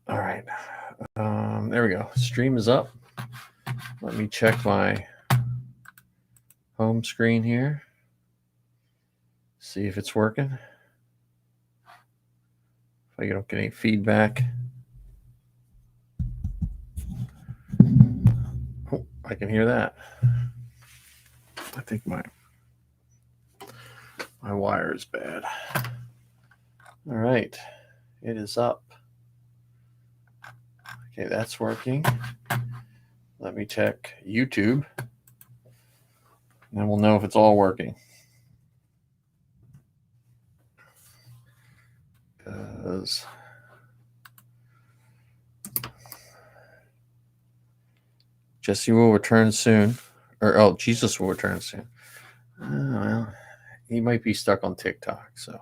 All right. There we go. Stream is up. Let me check my home screen here. See if it's working. If I don't get any feedback. Oh, I can hear that. I think my wire is bad. All right. It is up. Okay, that's working. Let me check YouTube. And then we'll know if it's all working. Because Jesse will return soon. Or, Jesus will return soon. Well, he might be stuck on TikTok, so.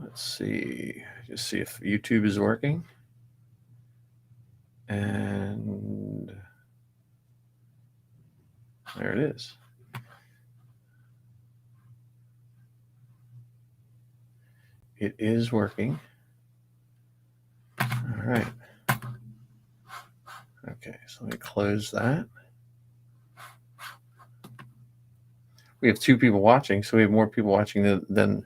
Let's see. Just see if YouTube is working. And there it is. It is working. All right. Okay, so let me close that. We have 2 people watching, so we have more people watching than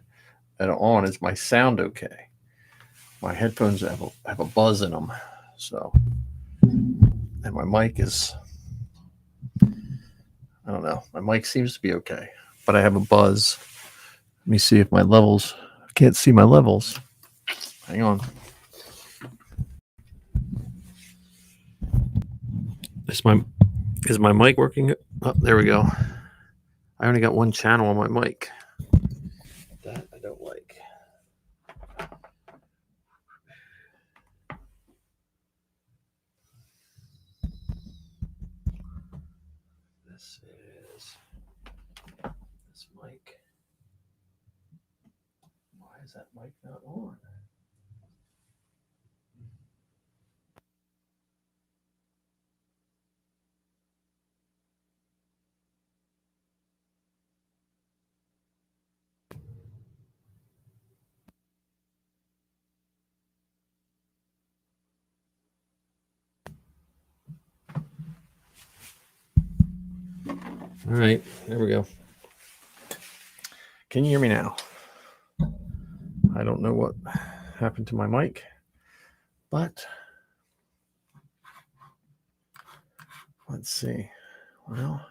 on. Is my sound okay? My headphones have a buzz in them, so, and my mic is, I don't know. My mic seems to be okay, but I have a buzz. Let me see if my levels. I can't see my levels. Hang on. Is my mic working? Oh, there we go. I only got one channel on my mic. That I don't like. This mic. Why is that mic not on? All right, there we go. Can you hear me now? I don't know what happened to my mic, but let's see. Well,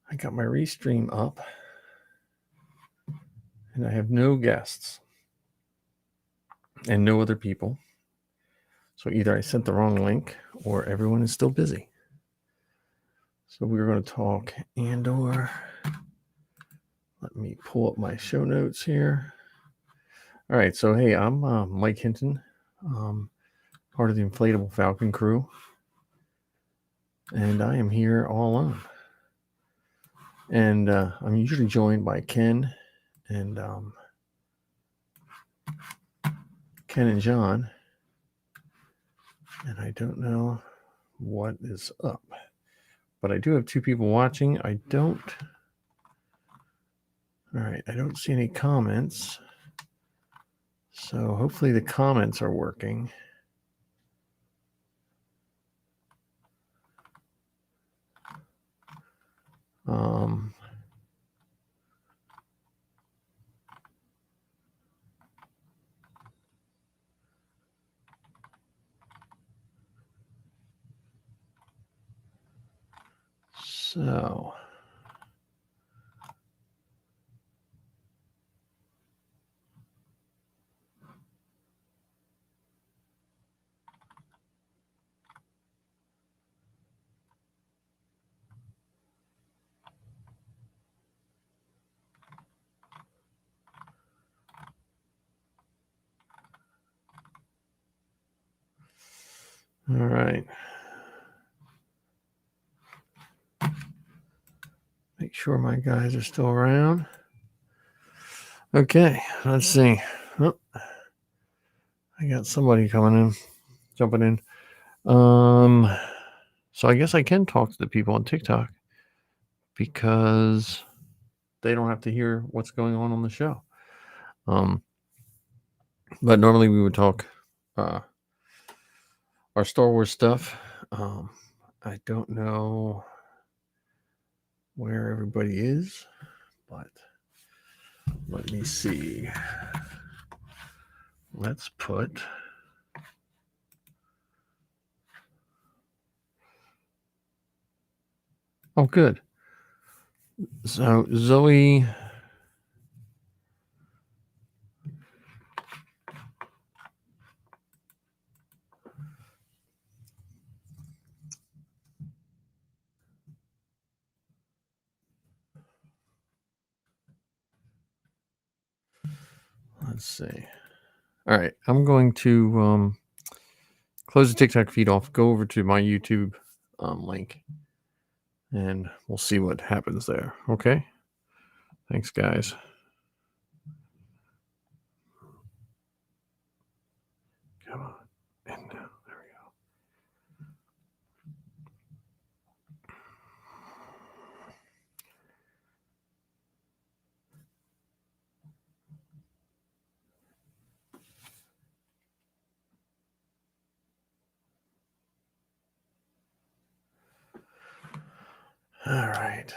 I got my restream up and I have no guests and no other people. So either I sent the wrong link or everyone is still busy. So we're going to talk and/or let me pull up my show notes here. All right. So, hey, I'm Mike Hinton, part of the Inflatable Falcon crew. And I am here all alone. And I'm usually joined by Ken and John. And I don't know what is up. But I do have 2 people watching. I don't see any comments. So hopefully the comments are working. So all right. Make sure my guys are still around. Okay, let's see. Oh, I got somebody jumping in. So I guess I can talk to the people on TikTok because they don't have to hear what's going on the show. But normally we would talk our Star Wars stuff. I don't know where everybody is, but let me see. Let's put oh good. So Zoe, let's see. All right, I'm going to close the TikTok feed off, go over to my YouTube link, and we'll see what happens there. Okay. Thanks, guys. Come on. And there we go. All right.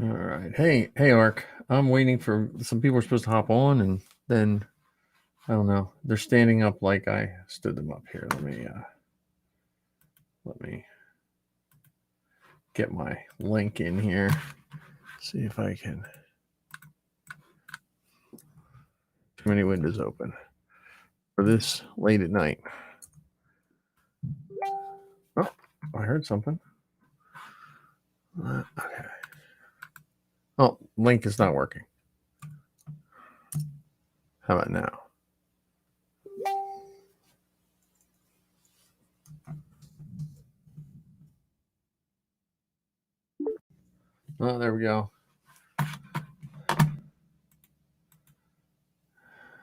All right. Hey, Ark. I'm waiting for some people are supposed to hop on, and then I don't know. They're standing up like I stood them up here. Let me get my link in here. See if I can. Too many windows open for this late at night. Oh, I heard something. Okay. Oh, link is not working. How about now? Oh, there we go.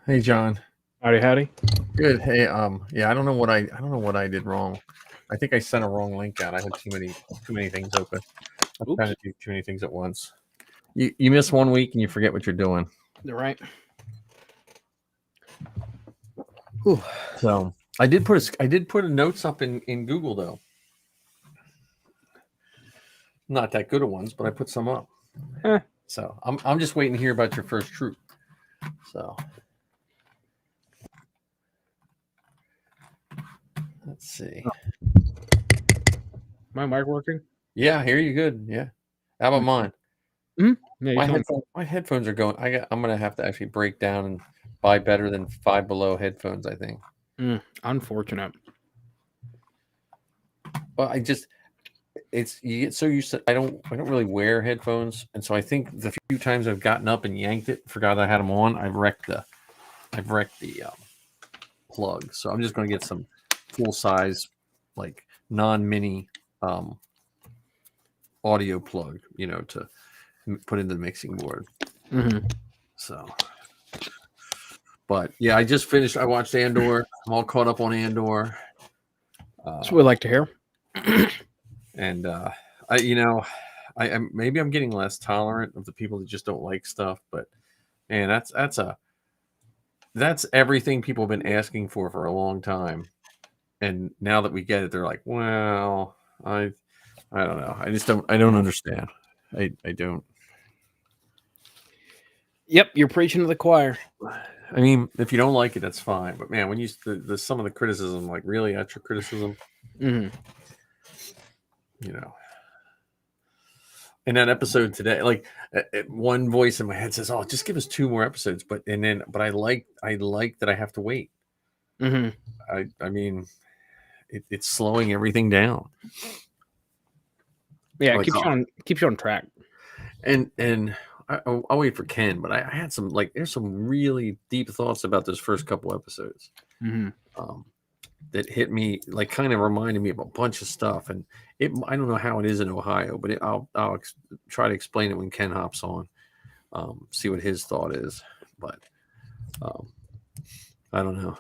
Hey, John. Howdy. Good. Hey, yeah, I don't know what I did wrong. I think I sent a wrong link out. I had too many things open. I'm trying to do too many things at once. You miss 1 week and you forget what you're doing. You're right. Whew. So I did put a notes up in Google though. Not that good of ones, but I put some up. So I'm just waiting to hear about your first troop. So let's see. My mic working? Yeah, I hear you good. Yeah. How about mine? Mm-hmm. Yeah, my headphones are going. I'm gonna have to actually break down and buy better than Five Below headphones, I think. Unfortunate. Well, you get so used to I don't really wear headphones, and so I think the few times I've gotten up and yanked it, forgot I had them on, I've wrecked the plug. So I'm just going to get some full size, like non-mini audio plug, to put into the mixing board. Mm-hmm. So, but yeah, I just finished. I watched Andor. I'm all caught up on Andor. That's what we like to hear. And I maybe I'm getting less tolerant of the people that just don't like stuff, but man, that's everything people have been asking for a long time, and now that we get it, they're like, well, I don't know, I don't understand. I don't. Yep, you're preaching to the choir. I mean, if you don't like it, that's fine. But man, when you the some of the criticism, like really, that's your criticism. Mm-hmm. In that episode today, like one voice in my head says, "Oh, just give us 2 more episodes." But I like that I have to wait. Mm-hmm. I mean, it's slowing everything down. Yeah, it keeps you on track. And I'll wait for Ken, but I had some there's some really deep thoughts about those first couple episodes. Mm-hmm. That hit me, kind of reminded me of a bunch of stuff, and I don't know how it is in Ohio, but I'll try to explain it when Ken hops on, see what his thought is, but I don't know.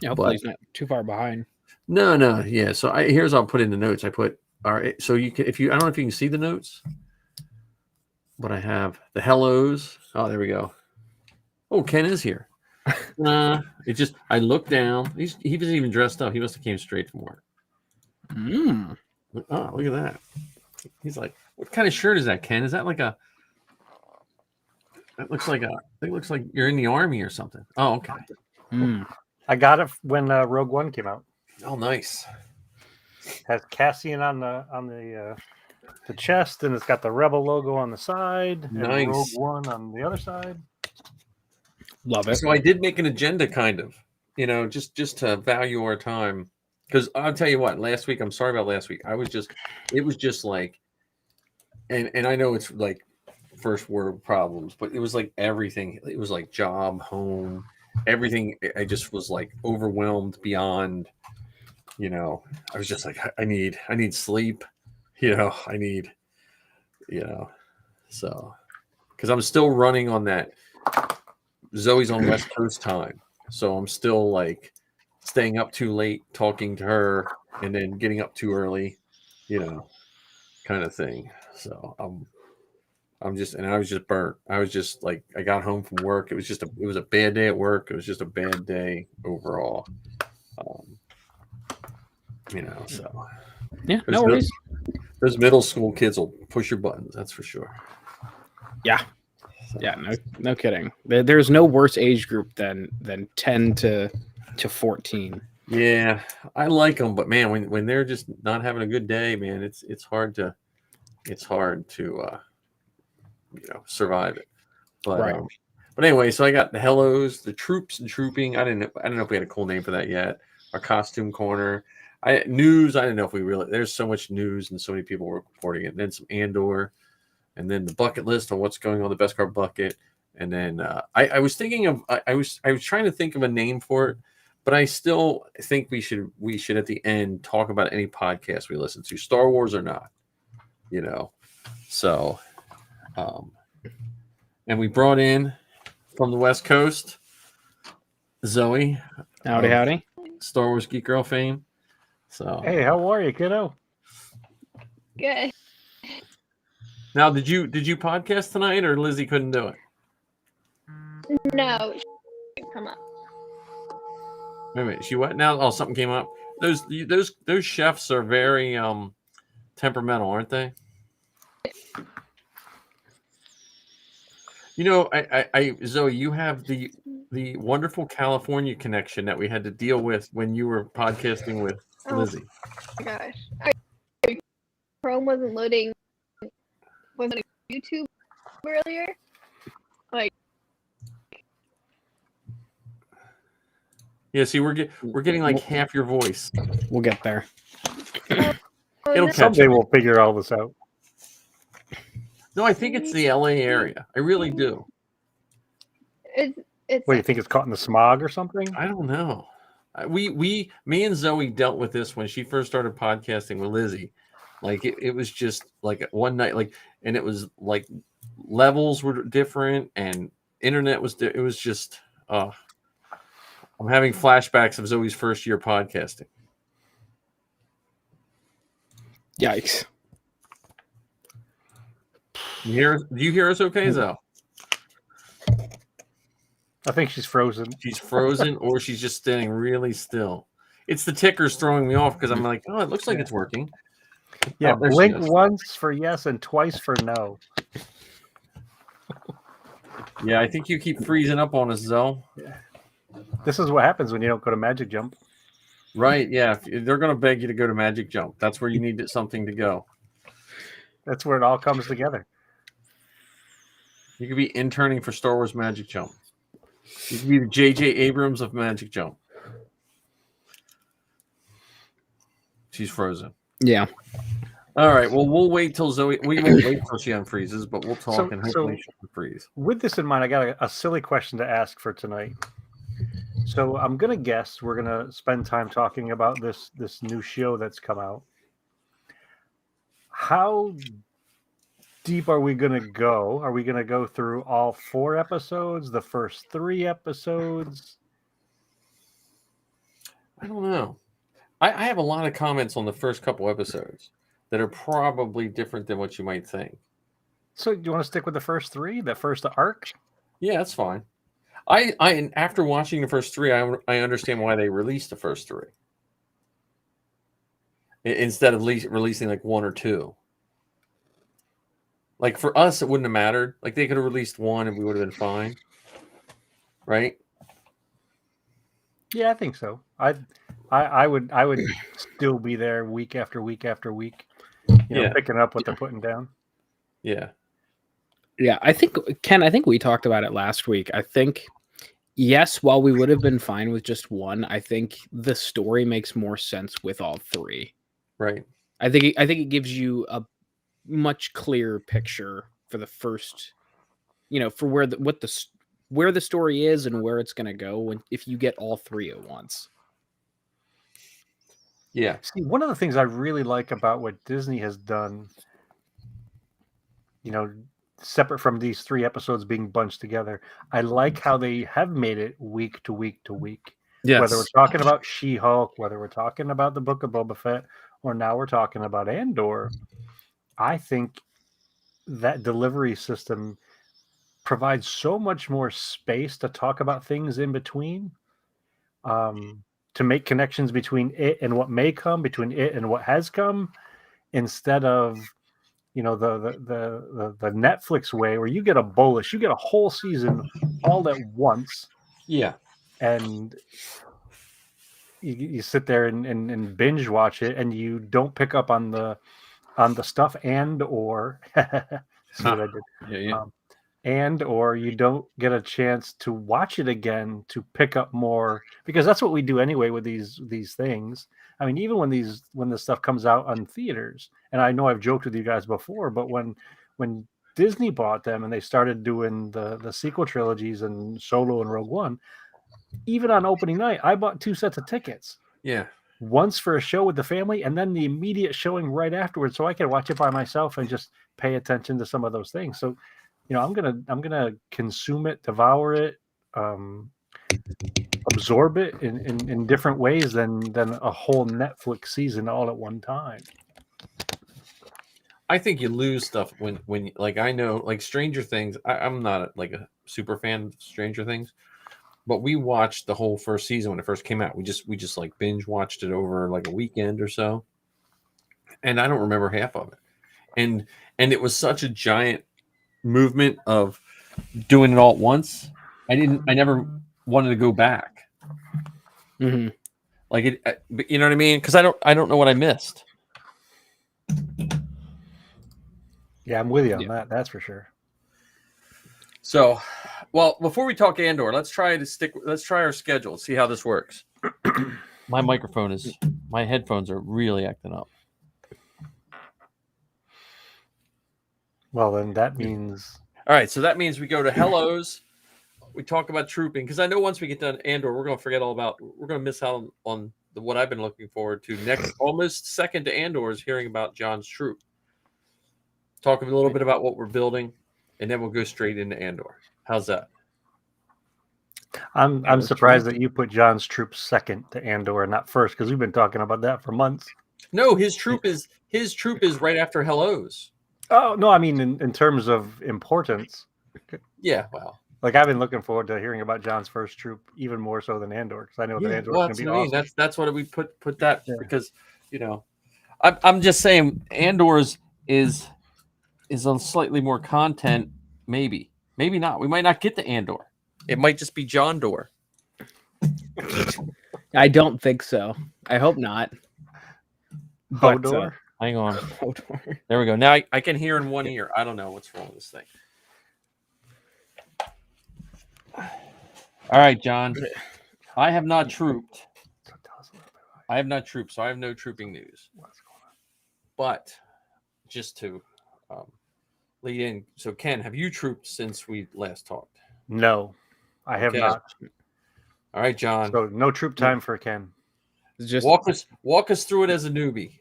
Yeah, hopefully he's not too far behind. No. Yeah. So here's I'll put in the notes. I put all right. So you can I don't know if you can see the notes, but I have the hellos. Oh, there we go. Oh, Ken is here. It just I looked down. He wasn't even dressed up. He must have came straight from work. Mm. Oh, look at that. He's like, what kind of shirt is that, Ken? Is that like a? That looks like a. It looks like you're in the army or something. Oh, okay. Mm. I got it when Rogue One came out. Oh, nice. Has Cassian on the chest, and it's got the Rebel logo on the side, Nice. and Rogue One on the other side. Love it. So I did make an agenda, kind of, just to value our time. Because I'll tell you what, last week, I'm sorry about last week. It was just like, and I know it's like first world problems, but it was like everything. It was like job, home, everything. I just was like overwhelmed beyond, I was just like, I need sleep, I need, so, because I'm still running on that. Zoe's on West Coast time, so I'm still like staying up too late talking to her and then getting up too early, kind of thing. So I was just burnt. I was just like, I got home from work. It was a bad day at work. It was just a bad day overall. So Yeah, no worries. Those middle school kids will push your buttons. That's for sure. Yeah. Yeah, no kidding. There's no worse age group than 10 to 14. Yeah, I like them, but man, when they're just not having a good day, man, it's hard to survive it. But Right. But anyway, so I got the hellos, the troops and trooping. I didn't know if we had a cool name for that yet. Our costume corner. News. I didn't know if we really. There's so much news and so many people were reporting it. And then some Andor, and then the bucket list on what's going on the best car bucket. And then I was thinking of I was trying to think of a name for it, but I still think we should at the end talk about any podcast we listen to, Star Wars or not. So, and we brought in from the West Coast, Zoe. Howdy. Star Wars Geek Girl fame. So Hey, how are you, kiddo? Good. now, did you podcast tonight, or Lizzie couldn't do it? No, come up. Wait a minute, she what now? Oh, something came up. Those chefs are very temperamental, aren't they? I Zoe, you have the wonderful California connection that we had to deal with when you were podcasting with Lizzie. Oh my gosh. Chrome wasn't loading. Wasn't YouTube earlier? Like. Yeah, see, we're getting like half your voice. We'll get there. It'll catch Someday up. we'll figure all this out. No, I think it's the LA area. I really do. It's What, you think it's caught in the smog or something? I don't know. Me and Zoe dealt with this when she first started podcasting with Lizzie. Like it was just like one night, and it was like levels were different and internet was. It was just. I'm having flashbacks of Zoe's first year podcasting. Yikes. Do you hear us okay, Zoe? I think she's frozen. She's frozen, or she's just standing really still. It's the tickers throwing me off because I'm like, oh, it looks like it's working. Yeah, Oh, there she blink is. once for yes and twice for no. Yeah, I think you keep freezing up on us, Zoe. This is what happens when you don't go to Magic Jump. Right? Yeah, they're going to beg you to go to Magic Jump. That's where you need something to go. That's where it all comes together. You could be interning for Star Wars Magic Jump. You could be the J.J. Abrams of Magic Jump. She's frozen. Yeah. All right. Well, we'll wait till Zoe. We won't wait till she unfreezes, but we'll talk and hopefully she'll unfreeze. With this in mind, I got a silly question to ask for tonight. So I'm gonna guess we're gonna spend time talking about this new show that's come out. How deep are we gonna go? Are we gonna go through all 4 episodes, the first 3 episodes? I don't know. I have a lot of comments on the first couple episodes that are probably different than what you might think. So do you want to stick with the first three, the first arc? Yeah, that's fine. I after watching the first three, I understand why they released the first three instead of releasing like one or two. Like for us, it wouldn't have mattered. Like they could have released one and we would have been fine, right? Yeah, I think so. I would still be there week after week after week, Yeah. picking up what they're putting down. Yeah. Yeah, I think Ken, I think we talked about it last week. I think yes, while we would have been fine with just one, I think the story makes more sense with all three. Right. I think it gives you a much clearer picture for the first, for where the story is and where it's going to go if you get all three at once. Yeah. See, one of the things I really like about what Disney has done, separate from these 3 episodes being bunched together, I like how they have made it week to week to week. Yes. Whether we're talking about She-Hulk, whether we're talking about the Book of Boba Fett, or now we're talking about Andor, I think that delivery system provides so much more space to talk about things in between, to make connections between it and what may come, between it and what has come, instead of the Netflix way where you get a whole season all at once. Yeah. And you sit there and binge watch it, and you don't pick up on the stuff or see what I did. Yeah. And or you don't get a chance to watch it again to pick up more, because that's what we do anyway with these things. I mean, even when this stuff comes out on theaters, and I know I've joked with you guys before, but when Disney bought them and they started doing the sequel trilogies and Solo and Rogue One, even on opening night, I bought 2 sets of tickets. Yeah. Once for a show with the family, and then the immediate showing right afterwards, so I could watch it by myself and just pay attention to some of those things. So, I'm gonna consume it, devour it, absorb it in different ways than a whole Netflix season all at one time. I think you lose stuff when like I know like Stranger Things. I'm not like a super fan of Stranger Things, but we watched the whole first season when it first came out. We just like binge watched it over like a weekend or so, and I don't remember half of it. And it was such a giant movement of doing it all at once. I never wanted to go back. Mm-hmm. Like it, you know what I mean? Because I don't know what I missed. Yeah, I'm with you on that. That's for sure. So, well, before we talk Andor, let's try our schedule. See how this works. My headphones are really acting up. Well, then that means. All right, so that means we go to hellos. We talk about trooping, because I know once we get done Andor, we're going to miss out on what I've been looking forward to next. Almost second to Andor is hearing about John's troop. Talk a little bit about what we're building, and then we'll go straight into Andor. How's that? I'm surprised that you put John's troop second to Andor and not first, because we've been talking about that for months. No, his troop is right after hellos. Oh no, I mean in terms of importance. Yeah, well, like I've been looking forward to hearing about John's first troop even more so than Andor, because I know that Andor is going to be awesome. That's what we put that because I'm just saying Andor's is on slightly more content. Maybe not. We might not get to Andor. It might just be John Dor. I don't think so. I hope not. Hodor. Hang on. Hodor. There we go. Now I can hear in one ear. I don't know what's wrong with this thing. All right, John. I have not trooped. I have not trooped, so I have no trooping news. But just to lead in, so Ken, have you trooped since we last talked? No, I have not. All right, John. So no troop time for Ken. Just walk us through it as a newbie.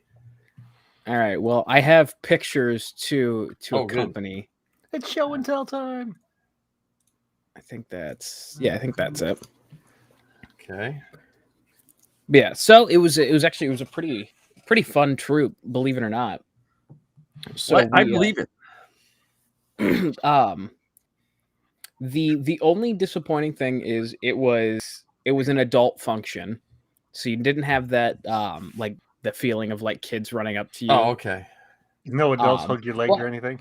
All right. Well, I have pictures to accompany. Good. It's show and tell time. I think that's it. Okay. Yeah, so it was a pretty fun troop, believe it or not. So Well, I we, believe it. the only disappointing thing is it was an adult function, so you didn't have that like the feeling of like kids running up to you. Oh, okay. No adults hug your leg but- or anything.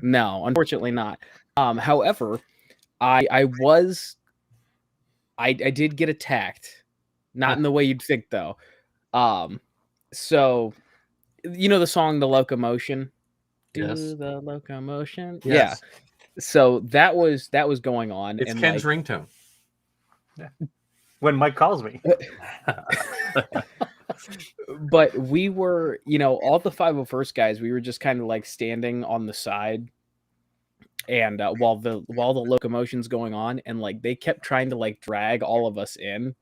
No, unfortunately not. However, I did get attacked, not in the way you'd think though. So you know the song "The Locomotion." Yes. Do the locomotion. Yes. Yeah. So that was going on, It's and Ken's like, ringtone. When Mike calls me. but we were, all the 501st guys, we were just kind of like standing on the side, and while the locomotion's going on, and like they kept trying to like drag all of us in,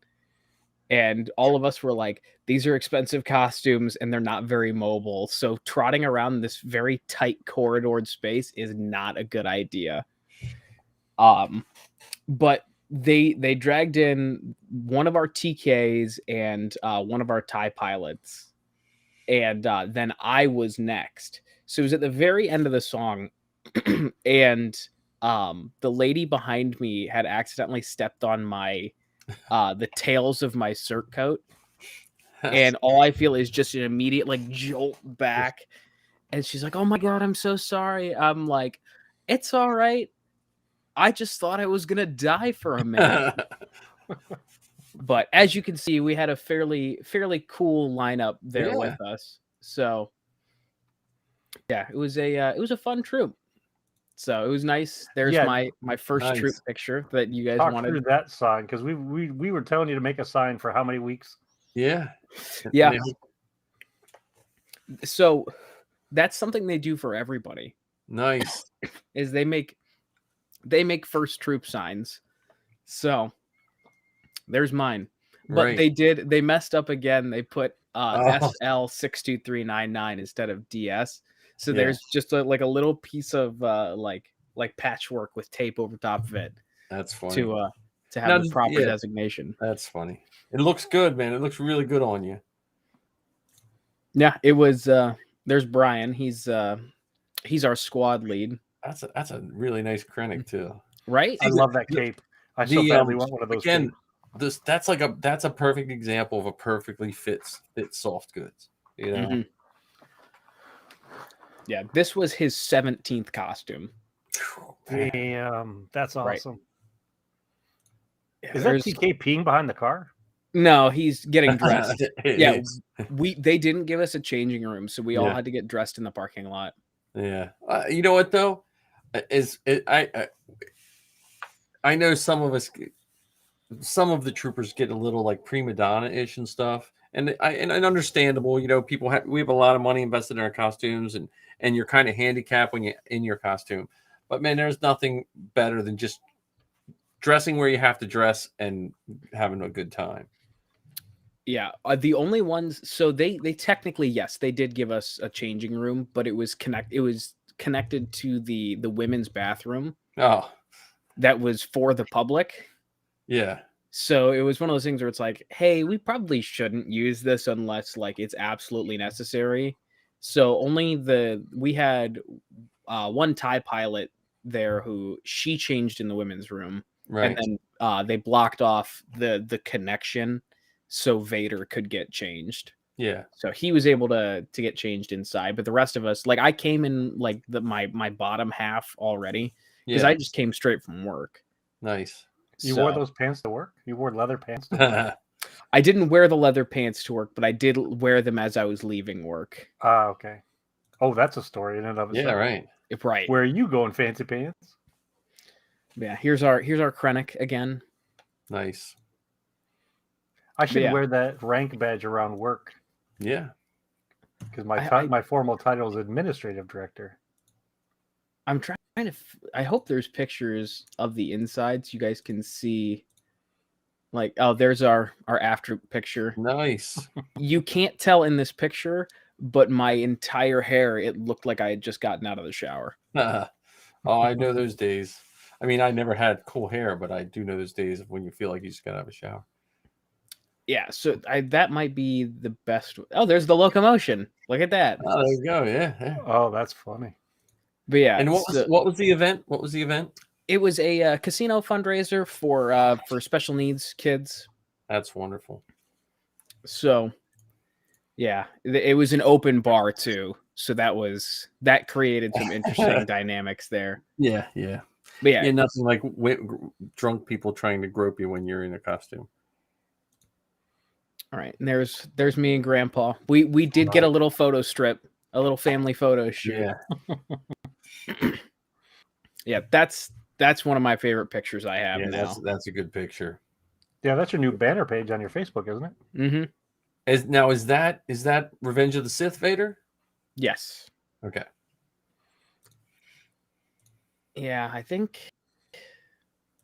and all of us were like, these are expensive costumes and they're not very mobile, so trotting around this very tight corridored space is not a good idea. But they dragged in one of our TKs and one of our TIE pilots, and then I was next. So it was at the very end of the song, and the lady behind me had accidentally stepped on my the tails of my cert coat, and all I feel is just an immediate like jolt back, and she's like, "Oh my god, I'm so sorry." I'm like, "It's all right. I just thought I was gonna die for a minute." But as you can see, we had a fairly cool lineup there with us. So yeah, it was a fun troop. So it was nice. There's Yeah, my first troop nice. picture that you guys Talk wanted. through that sign because we were telling you to make a sign for how many weeks? Yeah. Yeah. So that's something they do for everybody. Nice. Is they make first troop signs. So there's mine. But Right. they messed up again. They put Oh. SL62399 instead of DS. So Yeah. there's just like a little piece of like patchwork with tape over top of it That's funny. to have Now, the proper yeah. designation. That's funny. It looks good, man. It looks really good on you. Yeah, it was there's Brian. He's our squad lead. That's a really nice Krennic too. Right? I love that cape. I so badly want one of those. Again, capes. that's a perfect example of a perfectly fit soft goods. You know. Mhm. Yeah, this was his 17th costume. Damn, that's awesome. Yeah, Is that TK peeing behind the car? No, he's getting dressed. Yeah, is. they didn't give us a changing room, so we all had to get dressed in the parking lot. Yeah. You know what though? I know some of the troopers get a little like prima donna-ish and stuff, and understandable. You know, we have a lot of money invested in our costumes, and you're kind of handicapped when you're in your costume. But man, there's nothing better than just dressing where you have to dress and having a good time. Yeah, the only ones. So they technically, yes, they did give us a changing room, but it was connected to the women's bathroom. Oh, that was for the public. Yeah. So it was one of those things where it's like, hey, we probably shouldn't use this unless like it's absolutely necessary. So we had one TIE pilot there who she changed in the women's room, Right. and then they blocked off the connection so Vader could get changed. Yeah. So he was able to get changed inside, but the rest of us, like I came in like my bottom half already because I just came straight from work. Nice. You wore those pants to work? You wore leather pants to work? I didn't wear the leather pants to work, but I did wear them as I was leaving work. Okay. Oh, that's a story in and of itself. Yeah, right. Right. Where are you going, fancy pants? Yeah, here's our Krennic again. Nice. I should wear that rank badge around work. Yeah. Because my formal title is administrative director. I'm trying to. I hope there's pictures of the inside so you guys can see. Like, oh, there's our after picture. Nice. You can't tell in this picture, but my entire hair, it looked like I had just gotten out of the shower. Oh, I know those days. I mean, I never had cool hair, but I do know those days of when you feel like you just got out of a shower. Yeah, so that might be the best. Oh, there's the locomotion. Look at that. Oh, there you go. Yeah. Oh, that's funny. But yeah, And what was the event? What was the event? it was a casino fundraiser for special needs kids. That's wonderful. So, yeah, it was an open bar too. So that created some interesting dynamics there. Yeah. But yeah, Nothing like drunk people trying to grope you when you're in a costume. all right. And there's me and Grandpa. We did get a little photo strip, a little family photo shoot. Yeah. Yeah, that's one of my favorite pictures I have now. That's a good picture. Yeah, that's your new banner page on your Facebook, isn't it? Mm-hmm. Is that Revenge of the Sith Vader? Yes. Okay. Yeah, I think.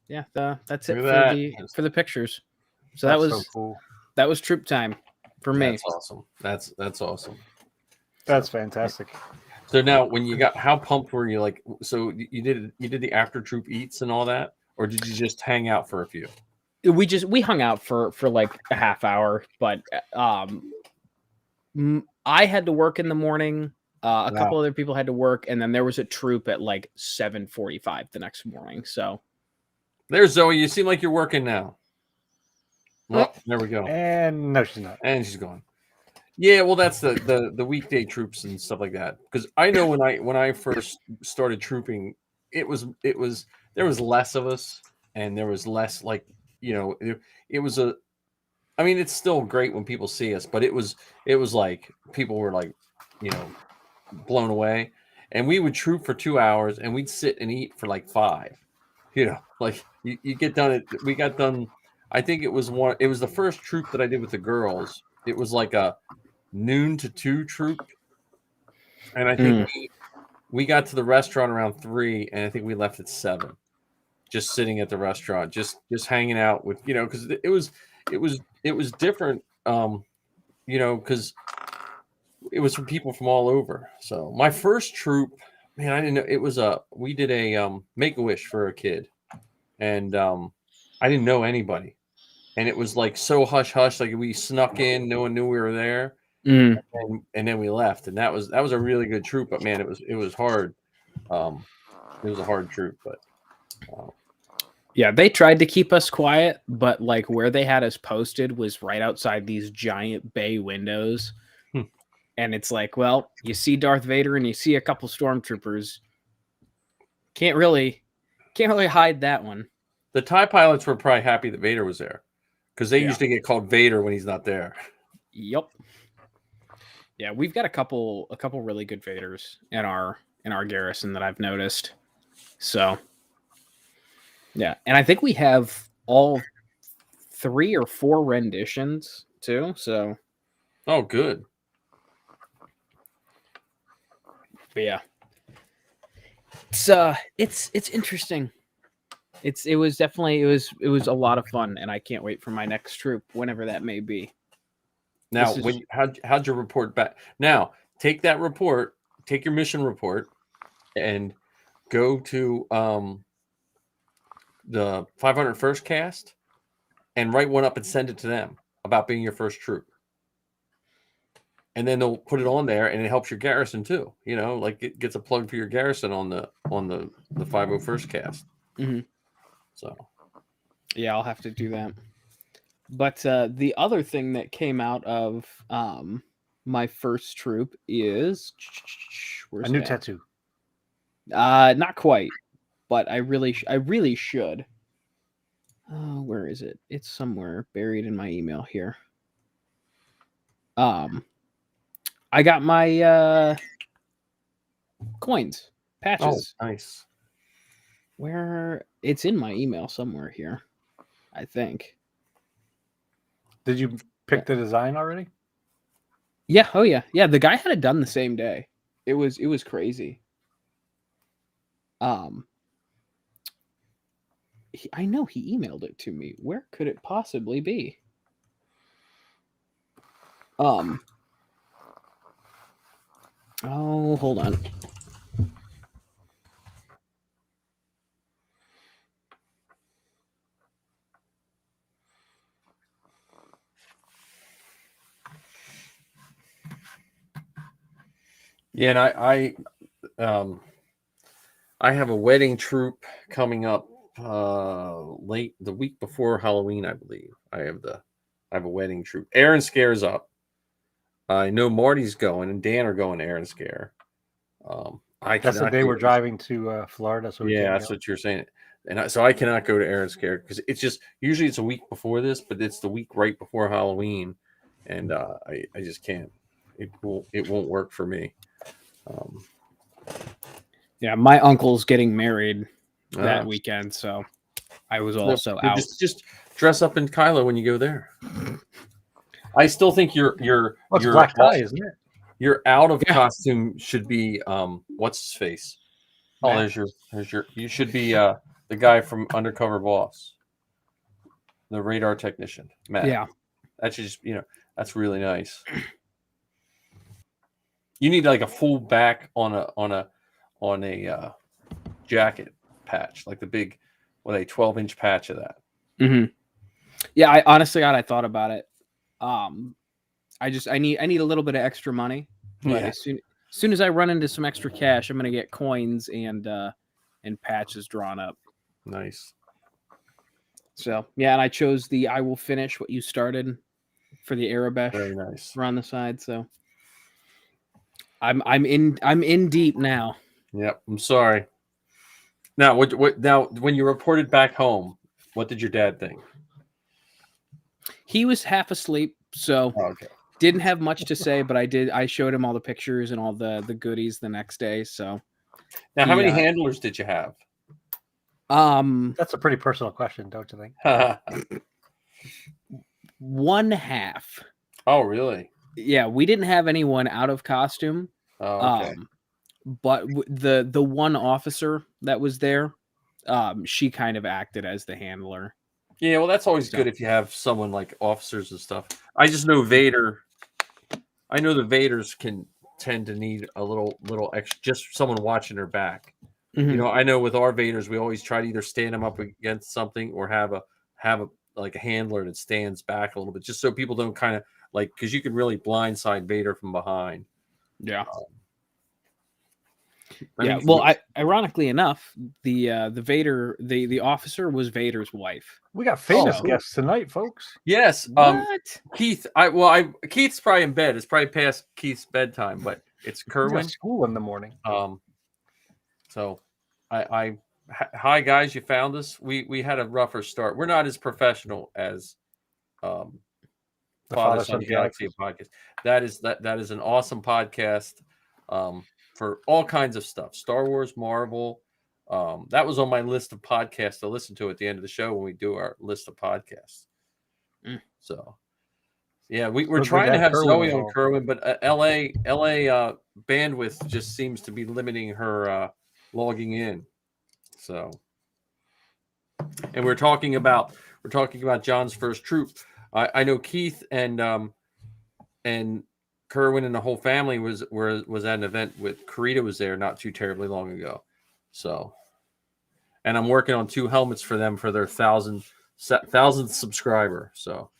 Yeah, that's it Look for at that. the pictures. So That's so cool. that was troop time for me. That's awesome. That's awesome. That's fantastic. So now, when you got, how pumped were you? Like, so you did the after troop eats and all that, or did you just hang out for a few? We hung out for like a half hour, but I had to work in the morning. A couple other people had to work, and then there was a troop at like 7:45 the next morning. So There's Zoe. You seem like you're working now. Well, there we go. And no, she's not. And she's gone. Yeah, well, that's the weekday troops and stuff like that. Because I know when I first started trooping, it was there was less of us, and there was less, like, it was a. I mean, it's still great when people see us, but it was like people were like, blown away, and we would troop for 2 hours, and we'd sit and eat for like 5. Like you get done. We got done. I think it was the first troop that I did with the girls. It was like a noon to 2 troop, and I think we got to the restaurant around 3, and I think we left at 7, just sitting at the restaurant, just hanging out with, because it was different, because it was from people from all over. So my first troop, man, I didn't know it was we did a Make-A-Wish for a kid, and I didn't know anybody, and it was like so hush hush, like we snuck in, no one knew we were there. And then we left, and that was a really good troop. But man, it was hard. It was a hard troop, but yeah, they tried to keep us quiet, but like where they had us posted was right outside these giant bay windows, and it's like, well, you see Darth Vader and you see a couple stormtroopers. Can't really hide that one. The TIE pilots were probably happy that Vader was there, because they usually get called Vader when he's not there. Yep. Yeah, we've got a couple really good Vaders in our garrison that I've noticed. So, yeah, and I think we have all 3 or 4 renditions too. So, oh, good. But yeah, it's interesting. It was definitely it was a lot of fun, and I can't wait for my next troop, whenever that may be. Now, how'd you report back? Now, take that report, take your mission report, and go to the 501st cast and write one up and send it to them about being your first troop. And then they'll put it on there, and it helps your garrison too. Like it gets a plug for your garrison on the 501st cast. Mm-hmm. So, yeah, I'll have to do that. But the other thing that came out of my first troop is a new tattoo. Not quite, but I really should. Where is it? It's somewhere buried in my email here. I got my coins, patches. Oh, nice. Where it's in my email somewhere here, I think. Did you pick the design already? Yeah. Oh yeah. Yeah. The guy had it done the same day. It was crazy. I know he emailed it to me. Where could it possibly be? Oh, hold on. Yeah, and I have a wedding troupe coming up late the week before Halloween, I believe. I have a wedding troupe. Aaron Scare's up. I know Marty's going and Dan are going to Aaron Scare. I That's the cannot day go we're to- driving to Florida, so we Yeah, can't that's go. what you're saying. And so I cannot go to Aaron Scare because it's just usually it's a week before this, but it's the week right before Halloween, and I just can't. It won't work for me. Yeah, my uncle's getting married that Ah. weekend, so I was No, also no, out. just dress up in Kylo when you go there. I still think Well, it's black tie, isn't it? your out of Yeah. costume should be what's his face? Oh, Matt. there's your you should be the guy from Undercover Boss, the radar technician, Matt. Yeah. That should just that's really nice. You need like a full back on a jacket patch, like the big, what, a 12-inch patch of that. Mm-hmm. Yeah, I honestly, God, I thought about it. I need a little bit of extra money, but Yeah. as soon as I run into some extra cash, I'm gonna get coins and patches drawn up. Nice. So yeah, and I chose the I will finish what you started for the Arabesh Very nice. around the side. So I'm in deep now. Yep. I'm sorry. Now, now when you reported back home, what did your dad think? He was half asleep, so Oh, okay. didn't have much to say, but I showed him all the pictures and all the goodies the next day. So Now, how many Yeah. handlers did you have? That's a pretty personal question, don't you think? 1/2. Oh, really? Yeah, we didn't have anyone out of costume. Oh, okay. But the one officer that was there, she kind of acted as the handler. Yeah, well, that's always So- good if you have someone like officers and stuff. I just know Vader. I know the Vaders can tend to need a little extra, just someone watching their back. Mhm. You know, I know with our Vaders, we always try to either stand them up against something or have a like a handler that stands back a little bit, just so people don't kind of like, because you can really blindside Vader from behind. Yeah. I Yeah. mean, Well, ironically enough, the Vader the officer was Vader's wife. We got famous Oh. guests tonight, folks. yes, What? Keith. Keith's probably in bed. It's probably past Keith's bedtime, but it's We got Kerwin. school in the morning. So hi guys, you found us. We had a rougher start. We're not as professional as The Father Father Son Son Galaxy podcast. That is an awesome podcast for all kinds of stuff. Star Wars, Marvel. That was on my list of podcasts to listen to at the end of the show when we do our list of podcasts. So yeah, we're good trying to to have have Kerwin Zoe on involved. Kerwin, but LA bandwidth just seems to be limiting her logging in. So, and we're talking about John's first troop. I know Keith and Kerwin and the whole family was at an event with Karita was there not too terribly long ago. So, and I'm working on 2 helmets for them for their 1,000th subscriber. So,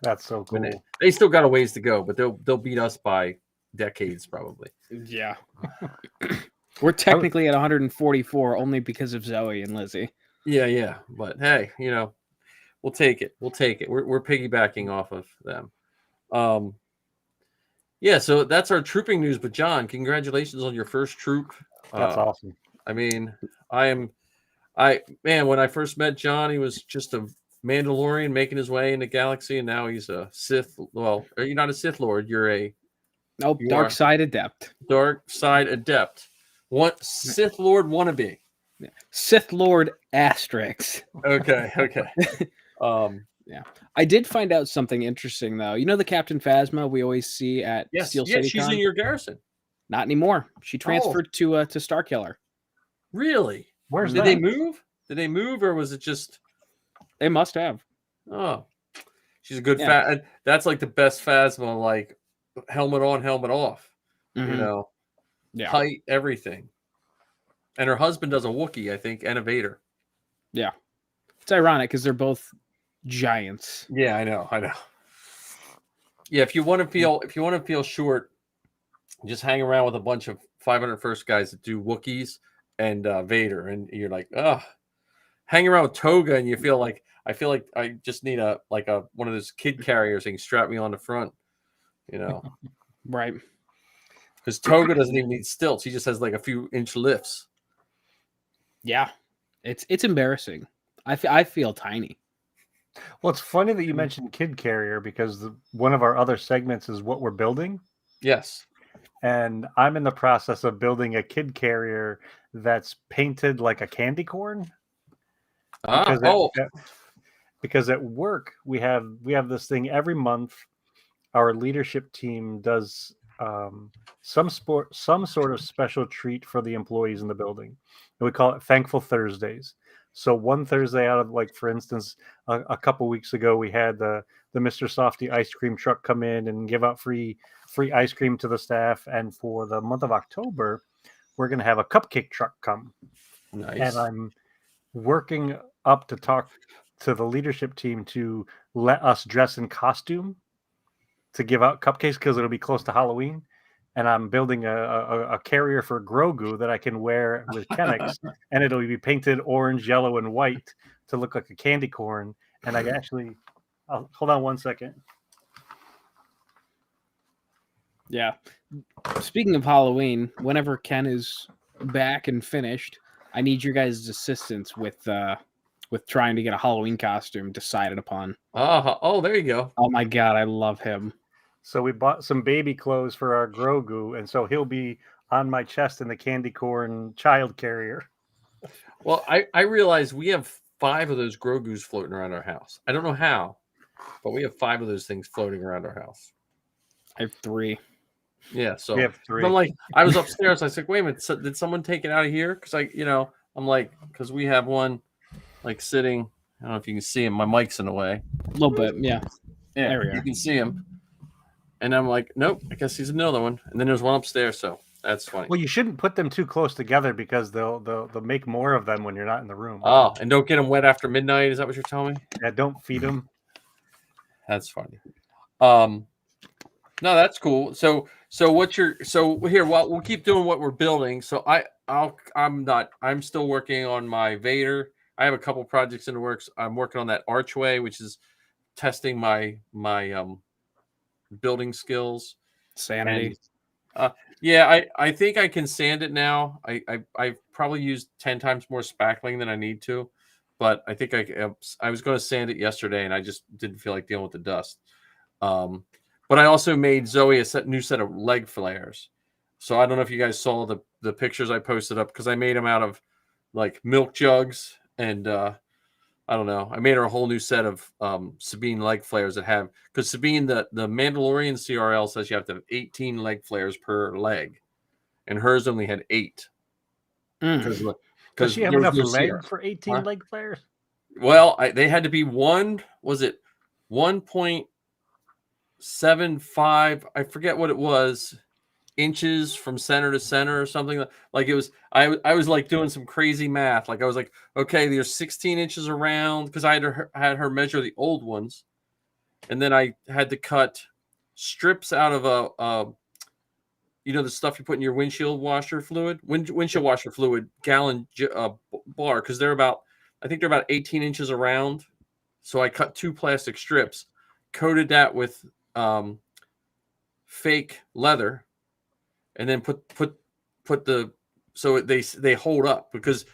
That's so cool. they still got a ways to go, but they'll beat us by decades probably. Yeah. We're technically at 144 only because of Zoe and Lizzie. Yeah, but hey, we'll take it. We're piggybacking off of them. Yeah, so that's our trooping news. But John, congratulations on your first troop. That's awesome. I mean, when I first met John, he was just a Mandalorian making his way in the galaxy, and now he's a Sith. Well, you're not a Sith Lord. You're a Dark Side Adept. Dark Side Adept. What Sith Lord wannabe? Sith Lord Asterix. Okay. I did find out something interesting though. You know the Captain Phasma we always see at Steel City she's Con? in your garrison. Not anymore. She transferred to Starkiller. Really? Where's Did that? they move? Did they move, or was it just? They must have. Oh, she's a good Yeah. That's like the best Phasma, like helmet on, helmet off. Mhm. Yeah. Height, everything. And her husband does a Wookiee, I think, and a Vader. Yeah. It's ironic because they're both giants. Yeah, I know. Yeah, if you want to feel short, just hang around with a bunch of 501st guys that do Wookiees and Vader, and you're like, oh, hang around with Toga, and you feel like I just need a one of those kid carriers that can strap me on the front, you know, Right. because Toga doesn't even need stilts; he just has like a few inch lifts. Yeah. It's embarrassing. I feel tiny. Well, it's funny that you mentioned kid carrier because one of our other segments is what we're building. Yes. And I'm in the process of building a kid carrier that's painted like a candy corn. Because at work we have this thing every month. Our leadership team does some sort of special treat for the employees in the building, and we call it Thankful Thursdays. So one Thursday out of, like, for instance, a couple weeks ago, we had the Mr. Softy ice cream truck come in and give out free ice cream to the staff. And for the month of October, we're going to have a cupcake truck come. Nice. And I'm working up to talk to the leadership team to let us dress in costume to give out cupcakes because it'll be close to Halloween. And I'm building a carrier for Grogu that I can wear with Kennex, and it'll be painted orange, yellow, and white to look like a candy corn. And I'll hold on one second. Yeah. Speaking of Halloween, whenever Ken is back and finished, I need your guys' assistance with trying to get a Halloween costume decided upon. Oh, there you go. Oh my god, I love him. So we bought some baby clothes for our Grogu, and so he'll be on my chest in the candy corn child carrier. Well, I realize we have 5 of those Grogus floating around our house. I don't know how, but we have 5 of those things floating around our house. I have 3. Yeah, so We have 3. I'm like, I was upstairs. I said, wait a minute, did someone take it out of here? Because I'm like, because we have one like sitting. I don't know if you can see him. My mic's in the way. A little bit, yeah. Yeah, There we you are. can see him. And I'm like, nope, I guess he's another one. And then there's one upstairs, so that's funny. Well, you shouldn't put them too close together because they'll make more of them when you're not in the room. Oh, and don't get them wet after midnight. Is that what you're telling me? Yeah, don't feed them. That's funny. No, that's cool. So here, well, we'll keep doing what we're building. So I'm still working on my Vader. I have a couple projects in the works. I'm working on that archway, which is testing my building skills. Sanity. And, yeah, I think I can sand it now. I've probably used 10 times more spackling than I need to, but I think I was going to sand it yesterday and I just didn't feel like dealing with the dust. But I also made Zoe a new set of leg flares. So I don't know if you guys saw the pictures I posted up because I made them out of like milk jugs and I don't know. I made her a whole new set of Sabine leg flares that have, because Sabine, the Mandalorian CRL says you have to have 18 leg flares per leg, and hers only had 8. Does she have enough legs for 18 leg flares? Well, they had to be 1.75? I forget what it was. Inches from center to center or something. Like it was, I was like doing some crazy math. Like I was like, okay, there's 16 inches around because I had her measure the old ones, and then I had to cut strips out of the stuff you put in your windshield washer fluid, windshield washer fluid gallon bar, because I think they're about 18 inches around. So I cut 2 plastic strips, coated that with fake leather, and then put the so they hold up, because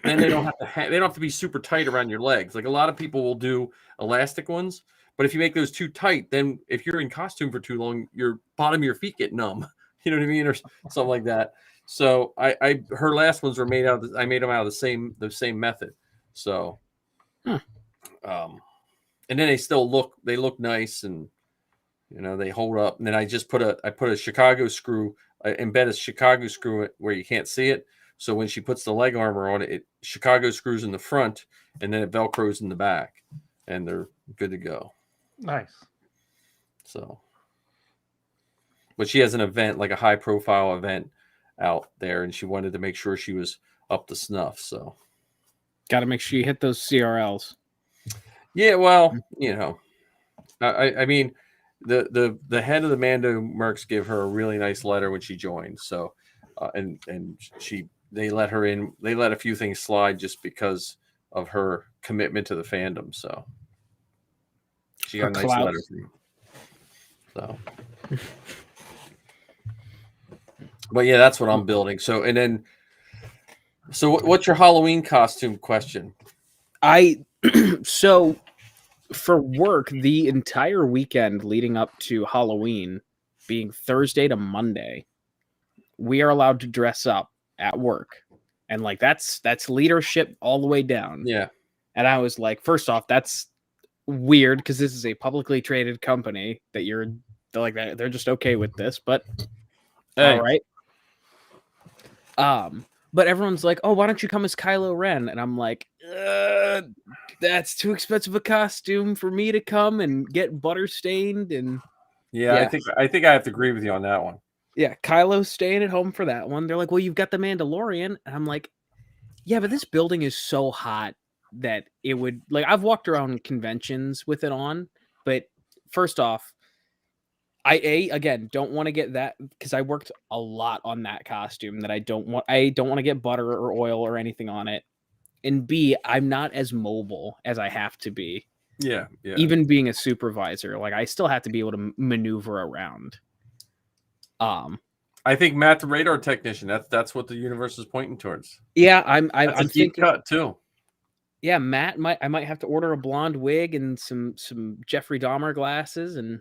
then they don't have to be super tight around your legs. Like a lot of people will do elastic ones, but if you make those too tight, then if you're in costume for too long, your bottom of your feet get numb. You know what I mean, or something like that. So her last ones were made out of I made them out of the same method. So, and then they look nice, and they hold up. And then I put a Chicago screw. I embed a Chicago screw where you can't see it. So when she puts the leg armor on it, Chicago screws in the front, and then it Velcros in the back, and they're good to go. Nice. So, but she has an event, like a high profile event out there, and she wanted to make sure she was up to snuff. So, got to make sure you hit those CRLs. Yeah, well, I mean, the head of the Mando Mercs give her a really nice letter when she joined. So, and they let her in. They let a few things slide just because of her commitment to the fandom. So she got Her a nice clout. letter from you. So, but yeah, that's what I'm building. So, and then, what's your Halloween costume question? So for work, the entire weekend leading up to Halloween, being Thursday to Monday, we are allowed to dress up at work, and like that's leadership all the way down. Yeah. And I was like, first off, that's weird because this is a publicly traded company that they're just okay with this, but Hey. all right. But everyone's like, oh, why don't you come as Kylo Ren? And I'm like, that's too expensive a costume for me to come and get butter stained. And Yeah, yeah. I think I have to agree with you on that one. yeah, Kylo's staying at home for that one. They're like, well, you've got the Mandalorian. And I'm like, yeah, but this building is so hot that it would, like, I've walked around conventions with it on, but first off, again don't want to get that because I worked a lot on that costume that I don't want to get butter or oil or anything on it. And B, I'm not as mobile as I have to be. Yeah. Even being a supervisor, like I still have to be able to maneuver around. I think Matt, the radar technician, that's what the universe is pointing towards. Yeah, I'm That's a deep thinking cut too. Yeah, Matt I might have to order a blonde wig and some Jeffrey Dahmer glasses and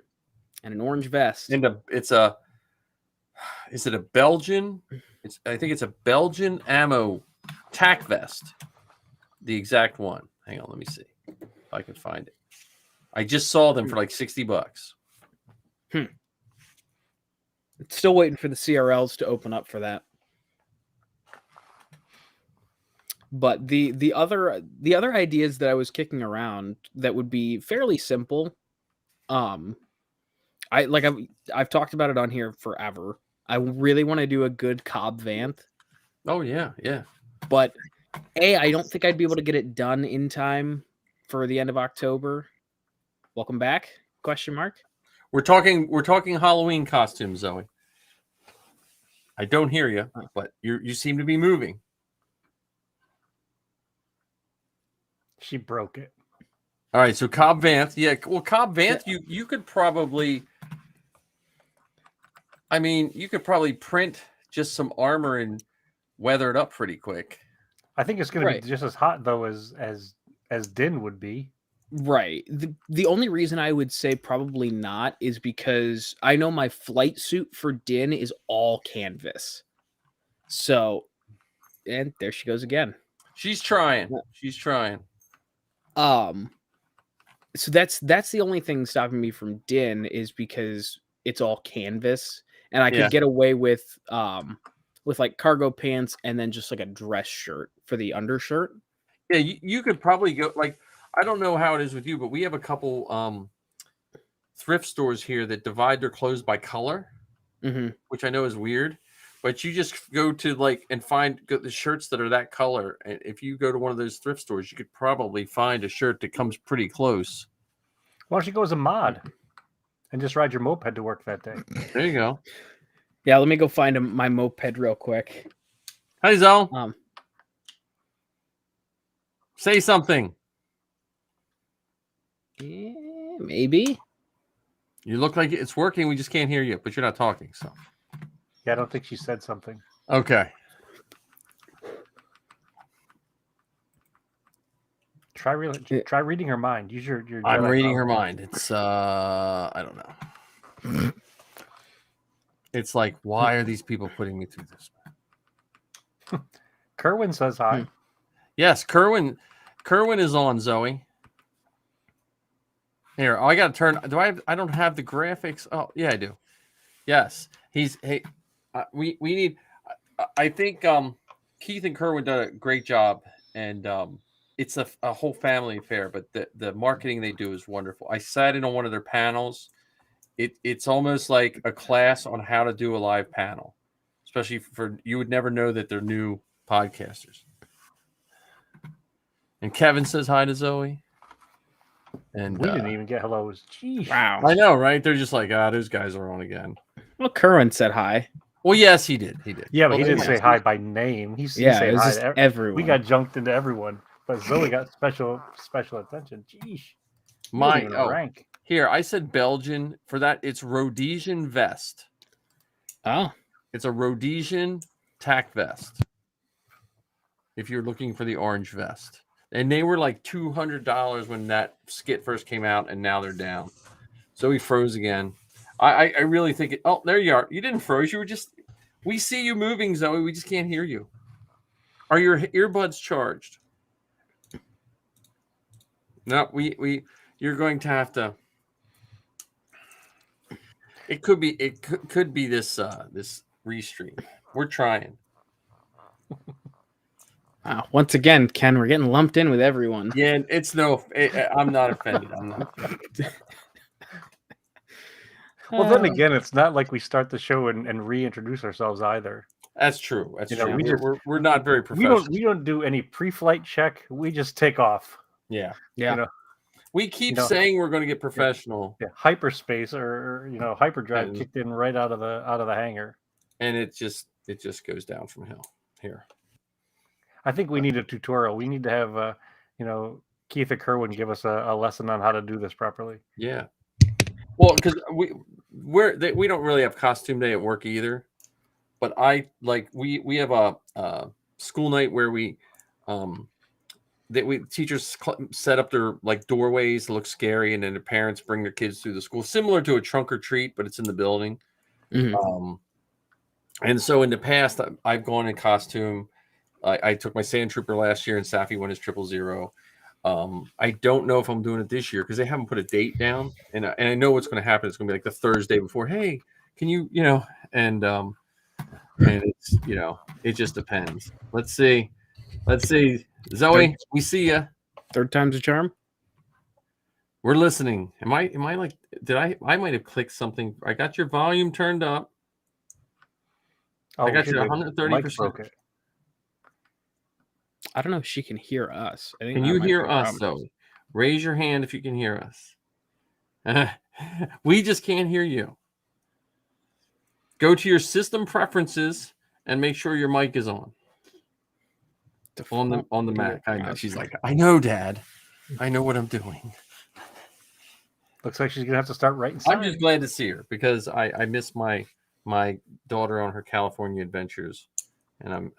an orange vest. And is it a Belgian? I think it's a Belgian ammo tack vest. The exact one. Hang on, let me see if I can find it. I just saw them for like $60. Still waiting for the CRLs to open up for that. But the other ideas that I was kicking around that would be fairly simple, I've talked about it on here forever. I really want to do a good Cobb Vanth. Oh yeah. But I don't think I'd be able to get it done in time for the end of October. Welcome back? Question mark. We're talking Halloween costumes, Zoe. I don't hear you, but you seem to be moving. She broke it. All right, so Cobb Vanth, yeah. Well, Cobb Vanth, you could probably. I mean, you could probably print just some armor and weather it up pretty quick. I think it's going to be just as hot though as Din would be. Right. The only reason I would say probably not is because I know my flight suit for Din is all canvas. So, and there she goes again. She's trying. So that's the only thing stopping me from Din is because it's all canvas, and I could get away with like cargo pants and then just like a dress shirt for the undershirt. Yeah, you could probably go like. I don't know how it is with you, but we have a couple thrift stores here that divide their clothes by color, which I know is weird. But you just go to and find the shirts that are that color. And if you go to one of those thrift stores, you could probably find a shirt that comes pretty close. Why don't you go as a mod and just ride your moped to work that day? There you go. Yeah, let me go find my moped real quick. Hi, Zoe. Say something. Yeah, maybe. You look like it's working. We just can't hear you, but you're not talking. So. Yeah, I don't think she said something. Okay. Try reading her mind. Use your I'm Jedi reading power. her mind. It's I don't know. It's like, why are these people putting me through this? Kerwin says hi. Yes, Kerwin is on, Zoe. Here, I gotta turn. I don't have the graphics. Oh, yeah, I do. Yes, we need. I think Keith and Kerwin done a great job, and it's a whole family affair. But the marketing they do is wonderful. I sat in on one of their panels. It's almost like a class on how to do a live panel, especially for you would never know that they're new podcasters. And Kevin says hi to Zoe. And We didn't even get hellos. Jeez. Wow. I know, right? They're just like, those guys are on again. Well, Kerwin said hi. Well, yes, he did. He did. Yeah, but Well, he they didn't might say see- hi by name. He Yeah, said it was hi just to everyone. We got junked into everyone, but Zoe got special attention. Jeez. He My wasn't even rank. here I said Belgian for that. It's Rhodesian vest. Oh, It's a Rhodesian tack vest. If you're looking for the orange vest, and they were like $200 when that skit first came out, and now they're down. So he froze again. I really think it. Oh, there you are. You didn't froze. You were just. We see you moving, Zoe. We just can't hear you. Are your earbuds charged? No, we. You're going to have to. It could be. It could be this this restream. We're trying. wow. Once again, Ken, we're getting lumped in with everyone. Yeah, it's no. I'm not offended. I'm not offended. Well, then again, it's not like we start the show and reintroduce ourselves either. That's true. That's You know, true. We're not very We professional. don't do any pre-flight check. We just take off. Yeah. Yeah. You know, We keep No. saying we're going to get professional, yeah, hyperspace or hyperdrive And- kicked in right out of the hangar. and it just goes down from here. I think we need a tutorial. We need to have Keith or Kerwin give us a lesson on how to do this properly. Yeah. Well, because we don't really have costume day at work either, but we have a school night where teachers set up their like doorways to look scary, and then the parents bring their kids through the school, similar to a trunk or treat, but it's in the building. Mhm. And so in the past, I've gone in costume. I took my Sand Trooper last year, and Safi won his 000. I don't know if I'm doing it this year because they haven't put a date down, and I know what's going to happen. It's going to be like the Thursday before. Hey, can you and it's it just depends. Let's see, Zoe, we see you. Third time's a charm. We're listening. Am I like? Did I might have clicked something? I got your volume turned up. I got you 130%. I don't know if she can hear us. I think Can that you might be hear the us, problem. though? Raise your hand if you can hear us. We just can't hear you. Go to your system preferences and make sure your mic is on the Mac. I know. She's like, I know, Dad. I know what I'm doing. Looks like she's gonna have to start writing. I'm just glad to see her because I miss my daughter on her California adventures, and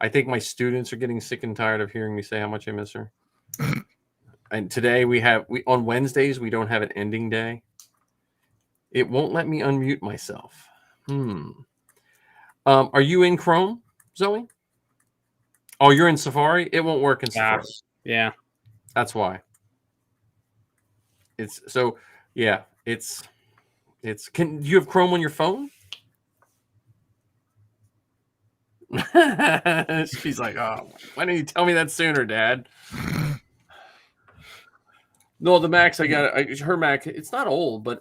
I think my students are getting sick and tired of hearing me say how much I miss her. And today we on Wednesdays we don't have an ending day. It won't let me unmute myself. Are you in Chrome, Zoe? Oh, you're in Safari? It won't work in Safari. Yeah. That's why. It's so yeah, it's can you have Chrome on your phone? She's like, oh, why didn't you tell me that sooner, Dad? No, the Macs her Mac, it's not old, but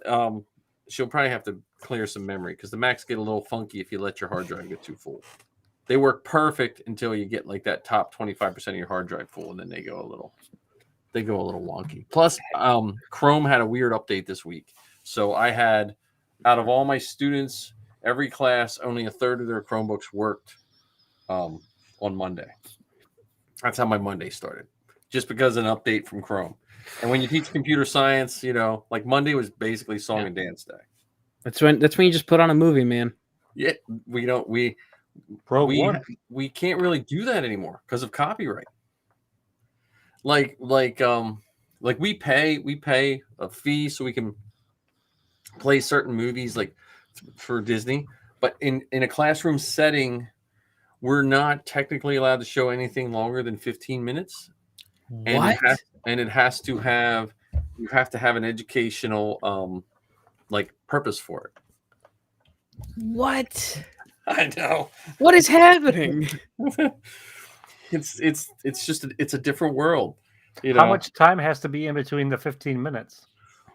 she'll probably have to clear some memory because the Macs get a little funky if you let your hard drive get too full. They work perfect until you get like that top 25% of your hard drive full, and then they go a little wonky. Plus, Chrome had a weird update this week. So I had, out of all my students, every class, only a third of their Chromebooks worked on Monday. That's how my Monday started, just because of an update from Chrome. And when you teach computer science, like Monday was basically song and dance day. That's when you just put on a movie, man. Yeah, we can't really do that anymore because of copyright. Like we pay a fee so we can play certain movies like for Disney, but in a classroom setting, we're not technically allowed to show anything longer than 15 minutes. What? And you have to have an educational like purpose for it. What? I know. What is happening? It's just it's a different world. How much time has to be in between the 15 minutes?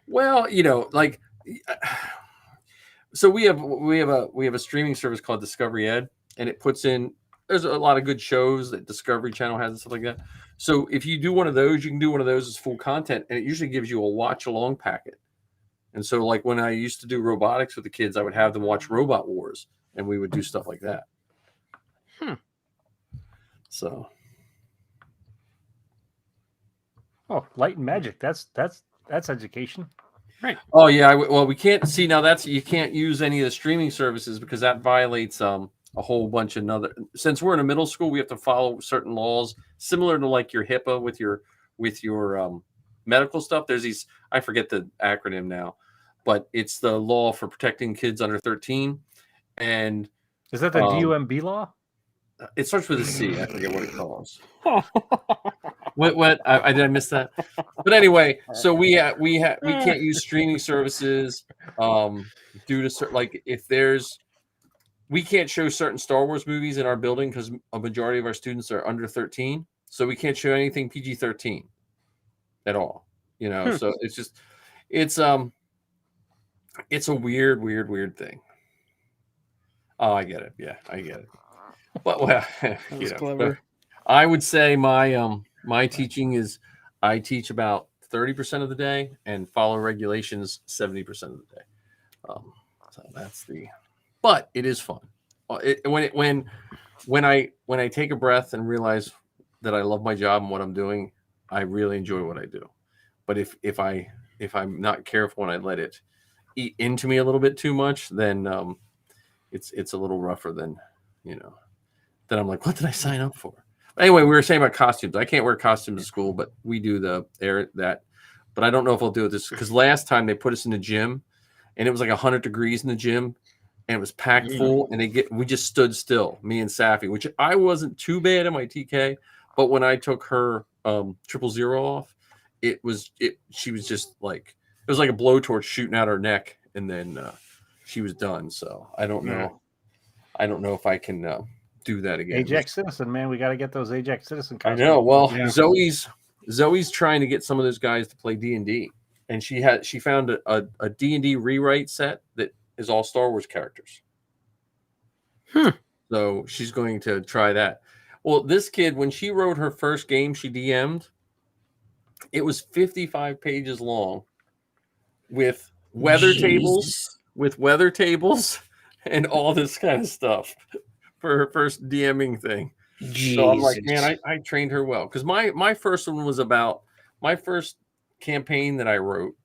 Well, like, so we have a streaming service called Discovery Ed, and it puts in there's a lot of good shows that Discovery Channel has and stuff like that. So if you do one of those, you can do one of those as full content, and it usually gives you a watch along packet. And so, like when I used to do robotics with the kids, I would have them watch Robot Wars, and we would do stuff like that. So, Light and Magic. That's education. Right. oh yeah, well we can't see now. That's you can't use any of the streaming services because that violates a whole bunch of another. Since we're in a middle school, we have to follow certain laws similar to like your HIPAA with your medical stuff. There's these, I forget the acronym now, but it's the law for protecting kids under 13, and Is that the DUMB law? it starts with a C. I forget what it calls. What? Did I miss that? But anyway, so we can't use streaming services due to like if there's we can't show certain Star Wars movies in our building because a majority of our students are under 13, so we can't show anything PG-13 at all. You know, so it's just it's a weird thing. Oh, I get it. Yeah, I get it. But well, you know, clever. I would say my teaching is I teach about 30% of the day and follow regulations 70% of the day. So that's but it is fun. When I take a breath and realize that I love my job and what I'm doing, I really enjoy what I do. But if I'm not careful and I let it eat into me a little bit too much, then it's a little rougher than, you know, then I'm like, what did I sign up for? Anyway, we were saying about costumes. I can't wear costumes to school, but we do that. But I don't know if I'll do it this because last time they put us in the gym and it was like 100 degrees in the gym and it was packed full and we just stood still, me and Safi, which I wasn't too bad at my TK, but when I took her 000 off, she was just like, it was like a blowtorch shooting out her neck and then she was done. So I don't know. I don't know if I can do that again. Ajax Citizen, man, we got to get those Ajax Citizen I costumes. know. Well, Yeah. Zoe's trying to get some of those guys to play D&D, and she found a D&D rewrite set that is all Star Wars characters. So she's going to try that. Well, this kid, when she wrote her first game she DM'd, it was 55 pages long with weather tables and all this kind of stuff for her first DMing thing. So I'm like, man, I trained her well. Because my first one was my first campaign that I wrote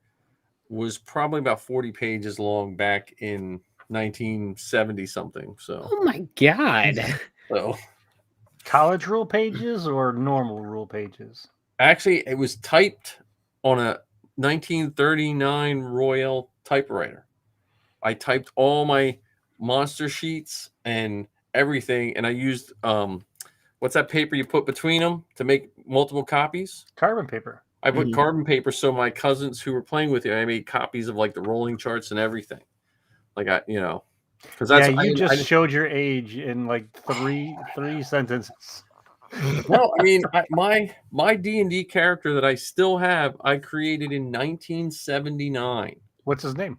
was probably about 40 pages long back in 1970 something. So Oh my god. so College rule pages or normal rule pages? actually it was typed on a 1939 Royal typewriter. I typed all my monster sheets and everything, and I used what's that paper you put between them to make multiple copies? Carbon paper. I put carbon paper so my cousins who were playing with you, I made copies of like the rolling charts and everything. Like because that's you just showed your age in like three sentences. No, I mean my D&D character that I still have, I created in 1979. What's his name?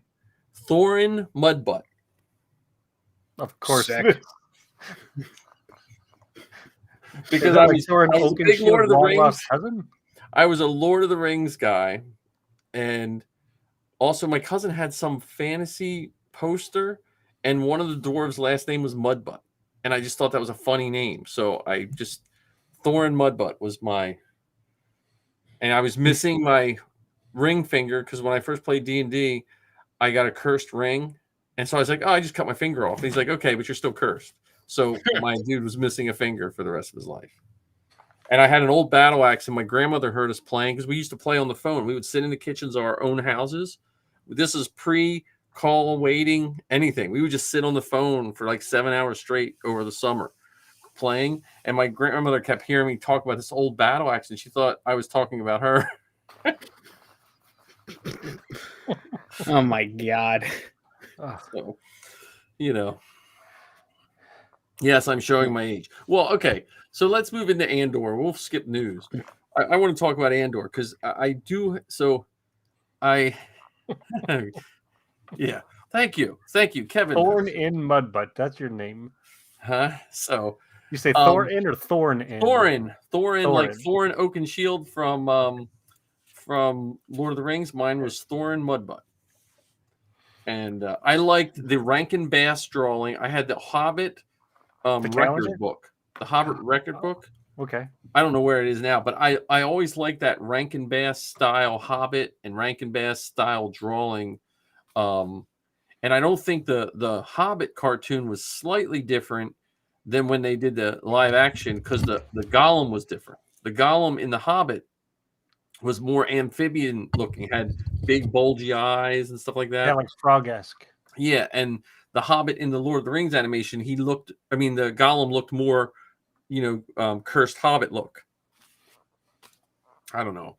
Thorin Mudbutt. Of course. Sick. Because I was a big Lord of the Rings cousin? I was a Lord of the Rings guy, and also my cousin had some fantasy poster, and one of the dwarves' last name was Mudbutt, and I just thought that was a funny name, so I just Thorin Mudbutt was and I was missing my ring finger because when I first played D&D, I got a cursed ring, and so I was like, oh, I just cut my finger off. And he's like, okay, but you're still cursed. So my dude was missing a finger for the rest of his life. And I had an old battle axe, and my grandmother heard us playing because we used to play on the phone. We would sit in the kitchens of our own houses. This is pre-call waiting, anything. We would just sit on the phone for like 7 hours straight over the summer playing. And my grandmother kept hearing me talk about this old battle axe, and she thought I was talking about her. Oh my god. So, yes, I'm showing my age. Well, okay. So let's move into Andor. We'll skip news. I want to talk about Andor because I do. So yeah. Thank you, Kevin. Thorn in Mudbutt. That's your name. Huh? So You say Um, Thorin or Thorn? Thorin, like Thorin. Thorin Oakenshield from Lord of the Rings. Mine was Thorin Mudbutt. And I liked the Rankin Bass drawing. I had the Hobbit The record calendar? book, the Hobbit record book. Okay. I don't know where it is now, but I always liked that Rankin Bass style Hobbit and Rankin Bass style drawing. And I don't think the Hobbit cartoon was slightly different than when they did the live action because the Gollum was different. The Gollum in the Hobbit was more amphibian looking, had big bulgy eyes and stuff like that. Yeah, like Frog-esque. Yeah, and the Hobbit in the Lord of the Rings animation, the Gollum looked more, cursed Hobbit look. I don't know.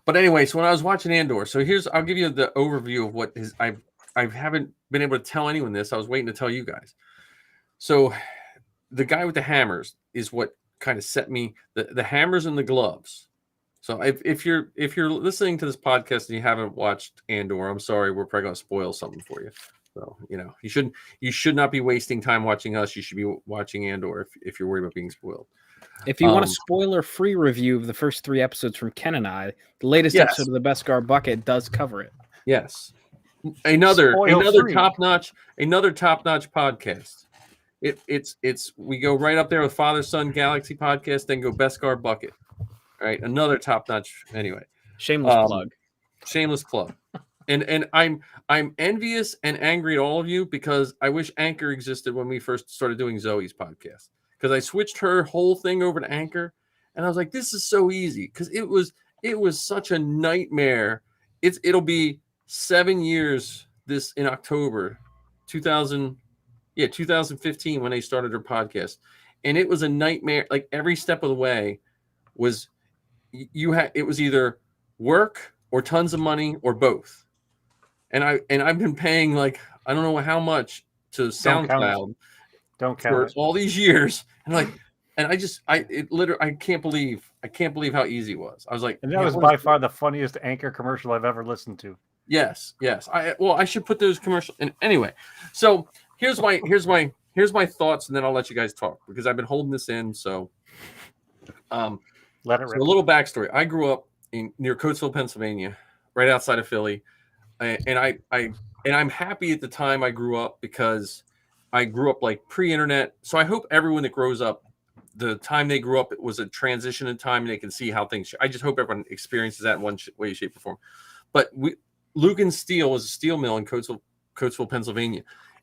But anyway, so when I was watching Andor, I'll give you the overview of what is, I haven't been able to tell anyone this. I was waiting to tell you guys. So the guy with the hammers is what kind of set me, the hammers and the gloves. So if you're listening to this podcast and you haven't watched Andor, I'm sorry, we're probably going to spoil something for you. So, you should not be wasting time watching us. You should be watching Andor if you're worried about being spoiled. If you want a spoiler-free review of the first 3 episodes from Ken and I, the latest Yes. episode of the Beskar Bucket does cover it. Yes. Another Spoil-free. top-notch podcast. It's we go right up there with Father Son Galaxy podcast, then go Beskar Bucket. All right, another top-notch. Anyway, shameless plug. And I'm envious and angry at all of you because I wish Anchor existed when we first started doing Zoe's podcast, because I switched her whole thing over to Anchor and I was like, this is so easy, because it was such a nightmare. It'll be 7 years this in October 2015 when they started her podcast, and it was a nightmare. Like every step of the way was it was either work or tons of money or both. And I've been paying like I don't know how much to SoundCloud for all these years, and I can't believe how easy it was. I was like, and that was by far the funniest Anchor commercial I've ever listened to. Yes. I should put those commercials in anyway. So here's my thoughts, and then I'll let you guys talk because I've been holding this in. So, let it rip. A little backstory. I grew up near Coatesville, Pennsylvania, right outside of Philly. And I'm happy at the time I grew up because I grew up like pre-internet. So I hope everyone that grows up, the time they grew up, it was a transition in time, and they can see how things. I just hope everyone experiences that in one way, shape, or form. But Lucan Steel was a steel mill in Coatesville, Pennsylvania,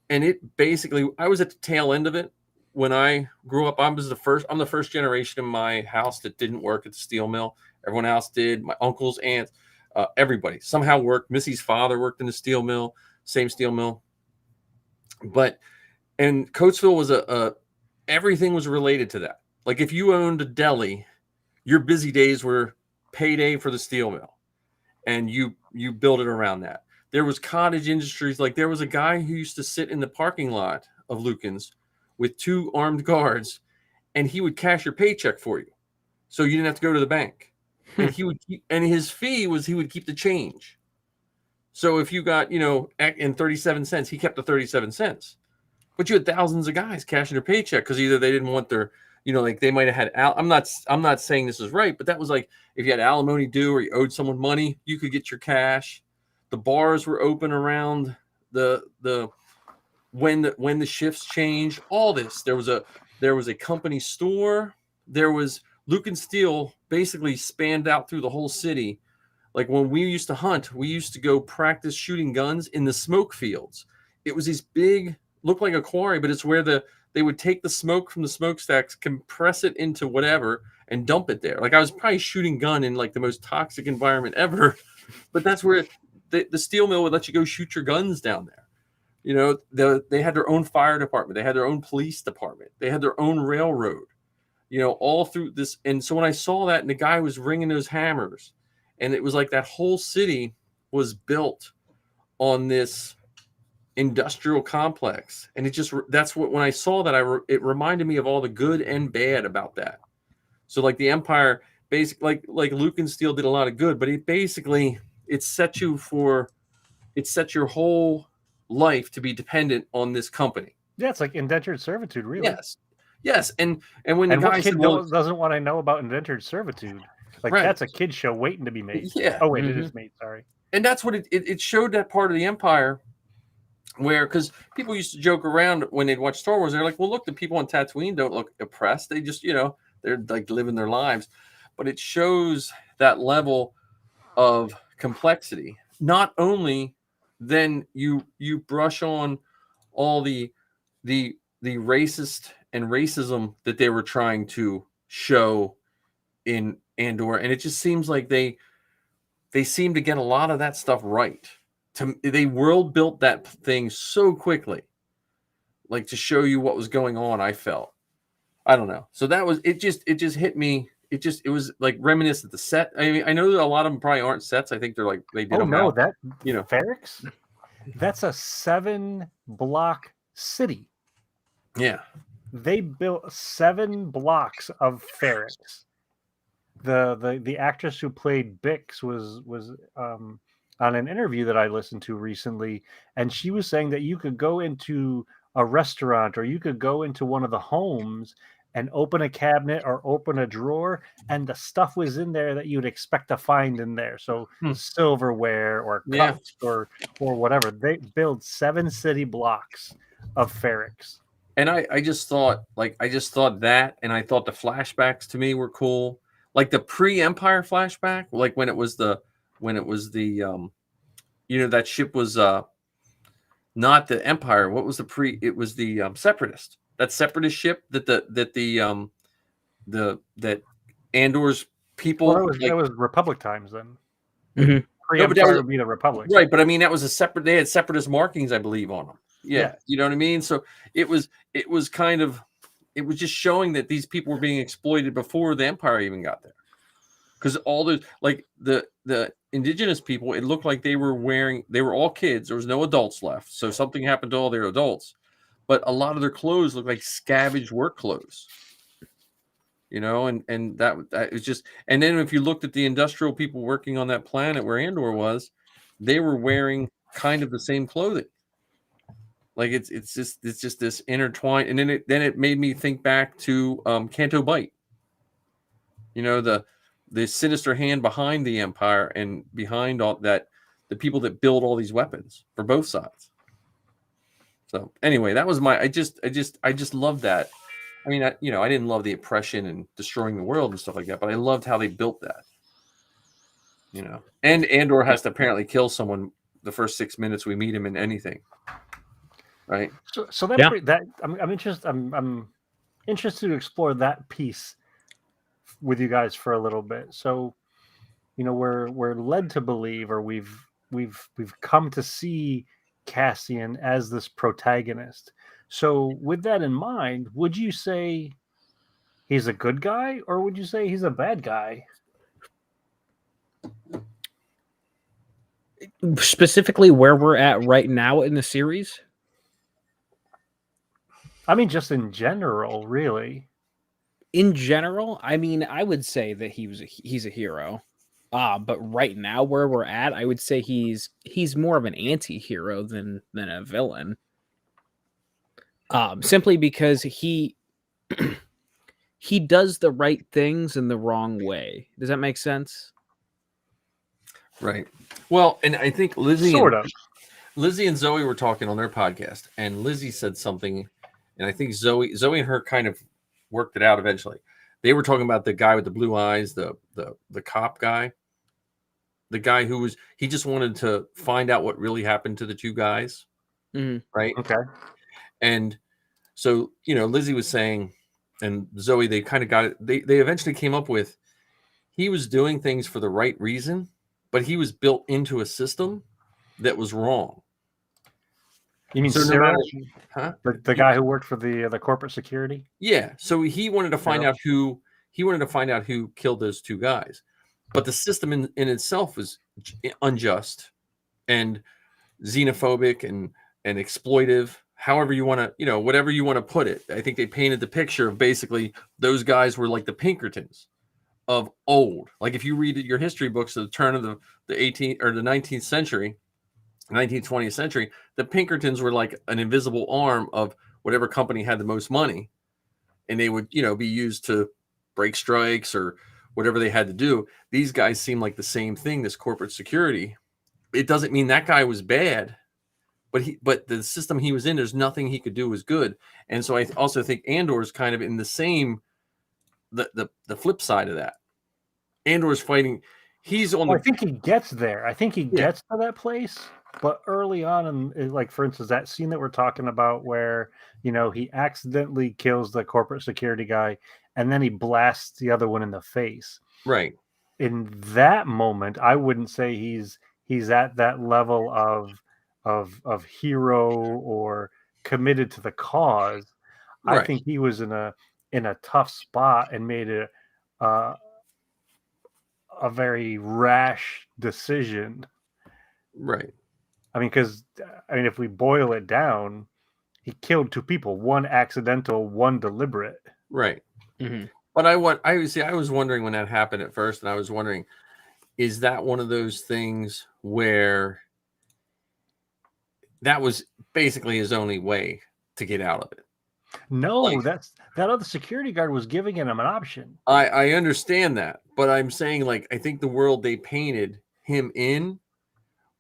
and it basically I was at the tail end of it when I grew up. I'm the first generation in my house that didn't work at the steel mill. Everyone else did. My uncles, aunts. Everybody somehow worked. Missy's father worked in the steel mill, same steel mill. And Coatesville was everything was related to that. Like if you owned a deli, your busy days were payday for the steel mill, and you built it around that. There was cottage industries. Like there was a guy who used to sit in the parking lot of Lucan's with 2 armed guards, and he would cash your paycheck for you, so you didn't have to go to the bank. And his fee was he would keep the change. So if you got, in 37 cents, he kept the 37 cents. But you had thousands of guys cashing their paycheck because either they didn't want their, like they might have had. I'm not saying this is right, but that was like if you had alimony due or you owed someone money, you could get your cash. The bars were open around when the shifts changed. All this there was a company store. There was Lucan Steel basically spanned out through the whole city. Like when we used to hunt, we used to go practice shooting guns in the smoke fields. It was these big, looked like a quarry, but it's where they would take the smoke from the smokestacks, compress it into whatever, and dump it there. Like I was probably shooting gun in like the most toxic environment ever, but that's where the steel mill would let you go shoot your guns down there. They had their own fire department. They had their own police department. They had their own railroad. All through this. And so when I saw that and the guy was ringing those hammers, and it was like that whole city was built on this industrial complex. And when I saw that, it reminded me of all the good and bad about that. So like the Empire, basically like Lucan Steel did a lot of good, but it set your whole life to be dependent on this company. Yeah, it's like indentured servitude, really. Yes. Yes, and when the And what guy kid said, "Well, doesn't want to know about indentured servitude? Like right, that's a kid show waiting to be made. yeah," Oh wait, it is made. Sorry. and that's what it showed, that part of the empire where, because people used to joke around when they'd watch Star Wars, they're like, "Well, look, the people on Tatooine don't look oppressed. They just, they're like living their lives," but it shows that level of complexity. Not only then you brush on all the racist and racism that they were trying to show in Andor, and it just seems like they seem to get a lot of that stuff right. They world built that thing so quickly, like to show you what was going on. I felt, I don't know. So that was it. Just hit me. It was like reminiscent. The set. I mean, I know that a lot of them probably aren't sets. I think they're like they did. Oh them no, out, that you know. Ferrix? That's a 7-block city. Yeah. They built 7 blocks of Ferrix. The actress who played Bix was on an interview that I listened to recently, and she was saying that you could go into a restaurant or you could go into one of the homes and open a cabinet or open a drawer, and the stuff was in there that you'd expect to find in there. So silverware or Yeah. cups or whatever. They build 7 city blocks of Ferrix. And I just thought that, and I thought the flashbacks to me were cool. Like the pre-Empire flashback, like when it was the that ship was not the Empire. What was the pre? It was the Separatist. That Separatist ship that Andor's people. Well, that was Republic times then. Mhm. Pre-Empire would be the Republic. Right, but I mean that was a separate. They had Separatist markings, I believe, on them. Yeah, Yeah. you know what I mean. So it was kind of, it was just showing that these people were being exploited before the Empire even got there. Because all the like the indigenous people, it looked like they were all kids. There was no adults left. So something happened to all their adults, but a lot of their clothes looked like scavenged work clothes. And that was just. And then if you looked at the industrial people working on that planet where Andor was, they were wearing kind of the same clothing. Like it's just this intertwined, and then it made me think back to Canto Bight. The sinister hand behind the Empire and behind all that, the people that build all these weapons for both sides. So anyway, that was I just loved that. I mean, I didn't love the oppression and destroying the world and stuff like that, but I loved how they built that. And Andor has to apparently kill someone the first 6 minutes we meet him in anything. Right. So I'm interested. I'm interested to explore that piece with you guys for a little bit. So, we're led to believe, or we've come to see Cassian as this protagonist. So, with that in mind, would you say he's a good guy, or would you say he's a bad guy? Specifically, where we're at right now in the series. I mean, just in general, really. In general, I mean, I would say that he's a hero. But right now, where we're at, I would say he's more of an anti-hero than a villain. Simply because he does the right things in the wrong way. Does that make sense? Right. Well, and I think Lizzie and Zoe were talking on their podcast, and Lizzie said something, and I think Zoe and her kind of worked it out eventually. They were talking about the guy with the blue eyes, the cop guy, the guy who he just wanted to find out what really happened to the two guys. Mm-hmm. Right. Okay. And so, Lizzie was saying, and Zoe, they kind of got it. They eventually came up with, he was doing things for the right reason, but he was built into a system that was wrong. You mean Cyril? The guy who worked for the corporate security? Yeah. So he wanted to find out who killed those two guys. But the system in itself was unjust and xenophobic and exploitive, however you want to, whatever you want to put it. I think they painted the picture of basically those guys were like the Pinkertons of old. Like if you read your history books at the turn of the 18th or the 19th century, 19th, 20th century, the Pinkertons were like an invisible arm of whatever company had the most money. and they would, be used to break strikes or whatever they had to do. These guys seem like the same thing, this corporate security. It doesn't mean that guy was bad, but the system he was in, there's nothing he could do was good. And so I also think Andor is kind of in the same, the flip side of that. Andor is fighting. He's on I think he gets there. I think he gets to that place. But early on, like for instance, that scene that we're talking about where, he accidentally kills the corporate security guy and then he blasts the other one in the face. Right. In that moment, I wouldn't say he's at that level of hero or committed to the cause. Right. I think he was in a tough spot and made a very rash decision. Right. I mean, because if we boil it down, he killed two people, one accidental, one deliberate. Right. Mm-hmm. But I was wondering when that happened at first, and I was wondering, is that one of those things where that was basically his only way to get out of it? No, that other security guard was giving him an option. I understand that, but I'm saying, like, I think the world they painted him in,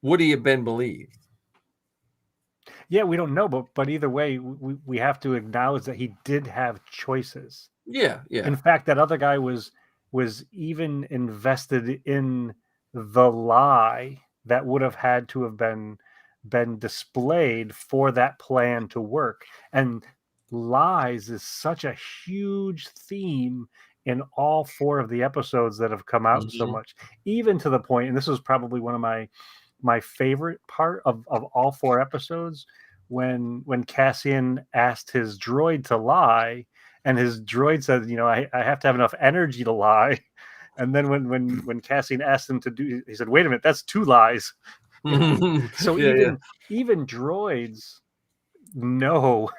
would he have been believed? Yeah, we don't know, but either way, we have to acknowledge that he did have choices. Yeah. In fact, that other guy was even invested in the lie that would have had to have been displayed for that plan to work. And lies is such a huge theme in all 4 of the episodes that have come out so much, even to the point, and this was probably one of my favorite part of all 4 episodes, when Cassian asked his droid to lie, and his droid said, I have to have enough energy to lie. And then when Cassian asked him to do, he said, wait a minute, that's 2 lies. So even droids know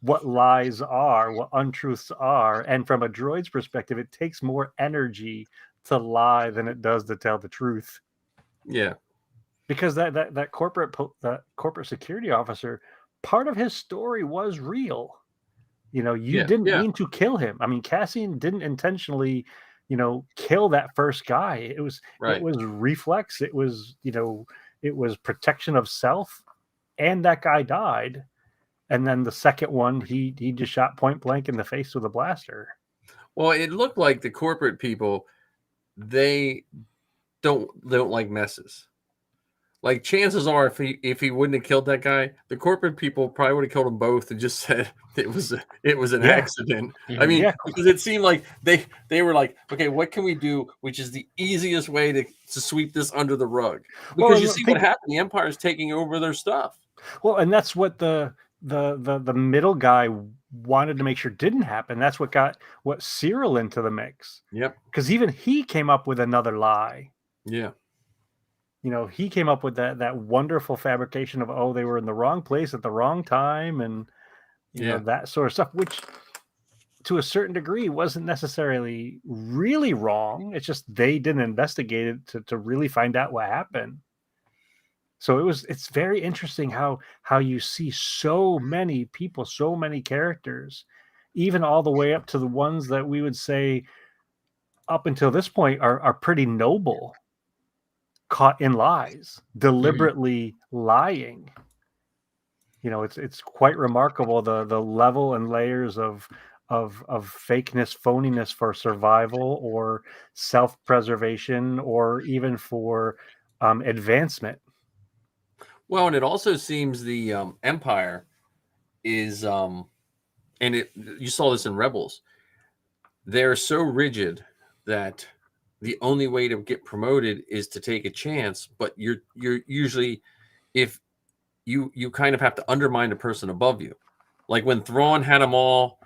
what lies are, what untruths are. And from a droid's perspective, it takes more energy to lie than it does to tell the truth. Yeah. Because that corporate security officer, part of his story was real. You didn't mean to kill him. I mean, Cassian didn't intentionally, kill that first guy. It was reflex. It was, it was protection of self, and that guy died. And then the second one, he just shot point blank in the face with a blaster. Well, it looked like the corporate people, they don't like messes. Like, chances are, if he wouldn't have killed that guy, the corporate people probably would have killed them both and just said it was an accident. Mm-hmm. I mean, because it seemed like they were like, okay, what can we do, which is the easiest way to sweep this under the rug? Because you see what happened. The Empire is taking over their stuff. Well, and that's what the middle guy wanted to make sure didn't happen. That's what got Cyril into the mix. Yep. Because even he came up with another lie. Yeah. He came up with that wonderful fabrication of, they were in the wrong place at the wrong time, and that sort of stuff, which to a certain degree wasn't necessarily really wrong. It's just they didn't investigate it to really find out what happened. So it's very interesting how you see so many people, so many characters, even all the way up to the ones that we would say up until this point are pretty noble, caught in lies, deliberately lying. It's quite remarkable the level and layers of fakeness, phoniness for survival or self-preservation or even for advancement. Well, and it also seems the Empire is, and you saw this in Rebels, they're so rigid that the only way to get promoted is to take a chance, but you're usually, if you kind of have to undermine the person above you. Like when Thrawn had them all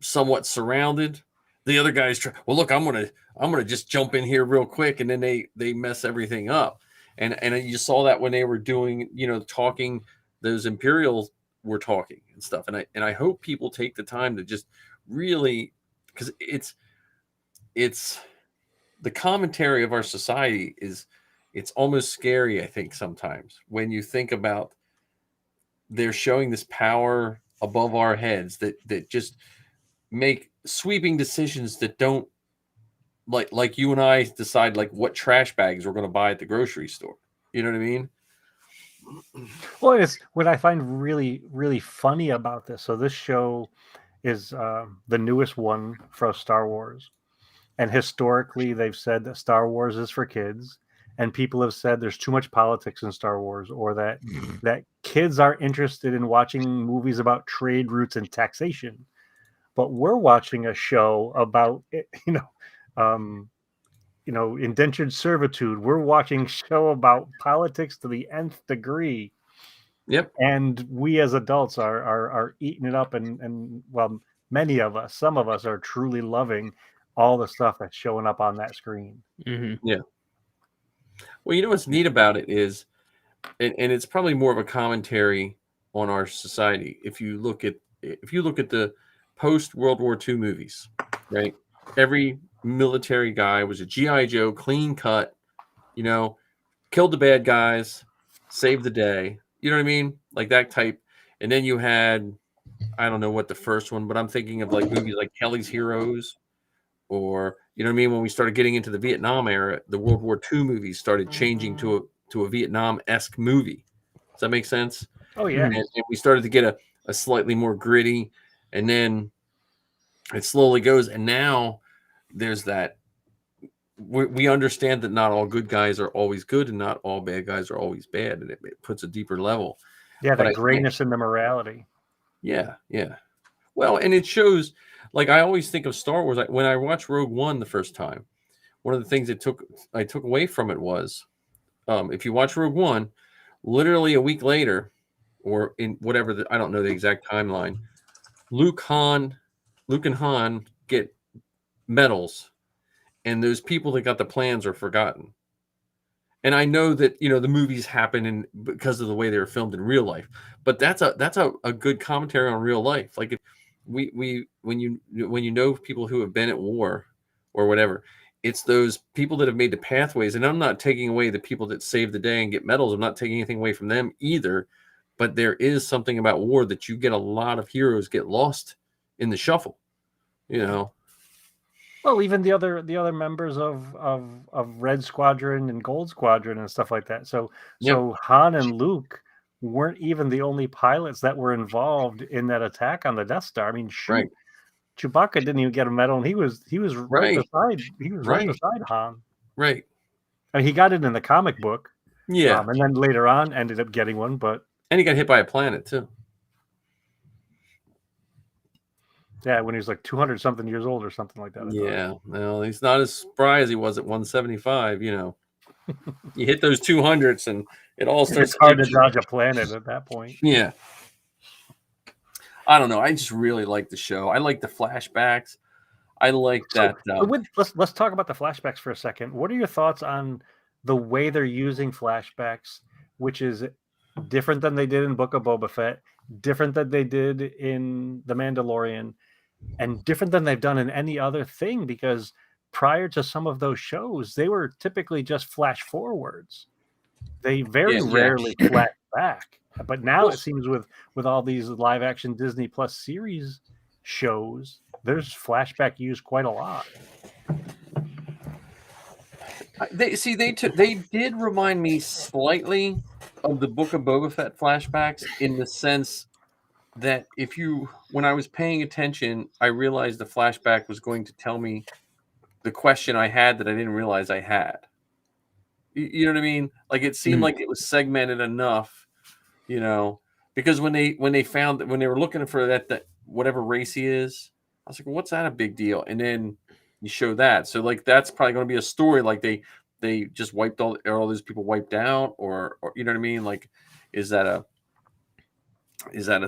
somewhat surrounded, the other guys try, well, look, I'm gonna just jump in here real quick, and then they mess everything up. And you saw that when they were doing, talking, those Imperials were talking and stuff. And I hope people take the time to just really, because it's the commentary of our society it's almost scary, I think, sometimes when you think about they're showing this power above our heads that just make sweeping decisions that don't like you and I decide like what trash bags we're going to buy at the grocery store. You know what I mean? Well, it's what I find really, really funny about this. So this show is the newest one for Star Wars, and historically they've said that Star Wars is for kids, and people have said there's too much politics in Star Wars, or that kids are interested in watching movies about trade routes and taxation. But we're watching a show about indentured servitude. We're watching a show about politics to the nth degree. Yep. And we as adults are eating it up, and well, many of us, some of us are truly loving all the stuff that's showing up on that screen. Mm-hmm. Yeah. Well, you know what's neat about it is, and it's probably more of a commentary on our society. If you look at the post World War II movies, right? Every military guy was a GI Joe, clean cut, killed the bad guys, saved the day. You know what I mean? Like that type. And then you had, I don't know what the first one, but I'm thinking of like movies like Kelly's Heroes, or you know what I mean? When we started getting into the Vietnam era, the World War II movies started changing to a Vietnam-esque movie. Does that make sense? Oh yeah. And we started to get a slightly more gritty, and then it slowly goes. And now there's that. We understand that not all good guys are always good, and not all bad guys are always bad, and it puts a deeper level. Yeah, But the grayness in the morality. Yeah. Well, and it shows. Like I always think of Star Wars. When I watched Rogue One the first time, one of the things I took away from it was, if you watch Rogue One, literally a week later, or in whatever I don't know the exact timeline, Luke and Han get medals. And those people that got the plans are forgotten. And I know that the movies happen because of the way they were filmed in real life, but that's a good commentary on real life. Like if when you know people who have been at war or whatever, it's those people that have made the pathways. And I'm not taking away the people that save the day and get medals. I'm not taking anything away from them either. But there is something about war that you get a lot of heroes get lost in the shuffle. Well, even the other members of Red Squadron and Gold Squadron and stuff like that. So Han and Luke weren't even the only pilots that were involved in that attack on the Death Star. I mean, shoot, Right. Chewbacca didn't even get a medal, and he was right beside Han. Right. I mean, he got it in the comic book. Yeah. And then later on ended up getting one, and he got hit by a planet too. Yeah, when he was like 200 something years old or something like that. Yeah, well, he's not as spry as he was at 175. You hit those 200s and it all starts. It's hard to dodge a planet at that point. Yeah, I don't know. I just really like the show. I like the flashbacks. I like that. Let's talk about the flashbacks for a second. What are your thoughts on the way they're using flashbacks, which is different than they did in Book of Boba Fett, different than they did in The Mandalorian, and different than they've done in any other thing? Because prior to some of those shows, they were typically just flash forwards. They very rarely flash back. But now it seems with all these live action Disney Plus series shows, there's flashback used quite a lot. They did remind me slightly of the Book of Boba Fett flashbacks, in the sense that when I was paying attention, I realized the flashback was going to tell me the question I had that I didn't realize I had. You know what I mean? Like it seemed like it was segmented enough, because when they were looking for that whatever race he is, I was like, well, what's that a big deal? And then you show that. So like that's probably going to be a story, like they just wiped all those people wiped out, or you know what I mean? Like, is that a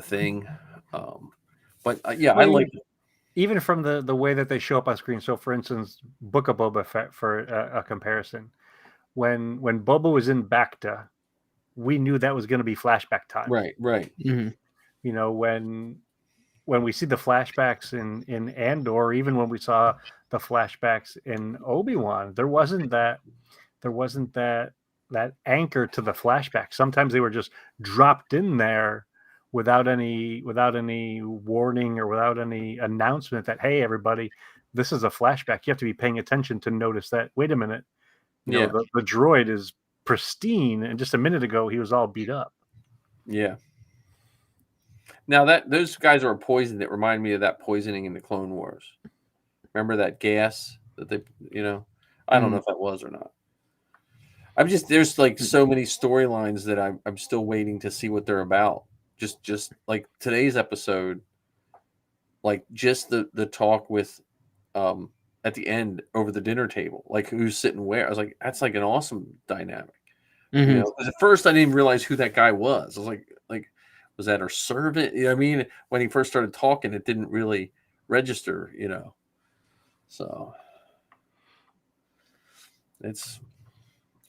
thing? I like it. Even from the way that they show up on screen. So for instance, Book of Boba Fett, for a comparison, when Boba was in Bacta, we knew that was going to be flashback time. Right. Mm-hmm. When we see the flashbacks in Andor, even when we saw the flashbacks in Obi-Wan, there wasn't that anchor to the flashback. Sometimes they were just dropped in there without any warning or without any announcement that, hey, everybody, this is a flashback. You have to be paying attention to notice that, wait a minute, you know, the droid is pristine, and just a minute ago he was all beat up. Yeah. Now those guys are poisoned. That remind me of that poisoning in the Clone Wars. Remember that gas that they, you know, I don't know if that was or not. There's like so many storylines that I'm still waiting to see what they're about. Just like today's episode, like just the talk with, at the end over the dinner table, like who's sitting where. I was like, that's like an awesome dynamic. You know, 'cause at first I didn't realize who that guy was. I was like, was that her servant? You know what I mean? When he first started talking, it didn't really register, you know. So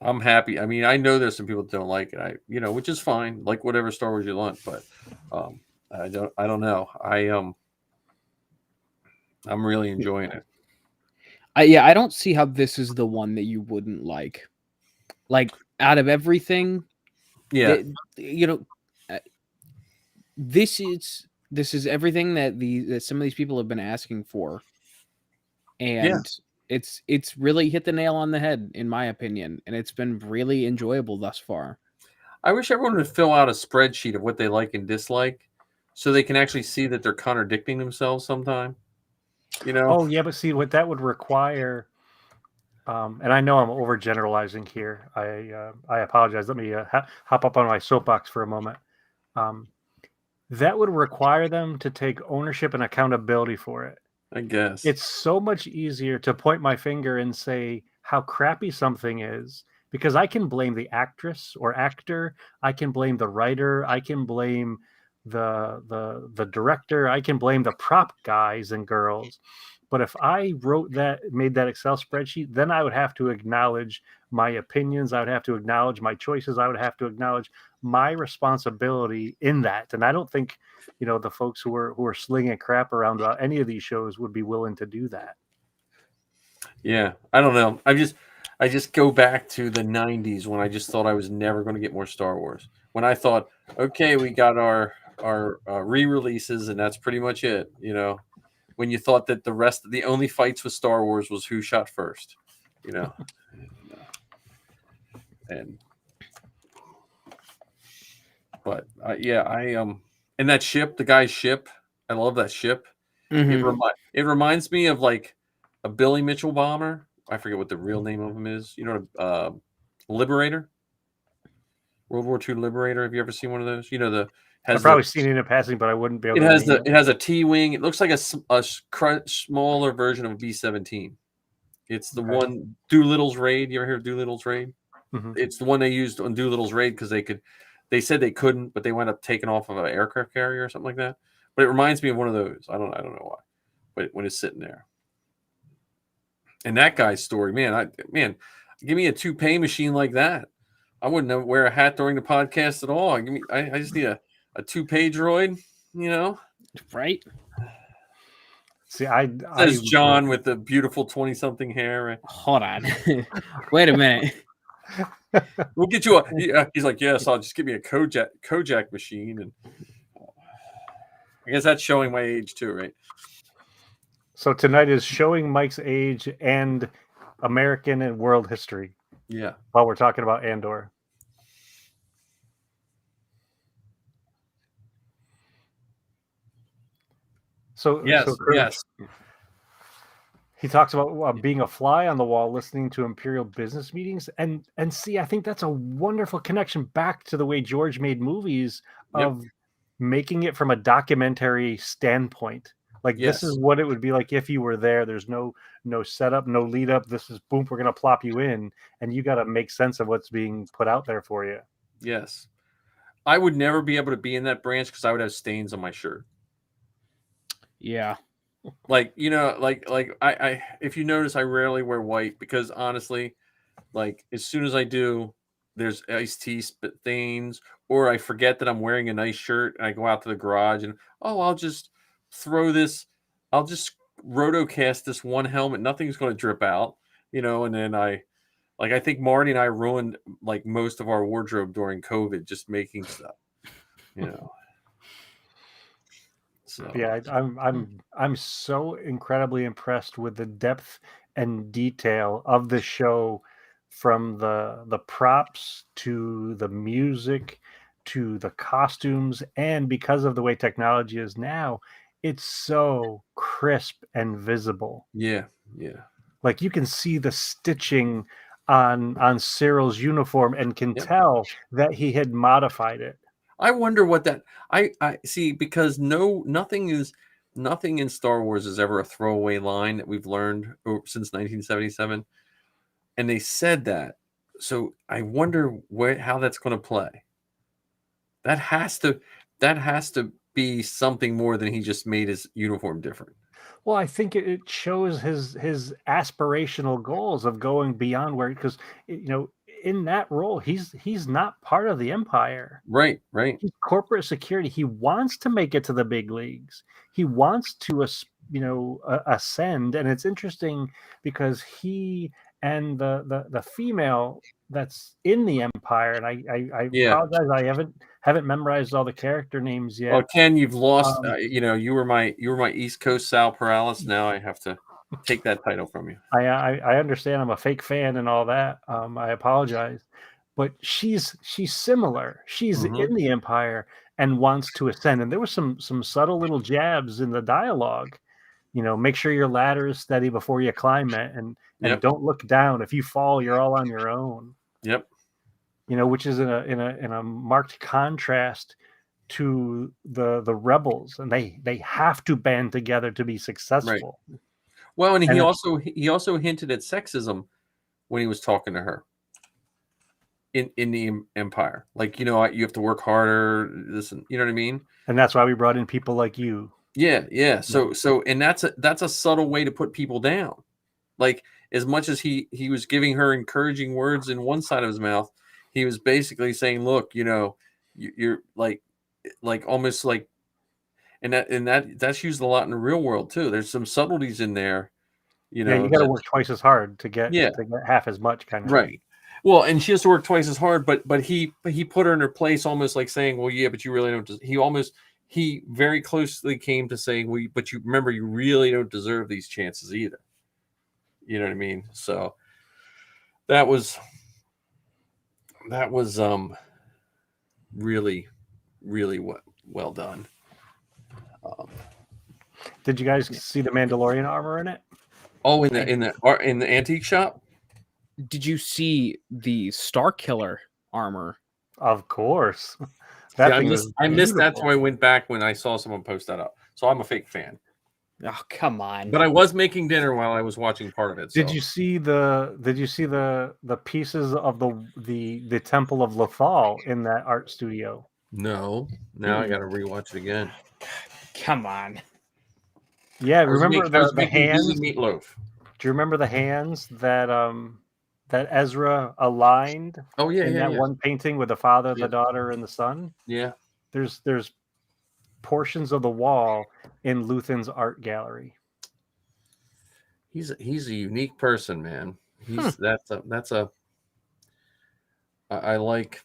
I'm happy. I mean, I know there's some people that don't like it. You know, which is fine. Like whatever Star Wars you want, but I don't know. I'm really enjoying it. I don't see how this is the one that you wouldn't like. Like out of everything, Yeah. you know, this is everything that some of these people have been asking for, and it's really hit the nail on the head in my opinion, and it's been really enjoyable thus far. I wish everyone would fill out a spreadsheet of what they like and dislike, so they can actually see that they're contradicting themselves sometime. You know? Oh yeah, but see what that would require. And I know I'm overgeneralizing here. I apologize. Let me hop up on my soapbox for a moment. That would require them to take ownership and accountability for it. I guess it's so much easier to point my finger and say how crappy something is, because I can blame the actress or actor, I can blame the writer, I can blame the director, I can blame the prop guys and girls. But if I made that Excel spreadsheet, then I would have to acknowledge my opinions. I would have to acknowledge my choices. I would have to acknowledge my responsibility in that. And I don't think, you know, the folks who are slinging crap around about any of these shows would be willing to do that. Yeah, I don't know. I just go back to the 90s when I just thought I was never going to get more Star Wars. When I thought, okay, we got our re-releases and that's pretty much it, you know. When you thought that the only fights with Star Wars was who shot first, you know. But and that ship, the guy's ship, I love that ship. It reminds me of like a Billy Mitchell bomber. I forget what the real name of him is. You know, Liberator, World War II Liberator. Have you ever seen one of those? You know, I've probably seen it in passing, but I wouldn't be able to. It has a T-wing. It looks like a smaller version of a B-17. It's the one Doolittle's raid. You ever hear of Doolittle's raid? Mm-hmm. It's the one they used on Doolittle's raid because they said they couldn't, but they wound up taking off of an aircraft carrier or something like that. But it reminds me of one of those. I don't know why, but when it's sitting there. And that guy's story, man, give me a toupee machine like that. I wouldn't wear a hat during the podcast at all. I just need a toupee droid, you know? Right. See, says John with the beautiful 20-something hair. Right? Hold on. Wait a minute. We'll get you he's like, yes, I'll just give me a Kojak machine. And I guess that's showing my age too, right? So tonight is showing Mike's age and American and world history. Yeah. While we're talking about Andor. So yes. He talks about being a fly on the wall, listening to Imperial business meetings, and see, I think that's a wonderful connection back to the way George made movies of making it from a documentary standpoint. Like this is what it would be like if you were there. There's no setup, no lead up. This is boom, we're gonna plop you in, and you got to make sense of what's being put out there for you. Yes, I would never be able to be in that branch because I would have stains on my shirt. Yeah. Like, you know, like I if you notice, I rarely wear white because honestly, like as soon as I do, there's iced tea stains, or I forget that I'm wearing a nice shirt and I go out to the garage and I'll just rotocast this one helmet. Nothing's going to drip out, you know. And then I think Marty and I ruined like most of our wardrobe during COVID just making stuff, you know. So Yeah, I'm so incredibly impressed with the depth and detail of the show, from the props to the music to the costumes, and because of the way technology is now, it's so crisp and visible. yeah. Like you can see the stitching on Cyril's uniform and can Yep. tell that he had modified it. I wonder what that I see, because nothing in Star Wars is ever a throwaway line that we've learned since 1977, and they said that. So I wonder how that's going to play. That has to be something more than he just made his uniform different. Well, I think it shows his aspirational goals of going beyond where, because in that role he's not part of the Empire. Right. He's corporate security. He wants to make it to the big leagues. He wants to ascend, and it's interesting because he and the female that's in the Empire, and I Yeah. apologize, I haven't memorized all the character names yet. Well, Ken, you've lost. You were my East Coast Sal Perales. Now I have to take that title from you. I understand I'm a fake fan and all that. I apologize, but she's similar. She's in the Empire and wants to ascend. And there was some subtle little jabs in the dialogue. Make sure your ladder is steady before you climb it, and don't look down. If you fall, you're all on your own. Yep. Which is in a marked contrast to the rebels, and they have to band together to be successful. Right. Well, and he also hinted at sexism when he was talking to her in the Empire. Like, you have to work harder. Listen, you know what I mean? And that's why we brought in people like you. Yeah. So, and that's a subtle way to put people down. Like, as much as he was giving her encouraging words in one side of his mouth, he was basically saying, "Look, you're like almost like," and that's used a lot in the real world too. There's some subtleties in there. You got to work twice as hard to get half as much, kind of right. thing. Well, and she has to work twice as hard, but he put her in her place, almost like saying, "Well, yeah, but you really don't." He very closely came to saying, "Well, but you remember, you really don't deserve these chances either." You know what I mean? So that was really, really well done. Did you guys see the Mandalorian armor in it? Oh, in the antique shop? Did you see the Star Killer armor? Of course. I missed that, so I went back when I saw someone post that up. So I'm a fake fan. Oh, come on. But I was making dinner while I was watching part of it. So. Did you see the pieces of the Temple of Lothal in that art studio? No. Now I got to rewatch it again. Come on. Yeah, remember the hands? Meatloaf. Do you remember the hands that Ezra aligned? Oh yeah, in that one painting with the father, the daughter, and the son. Yeah. There's portions of the wall in Luthen's art gallery. He's a unique person, man. I like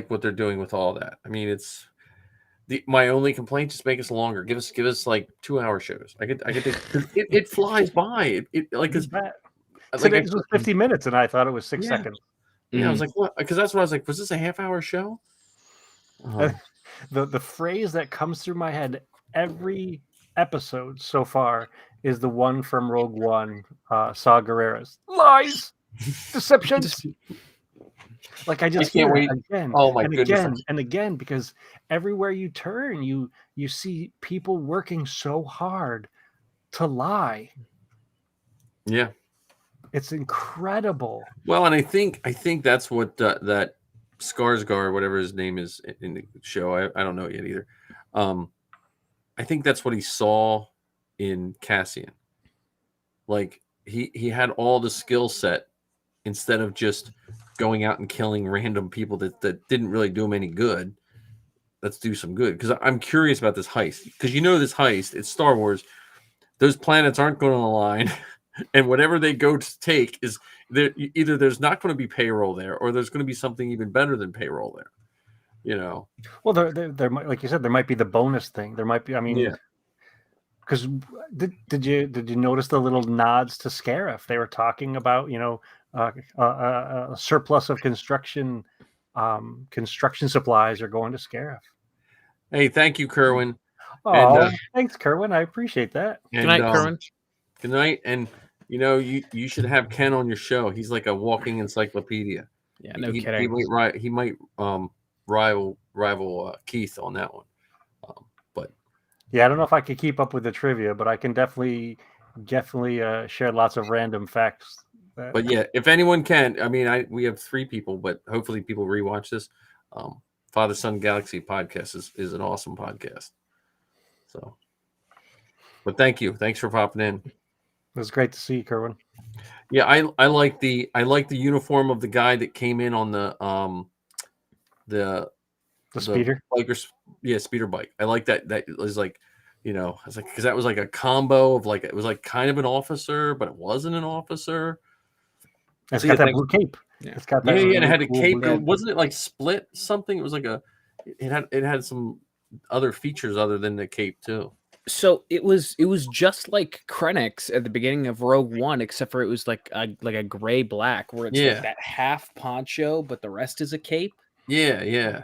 what they're doing with all that. I mean, it's my only complaint, just make us longer. Give us like 2-hour shows. It flies by. Today's was 50 minutes, and I thought it was 6 seconds. Yeah, I was like, what? Because that's what I was like. Was this a half-hour show? The phrase that comes through my head every episode so far is the one from Rogue One, Saw Gerrera's lies, deceptions. Like I just can't wait again, oh my and goodness. again and again, because everywhere you turn, you see people working so hard to lie. Yeah, it's incredible. Well, and I think that's what that Skarsgård, whatever his name is in the show, I don't know it yet either. I think that's what he saw in Cassian. Like he had all the skill set instead of just going out and killing random people that didn't really do him any good. Let's do some good. Because I'm curious about this heist. Because this heist, it's Star Wars. Those planets aren't going to align. And whatever they go to take is either there's not going to be payroll there, or there's going to be something even better than payroll there. You know. Well, there might, like you said, there might be the bonus thing. There might be. I mean, Yeah. because did you notice the little nods to Scarif? They were talking about a surplus of construction supplies are going to Scarif. Hey, thank you, Kerwin. Oh, thanks, Kerwin. I appreciate that. Good night, Kerwin. Good night. And you should have Ken on your show. He's like a walking encyclopedia. Yeah, no he kidding. He might rival Keith on that one. But yeah, I don't know if I could keep up with the trivia, but I can definitely share lots of random facts. But yeah, if anyone can, I mean, we have 3 people, but hopefully people rewatch this. Father Son Galaxy podcast is an awesome podcast. So, but thank you. Thanks for popping in. It was great to see you, Kerwin. Yeah, I like the uniform of the guy that came in on the speeder. Speeder bike. I like that. That was like, it's like, because that was like a combo of like, it was like kind of an officer, but it wasn't an officer. It's got that blue cape. Yeah. It's got that. Yeah, and it had a cool cape. blue Wasn't it like split something? It was like it had some other features other than the cape too. So it was just like Krennic's at the beginning of Rogue One, except for it was like a gray black, where it's like that half poncho, but the rest is a cape. Yeah.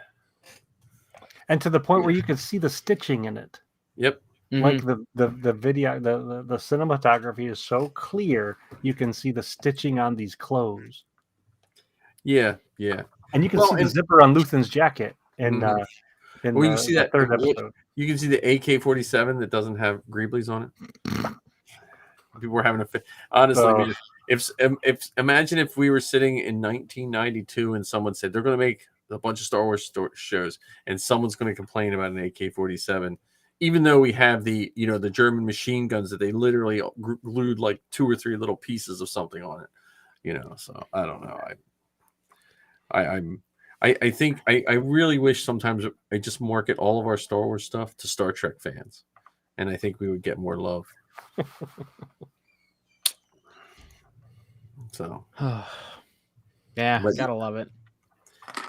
And to the point where you could see the stitching in it. Yep. Like the video, the cinematography is so clear, you can see the stitching on these clothes. Yeah. And you can see the zipper on Luthen's jacket. And you see that third episode. You can see the AK-47 that doesn't have Greeblies on it. People were having a fit. Honestly, man, if imagine if we were sitting in 1992 and someone said they're going to make a bunch of Star Wars shows and someone's going to complain about an AK-47, even though we have the the German machine guns that they literally glued like 2 or 3 little pieces of something on it. So I don't know. I think I really wish sometimes I just market all of our Star Wars stuff to Star Trek fans, and I think we would get more love. So, yeah, but, gotta love it.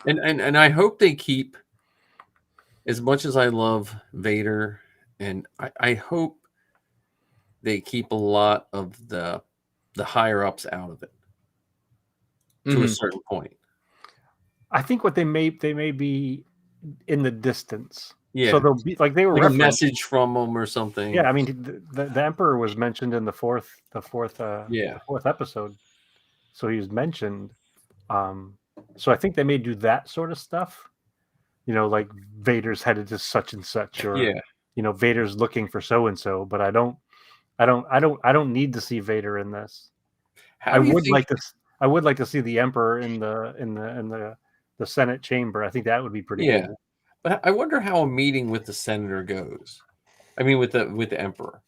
And I hope they keep, as much as I love Vader, and I hope they keep a lot of the higher ups out of it to a certain point. I think what they may be in the distance. Yeah. So they'll be like they were like a message from them or something. Yeah, I mean the Emperor was mentioned in the fourth episode, so he was mentioned. So I think they may do that sort of stuff. Like Vader's headed to such and such, or Vader's looking for so and so. But I don't need to see Vader in this. I would like to see the Emperor in the Senate chamber. I think that would be pretty cool. But I wonder how a meeting with the senator goes. I mean, with the Emperor.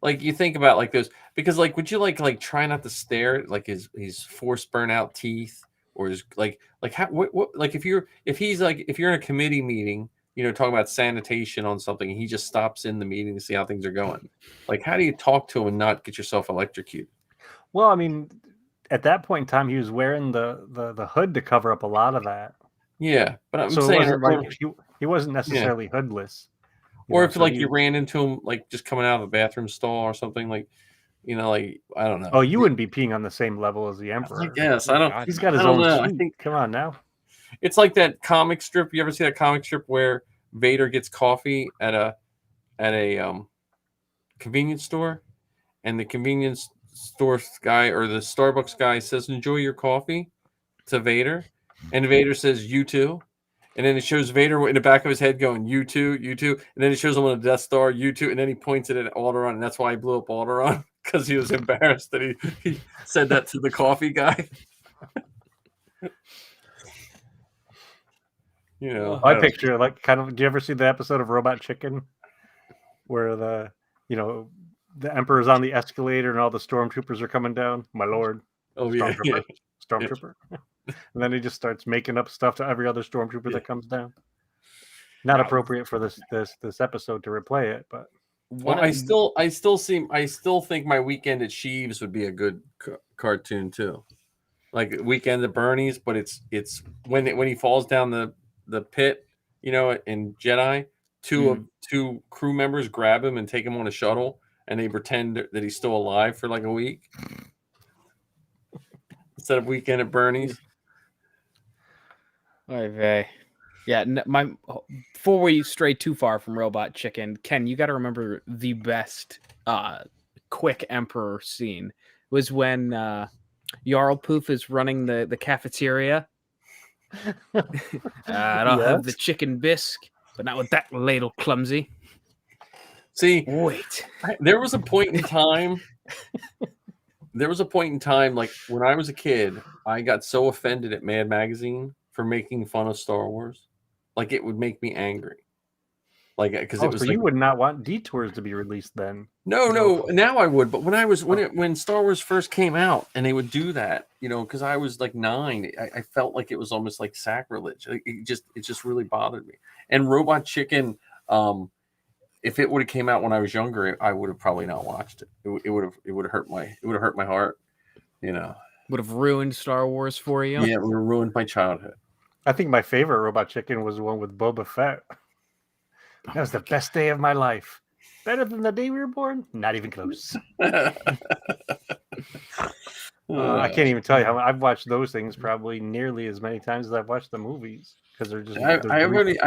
Like, you think about like those, because like, would you like try not to stare at like his force burnout teeth, or his like how what like if you're in a committee meeting, talking about sanitation on something, and he just stops in the meeting to see how things are going. Like, how do you talk to him and not get yourself electrocuted? Well, I mean, at that point in time, he was wearing the hood to cover up a lot of that. Yeah, but I'm saying it wasn't like he wasn't necessarily hoodless. Or if you ran into him like just coming out of a bathroom stall or something, like like, I don't know. Oh, you wouldn't be peeing on the same level as the Emperor. I guess I don't. He's got his own suit. I think. Come on now. It's like that comic strip. You ever see that comic strip where Vader gets coffee at a convenience store, and the convenience store guy or the Starbucks guy says, "Enjoy your coffee," to Vader, and Vader says, "You too." And then it shows Vader in the back of his head going, "You too, you too." And then it shows him on a Death Star, "You too." And then he points it at Alderaan, and that's why he blew up Alderaan, because he was embarrassed that he said that to the coffee guy. I picture like kind of. Do you ever see the episode of Robot Chicken where the Emperor's on the escalator and all the stormtroopers are coming down? My lord. Oh Stormtrooper. And then he just starts making up stuff to every other stormtrooper that comes down. Not appropriate for this episode to replay it, but I still think My Weekend at Sheeves would be a good cartoon too, like Weekend at Bernie's. But it's when he falls down the pit you know, in Jedi, two crew members grab him and take him on a shuttle, and they pretend that he's still alive for like a week instead of Weekend at Bernie's. Oy vey. Yeah, before we stray too far from Robot Chicken, Ken, you got to remember the best quick Emperor scene was when Jarl Poof is running the cafeteria. I don't have the Yes. chicken bisque, but not with that ladle, clumsy. See, Wait. there was a point in time. Like when I was a kid, I got so offended at Mad Magazine for making fun of Star Wars, like it would make me angry. Like because it was so like, you would not want Detours to be released then? no. Now I would, but when Star Wars first came out and they would do that, you know, because I was like 9, I felt like it was almost like sacrilege. Like, it just really bothered me. And Robot Chicken, if it would have came out when I was younger, I would have probably not watched it. It would have hurt my heart, you know. Would have ruined Star Wars for you. Yeah, it would have ruined my childhood. I think my favorite Robot Chicken was the one with Boba Fett. That was the best day of my life. Better than the day we were born? Not even close. I can't even tell you how I've watched those things probably nearly as many times as I've watched the movies because they're just. I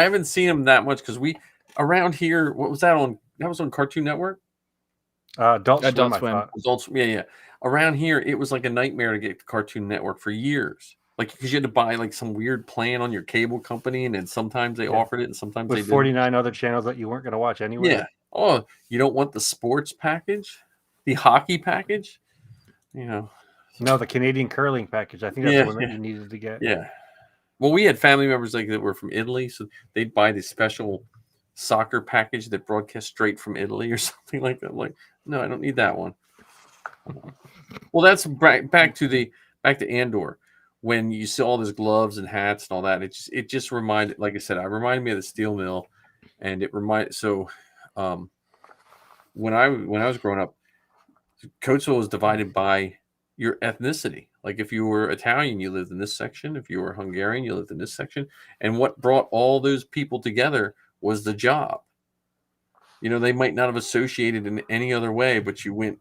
haven't seen them that much because we around here. What was that on? That was on Cartoon Network. Adult Swim. Adult Swim. Yeah. Around here, it was like a nightmare to get Cartoon Network for years. Like because you had to buy like some weird plan on your cable company, and then sometimes they offered it, and sometimes with they didn't. 49 other channels that you weren't going to watch anyway. Yeah. Oh, you don't want the sports package, the hockey package, you know? No, the Canadian curling package. I think that's the one that you needed to get. Yeah. Well, we had family members like that were from Italy, so they'd buy the special soccer package that broadcast straight from Italy or something like that. I'm like, no, I don't need that one. Well, that's back to Andor. When you see all those gloves and hats and all that, it just reminded, like I said, it reminded me of the steel mill, and it reminded. So, when I was growing up, Coatesville was divided by your ethnicity. Like if you were Italian, you lived in this section. If you were Hungarian, you lived in this section. And what brought all those people together was the job. You know, they might not have associated in any other way, but you went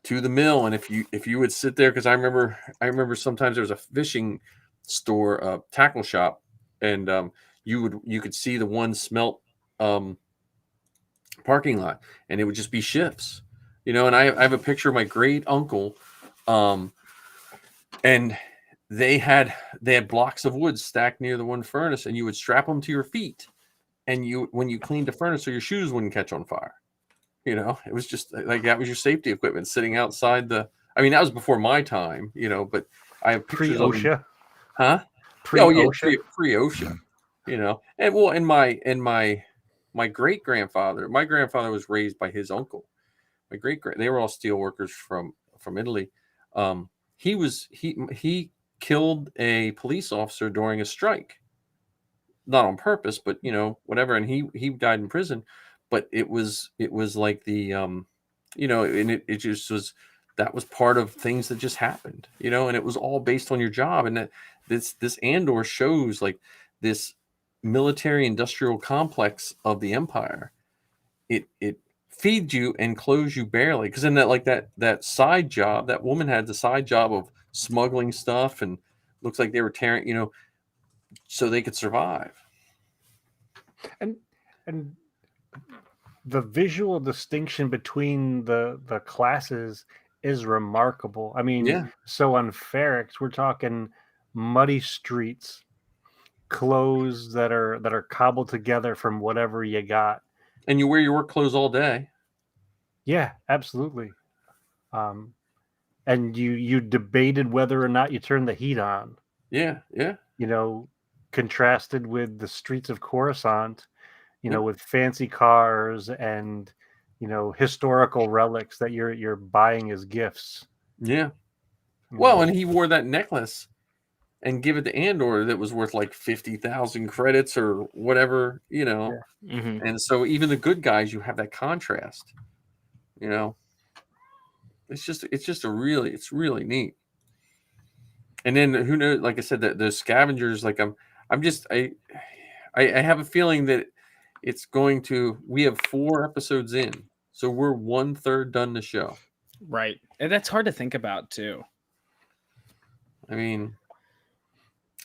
to the mill, and if you would sit there, because I remember sometimes there was a fishing store, a tackle shop, and you could see the one smelt parking lot, and it would just be shifts, you know. And I have a picture of my great uncle, and they had blocks of wood stacked near the one furnace, and you would strap them to your feet, and when you cleaned the furnace so your shoes wouldn't catch on fire. You know, it was just like that was your safety equipment sitting outside the. I mean, that was before my time, you know. But I have pictures of pre-OSHA, huh? Pre-OSHA, pre-OSHA, you know. And well, my great grandfather, my grandfather was raised by his uncle. They were all steel workers from Italy. He killed a police officer during a strike, not on purpose, but you know, whatever. And he died in prison. But it was like the you know, and it just was, that was part of things that just happened, you know, and it was all based on your job. And that this Andor shows like this military industrial complex of the empire. It feeds you and clothes you barely, because in that side job, that woman had the side job of smuggling stuff, and looks like they were tearing, you know, so they could survive. And the visual distinction between the classes is remarkable. I mean, so on Ferrex, we're talking muddy streets, clothes that are cobbled together from whatever you got, and you wear your work clothes all day. Yeah, absolutely. And you debated whether or not you turned the heat on. Yeah. You know, contrasted with the streets of Coruscant, you know, with fancy cars and, you know, historical relics that you're buying as gifts. Yeah. Well, and he wore that necklace and give it to Andor that was worth like 50,000 credits or whatever, you know. Yeah. Mm-hmm. And so even the good guys, you have that contrast, you know. It's really neat. And then who knows, like I said, the scavengers, like I I have a feeling that it's going to. We have 4 episodes in, so we're 1/3 done the show. Right. And that's hard to think about too. I mean,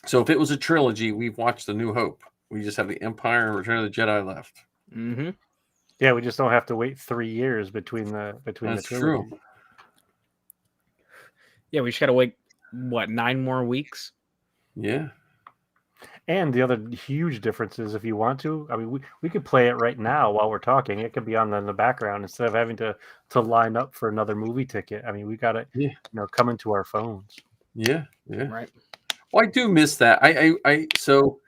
so if it was a trilogy, we've watched A New Hope. We just have the Empire and Return of the Jedi left. Mm-hmm. Yeah, we just don't have to wait 3 years between the That's trilogy. true. Yeah, we just gotta wait 9 more weeks? Yeah. And the other huge difference is if you want to, I mean, we could play it right now while we're talking. It could be on in the background instead of having to line up for another movie ticket. I mean, we got it, Yeah. coming to our phones. Yeah. Right. Well, I do miss that. So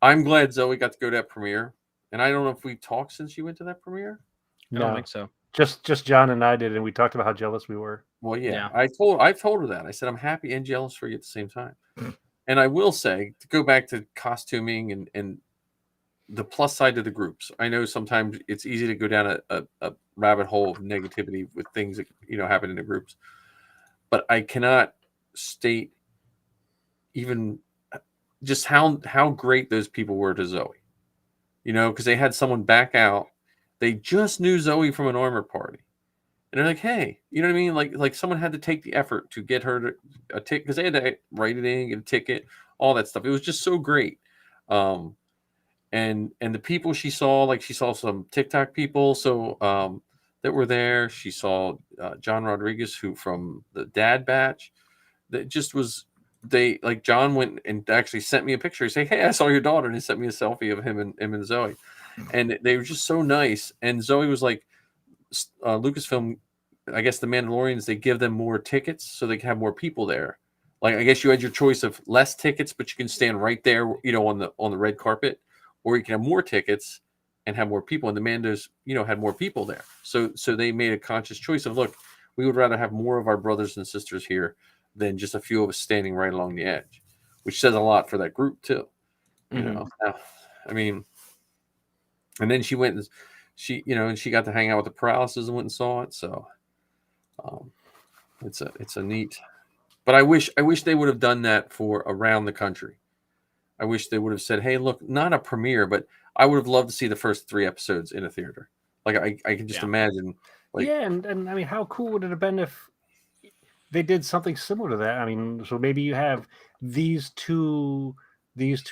I'm glad Zoe got to go to that premiere. And I don't know if we've talked since you went to that premiere. I don't think so. Just John and I did, and we talked about how jealous we were. Well, yeah. Yeah. I've told her that. I said I'm happy and jealous for you at the same time. And I will say, to go back to costuming and the plus side to the groups. I know sometimes it's easy to go down a rabbit hole of negativity with things that happen in the groups. But I cannot state even just how great those people were to Zoe. Because they had someone back out. They just knew Zoe from an armor party. And they're like, hey, you know what I mean? Like someone had to take the effort to get her a ticket, because they had to write it in, get a ticket, all that stuff. It was just so great. And the people she saw, like she saw some TikTok people that were there. She saw John Rodriguez, who from the Dad Batch. That just was John went and actually sent me a picture. He said, hey, I saw your daughter, and he sent me a selfie of him and Zoe. And they were just so nice. And Zoe was like, Lucasfilm, I guess the Mandalorians, they give them more tickets so they can have more people there. Like, I guess you had your choice of less tickets, but you can stand right there, on the red carpet, or you can have more tickets and have more people. And the Mandos, had more people there. So they made a conscious choice of, look, we would rather have more of our brothers and sisters here than just a few of us standing right along the edge, which says a lot for that group too. Now, I mean, and then she went and she got to hang out with the Paralysis and went and saw it. So it's a neat, but I wish they would have done that for around the country. I wish they would have said, hey, look, not a premiere, but I would have loved to see the first 3 episodes in a theater. Like I can just imagine. And I mean, how cool would it have been if they did something similar to that? I mean, so maybe you have these two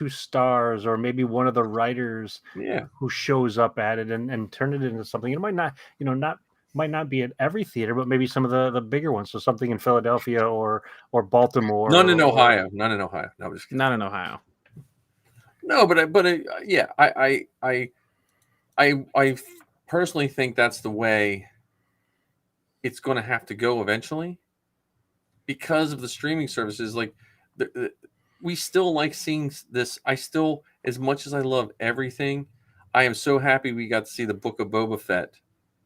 stars, or maybe one of the writers who shows up at it and turn it into something. It might not, might not be at every theater, but maybe some of the bigger ones. So something in Philadelphia or Baltimore. None in Ohio. No, I'm just kidding. Not in Ohio. No, I personally think that's the way it's going to have to go eventually, because of the streaming services. Like we still like seeing this. I still, as much as I love everything, I am so happy we got to see the Book of Boba Fett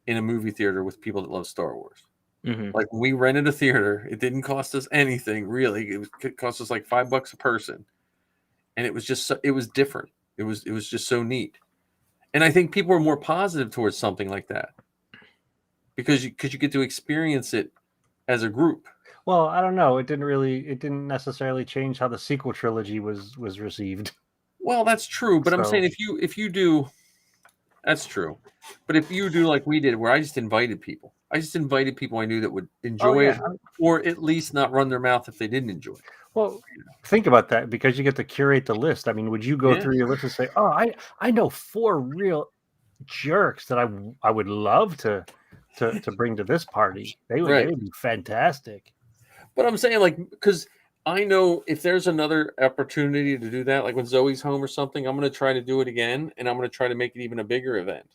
in a movie theater with people that love Star Wars. Like, we rented a theater. It didn't cost us anything, really. It cost us like $5 a person. And it was just, it was different. It was just so neat. And I think people are more positive towards something like that because you get to experience it as a group. Well, I don't know. It didn't necessarily change how the sequel trilogy was received. Well, that's true. But I'm saying if you do, that's true. But if you do like we did, where I just invited people I knew that would enjoy it, or at least not run their mouth if they didn't enjoy it. Well, think about that, because you get to curate the list. I mean, would you go through your list and say, "Oh, I know 4 real jerks that I would love to bring to this party. They would be fantastic." But I'm saying, like, because I know if there's another opportunity to do that, like when Zoe's home or something, I'm going to try to do it again, and I'm going to try to make it even a bigger event.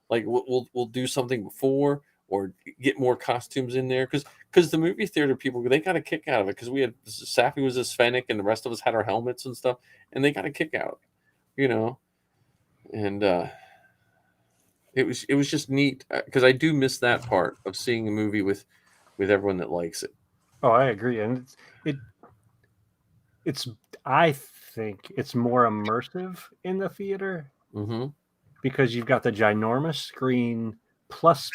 Like we'll do something before, or get more costumes in there, because the movie theater people, they got a kick out of it, because we had Safi was a Fennec and the rest of us had our helmets and stuff, and they got a kick out, and it was just neat, because I do miss that part of seeing a movie with everyone that likes it. Oh, I agree, and I think it's more immersive in the theater, because you've got the ginormous screen, plus,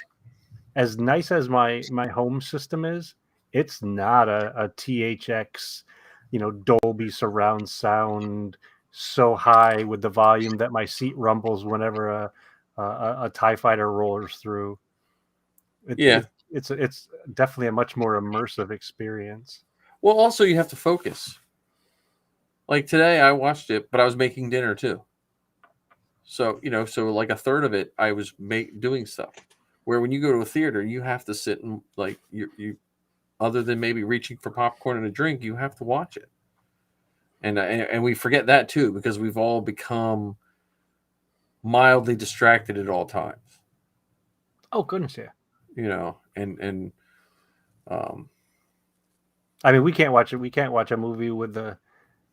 as nice as my home system is, it's not a THX, Dolby surround sound so high with the volume that my seat rumbles whenever a TIE fighter rolls through. It's definitely a much more immersive experience. Well, also you have to focus. Like today, I watched it, but I was making dinner too. So so like a third of it, I was doing stuff. Where when you go to a theater, you have to sit and like you other than maybe reaching for popcorn and a drink, you have to watch it. And we forget that too because we've all become mildly distracted at all times. Oh goodness, yeah. And I mean, we can't watch it. We can't watch a movie with the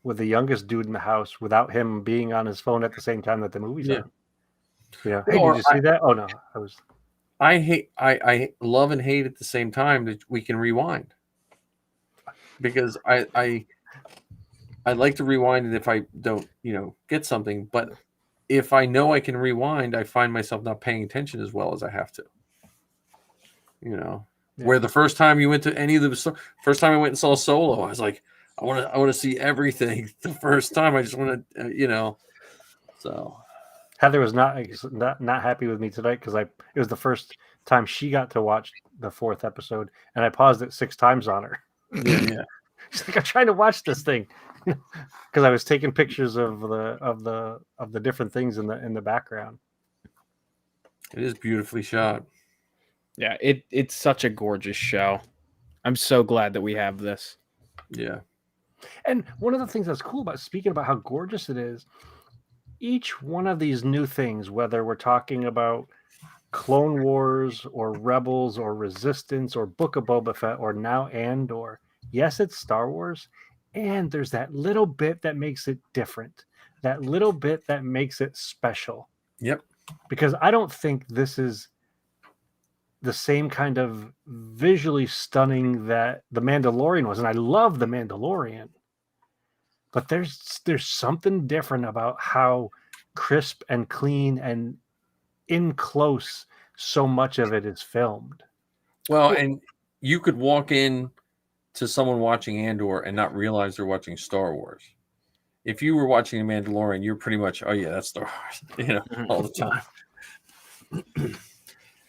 youngest dude in the house without him being on his phone at the same time that the movie's on. Yeah. Hey, did you see that? Oh no, I love and hate at the same time that we can rewind. Because I like to rewind it if I don't, get something. But if I know I can rewind, I find myself not paying attention as well as I have to. Where the first time you went to any of the first time I went and saw Solo, I was like, I want to see everything the first time. I just want to, So Heather was not happy with me tonight because it was the first time she got to watch the 4th episode, and I paused it 6 times on her. Yeah. She's like, I'm trying to watch this thing because I was taking pictures of the different things in the background. It is beautifully shot. Yeah, it's such a gorgeous show. I'm so glad that we have this. Yeah. And one of the things that's cool about speaking about how gorgeous it is, each one of these new things, whether we're talking about Clone Wars or Rebels or Resistance or Book of Boba Fett or now Andor, yes, it's Star Wars, and there's that little bit that makes it different, that little bit that makes it special. Yep. Because I don't think this is the same kind of visually stunning that The Mandalorian was, and I love The Mandalorian. But there's something different about how crisp and clean and in close so much of it is filmed. Well, and you could walk in to someone watching Andor and not realize they're watching Star Wars. If you were watching The Mandalorian, you're pretty much, oh yeah, that's Star Wars, all the time.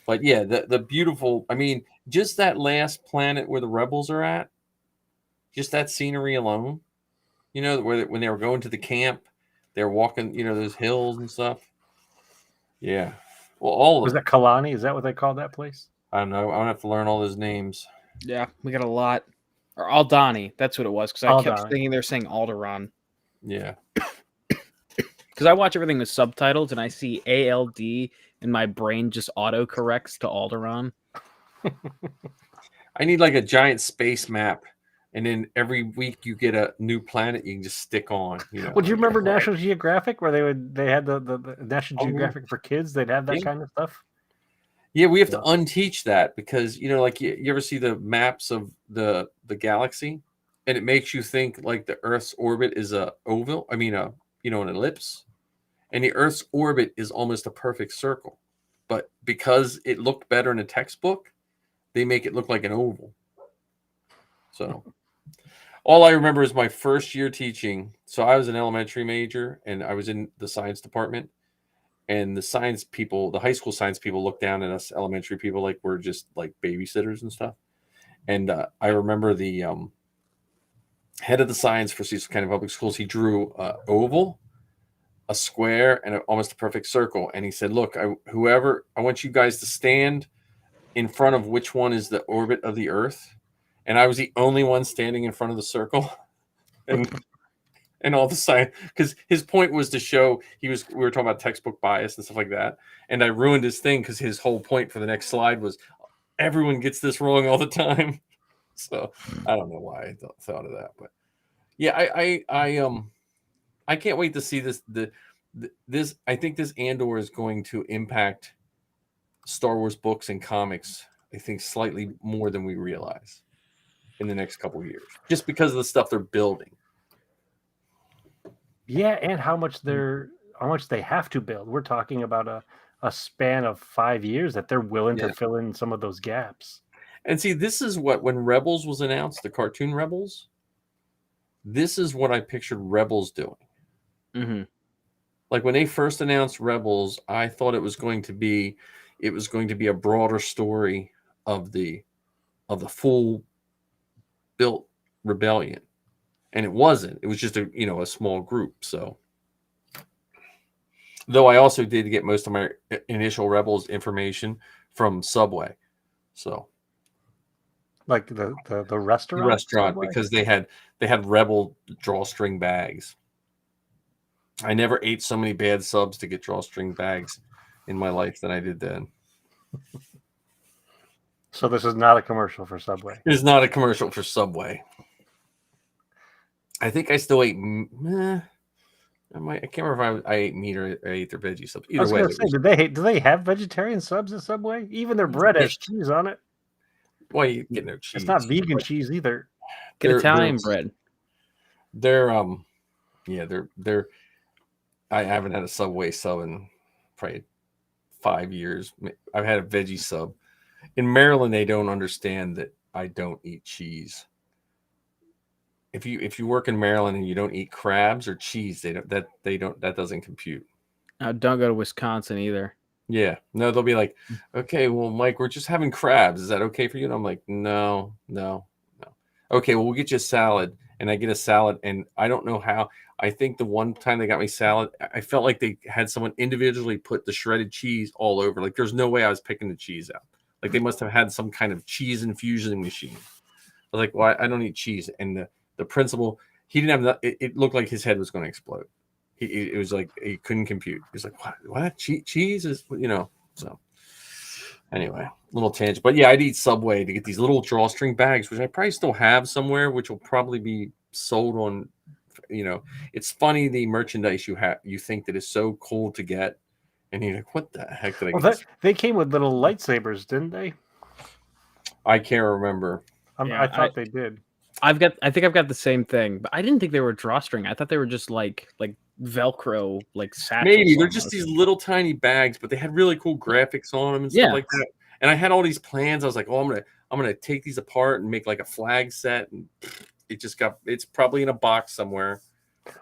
But yeah, the beautiful, I mean, just that last planet where the rebels are at, just that scenery alone, where when they were going to the camp, they're walking, those hills and stuff. Yeah. Well, all of Was them. that Kalani? Is that what they call that place? I don't know. I don't have to learn all those names. Yeah, we got a lot. Or Aldani, that's what it was, because I kept thinking they're saying Alderaan. Yeah. Because I watch everything with subtitles, and I see ALD, and my brain just auto-corrects to Alderaan. I need like a giant space map, and then every week you get a new planet you can just stick on. Well, do you remember National Geographic, where they had the National Geographic for kids? They'd have that kind of stuff. Yeah, we have to unteach that because like you ever see the maps of the galaxy, and it makes you think like the Earth's orbit is a oval. I mean, an ellipse, and the Earth's orbit is almost a perfect circle. But because it looked better in a textbook, they make it look like an oval. So all I remember is my first year teaching. So I was an elementary major, and I was in the science department. And the science people, the high school science people, look down at us elementary people like we're just like babysitters and stuff. And I remember the head of the science for Cecil County Public Schools, he drew an oval, a square, and almost a perfect circle. And he said, look, I want you guys to stand in front of which one is the orbit of the Earth. And I was the only one standing in front of the circle. And all the science, because his point was to show we were talking about textbook bias and stuff like that. And I ruined his thing because his whole point for the next slide was everyone gets this wrong all the time. So I don't know why I thought of that, but yeah, I can't wait to see this. This I think this Andor is going to impact Star Wars books and comics. I think slightly more than we realize in the next couple of years, just because of the stuff they're building. Yeah, and how much they have to build. We're talking about a span of 5 years that they're willing to fill in some of those gaps. And see, this is when Rebels was announced, the cartoon Rebels, this is what I pictured Rebels doing. Mm-hmm. Like when they first announced Rebels, I thought it was going to be a broader story of the full built rebellion, and it wasn't. It was just a small group. So, though I also did get most of my initial Rebels information from Subway, so Like the the restaurant. restaurant, Subway? because they had Rebel drawstring bags. I never ate so many bad subs to get drawstring bags in my life than I did then. So this is not a commercial for Subway. It's not a commercial for Subway. I think I still ate. I can't remember if I ate meat or I ate their veggie subs. I Either was way, going to say, do they have vegetarian subs at Subway? Even their bread has cheese on it. why are you getting no cheese? It's not vegan cheese either. Get Italian bread. They're I haven't had a Subway sub in probably 5 years. I've had a veggie sub. In Maryland, they don't understand that I don't eat cheese. If you work in Maryland and you don't eat crabs or cheese, that doesn't compute. Don't go to Wisconsin either. Yeah, no, they'll be like, okay, well, Mike, we're just having crabs. Is that okay for you? And I'm like, no. Okay, well, we'll get you a salad, and I get a salad, and I don't know how. I think the one time they got me salad, I felt like they had someone individually put the shredded cheese all over. Like, there's no way I was picking the cheese out. Like, they must have had some kind of cheese infusion machine. I was like, well, I don't eat cheese. And the principal, he didn't have it looked like his head was going to explode. It was like he couldn't compute. He was like, what? Cheese is, so anyway, little tangent. But yeah, I'd eat Subway to get these little drawstring bags, which I probably still have somewhere, which will probably be sold on, it's funny, the merchandise you think that is so cool to get, and you're like, what the heck did I get? They came with little lightsabers, didn't they? I can't remember. I thought they did. I think I've got the same thing, but I didn't think they were drawstring. I thought they were just like Velcro, like satchels. Maybe they're just these little tiny bags, but they had really cool graphics on them and stuff like that. And I had all these plans. I was like, oh, I'm gonna take these apart and make like a flag set, and it's probably in a box somewhere.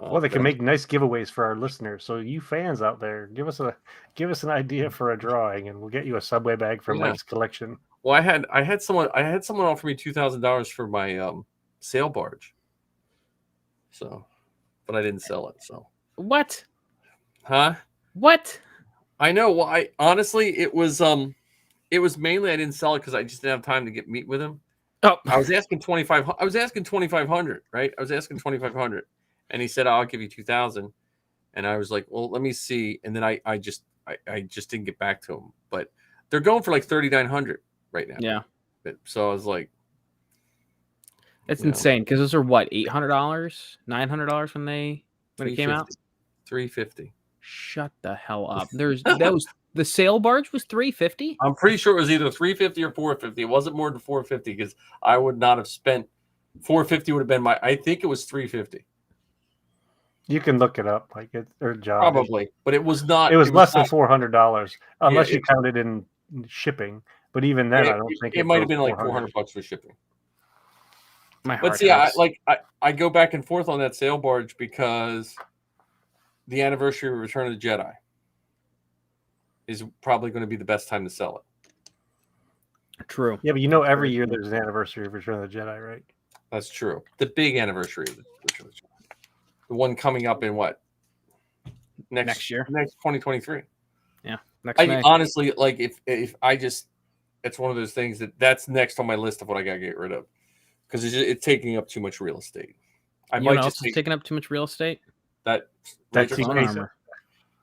Well, they can make nice giveaways for our listeners. So you fans out there, give us an idea for a drawing, and we'll get you a Subway bag from Mike's collection. Well, I had someone offer me $2,000 for my sail barge. So, but I didn't sell it. So what? Huh? What? I know. Well, I honestly, it was mainly I didn't sell it because I just didn't have time to meet with him. Oh, I was asking 2,500. I was asking 2,500, right? I was asking 2,500, and he said, "I'll give you 2,000." And I was like, "Well, let me see." And then I just didn't get back to him. But they're going for like 3,900 right now. Yeah. So I was like, it's insane because those are what, $800, $900 when it came out. $350. Shut the hell up. That was the sail barge was $350. I'm pretty sure it was either $350 or $450. It wasn't more than $450 because I would not have spent $450 would have been I think it was $350. You can look it up, like it or John. Probably, but it was not. It was less than $400 unless you it counted in shipping. But even then, I don't think it might have been like $400 for shipping. But see, I go back and forth on that sail barge because the anniversary of Return of the Jedi is probably going to be the best time to sell it. True. Yeah, but every year there's an anniversary of Return of the Jedi, right? That's true. The big anniversary of the Return of the Jedi. The one coming up in what? Next year? Next 2023. Yeah. May. Honestly, like if I just, it's one of those things that's next on my list of what I got to get rid of because it's taking up too much real estate. I might just taking up too much real estate. That TK armor.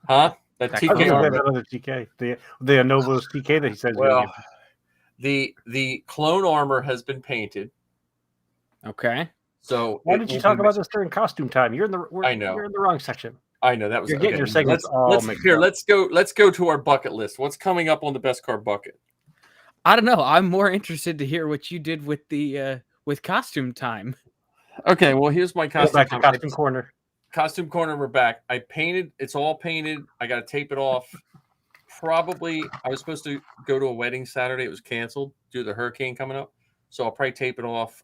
Huh? That TK armor. Another TK. The Anovos TK that he says. Well, the clone armor has been painted. Okay. So why did you talk about this during costume time? You're in the wrong section. I know that was. You're getting your segments all mixed up. Let's go to our bucket list. What's coming up on the best car bucket? I don't know. I'm more interested to hear what you did with the with costume time. Okay, well here's my costume. Back to costume corner. Costume corner. We're back. I painted. It's all painted. I got to tape it off. Probably I was supposed to go to a wedding Saturday. It was canceled due to the hurricane coming up. So I'll probably tape it off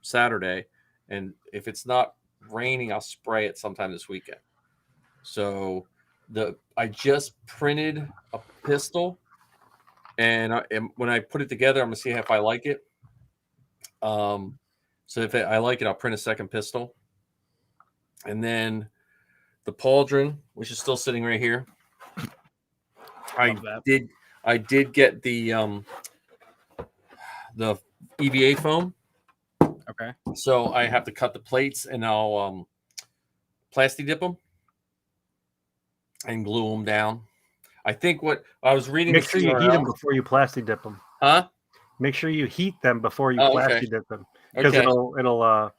Saturday, and if it's not raining, I'll spray it sometime this weekend. So I just printed a pistol, and when I put it together, I'm gonna see if I like it. So if I like it, I'll print a second pistol, and then the pauldron, which is still sitting right here. Love that. I did get the EVA foam, Okay. so I have to cut the plates, and I'll plasti dip them and glue them down. I think what I was reading. Make sure you heat them before you plasti dip them. Huh? Make sure you heat them before you Oh, plasti okay. dip them, because Okay. it'll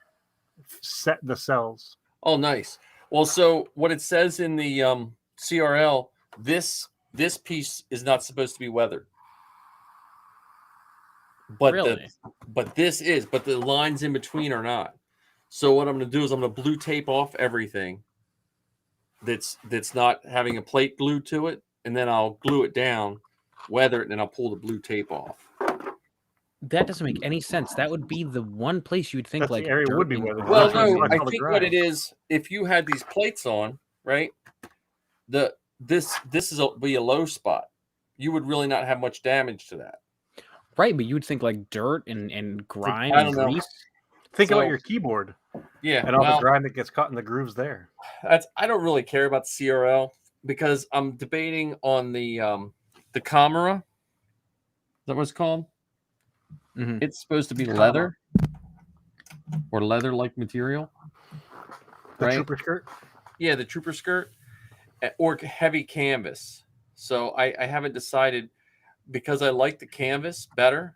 set the cells. Oh, nice. Well, so what it says in the CRL, this piece is not supposed to be weathered, but Really? but the lines in between are not. So what I'm going to do is I'm going to blue tape off everything that's not having a plate glued to it, and then I'll glue it down, weather it, and then I'll pull the blue tape off. That doesn't make any sense. That would be the one place you'd think That's like the area dirt would be and weathered. Well, That's where it no, collects I all the think what it grime. is, if you had these plates on, right, this be a low spot. You would really not have much damage to that. Right, but you'd think like dirt and grime I and don't know. grease. Think So- about your keyboard Yeah, and all well, the grime that gets caught in the grooves there. I don't really care about the CRL because I'm debating on the Camera. Is that what it's called? Mhm. It's supposed to be Camera. leather or leather-like material, The right? trooper skirt. Yeah, the trooper skirt or heavy canvas. So I haven't decided because I like the canvas better,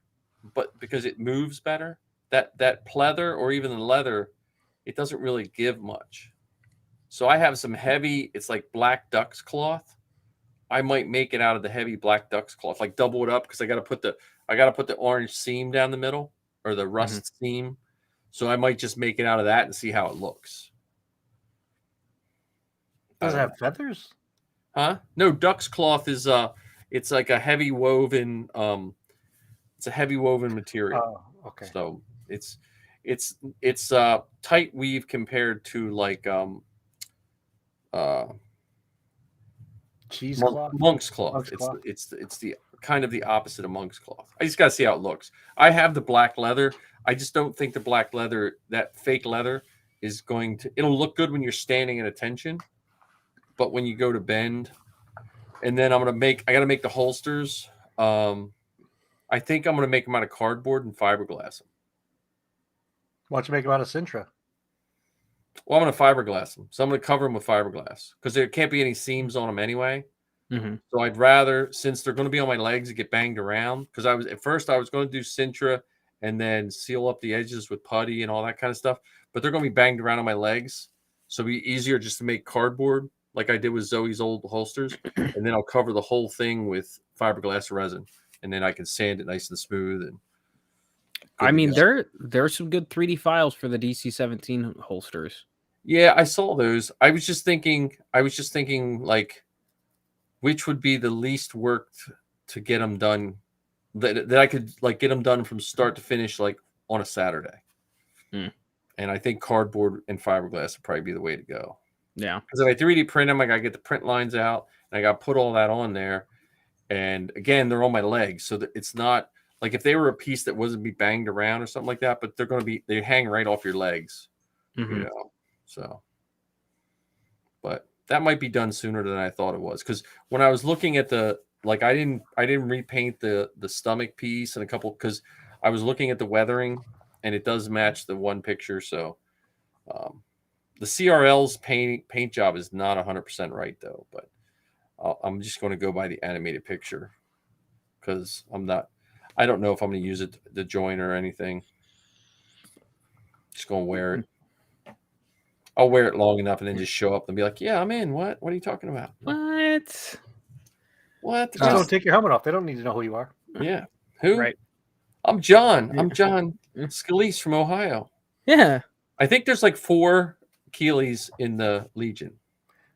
but because it moves better. That pleather or even the leather, it doesn't really give much. So I have some heavy, it's like black duck's cloth. I might make it out of the heavy black duck's cloth, like double it up because I got to put the orange seam down the middle or the rust seam. So I might just make it out of that and see how it looks. Does it have feathers? Huh? No, duck's cloth is it's like a heavy woven it's a heavy woven material. Oh, okay. So it's tight weave compared to like Cheesecloth. monk's cloth. Monk's cloth. It's the kind of the opposite of monk's cloth. I just gotta see how it looks. I have the black leather. I just don't think the black leather, that fake leather, is going to. It'll look good when you're standing at attention, but when you go to bend, and then I gotta make the holsters. I think I'm gonna make them out of cardboard and fiberglass them. Why don't you make them out of Sintra? Well, I'm going to fiberglass them. So I'm going to cover them with fiberglass because there can't be any seams on them anyway. Mhm. So I'd rather, since they're going to be on my legs and get banged around, because at first I was going to do Sintra and then seal up the edges with putty and all that kind of stuff. But they're going to be banged around on my legs. So it'd be easier just to make cardboard like I did with Zoe's old holsters. And then I'll cover the whole thing with fiberglass resin. And then I can sand it nice and smooth. And I mean, there's some good 3D files for the DC-17 holsters. Yeah, I saw those. I was just thinking like which would be the least work to get them done that I could like get them done from start to finish like on a Saturday. Hmm. And I think cardboard and fiberglass would probably be the way to go. Yeah. Because if I 3D print them, I got to get the print lines out and I got to put all that on there. And again, they're on my legs. So that it's not like if they were a piece that wasn't be banged around or something like that, but they hang right off your legs, Mhm. you know. So, but that might be done sooner than I thought it was. Because when I was looking at I didn't repaint the stomach piece and a couple because I was looking at the weathering and it does match the one picture. So, the CRL's paint job is not 100% right though, but I'm just going to go by the animated picture because I don't know if I'm going to use it to join or anything. Just going to wear it. I'll wear it long enough and then just show up and be like, yeah, I'm in. What are you talking about? What? Just don't take your helmet off. They don't need to know who you are. Yeah. Who? Right. I'm John. I'm John Scalise from Ohio. Yeah. I think there's like 4 Keeleys in the Legion.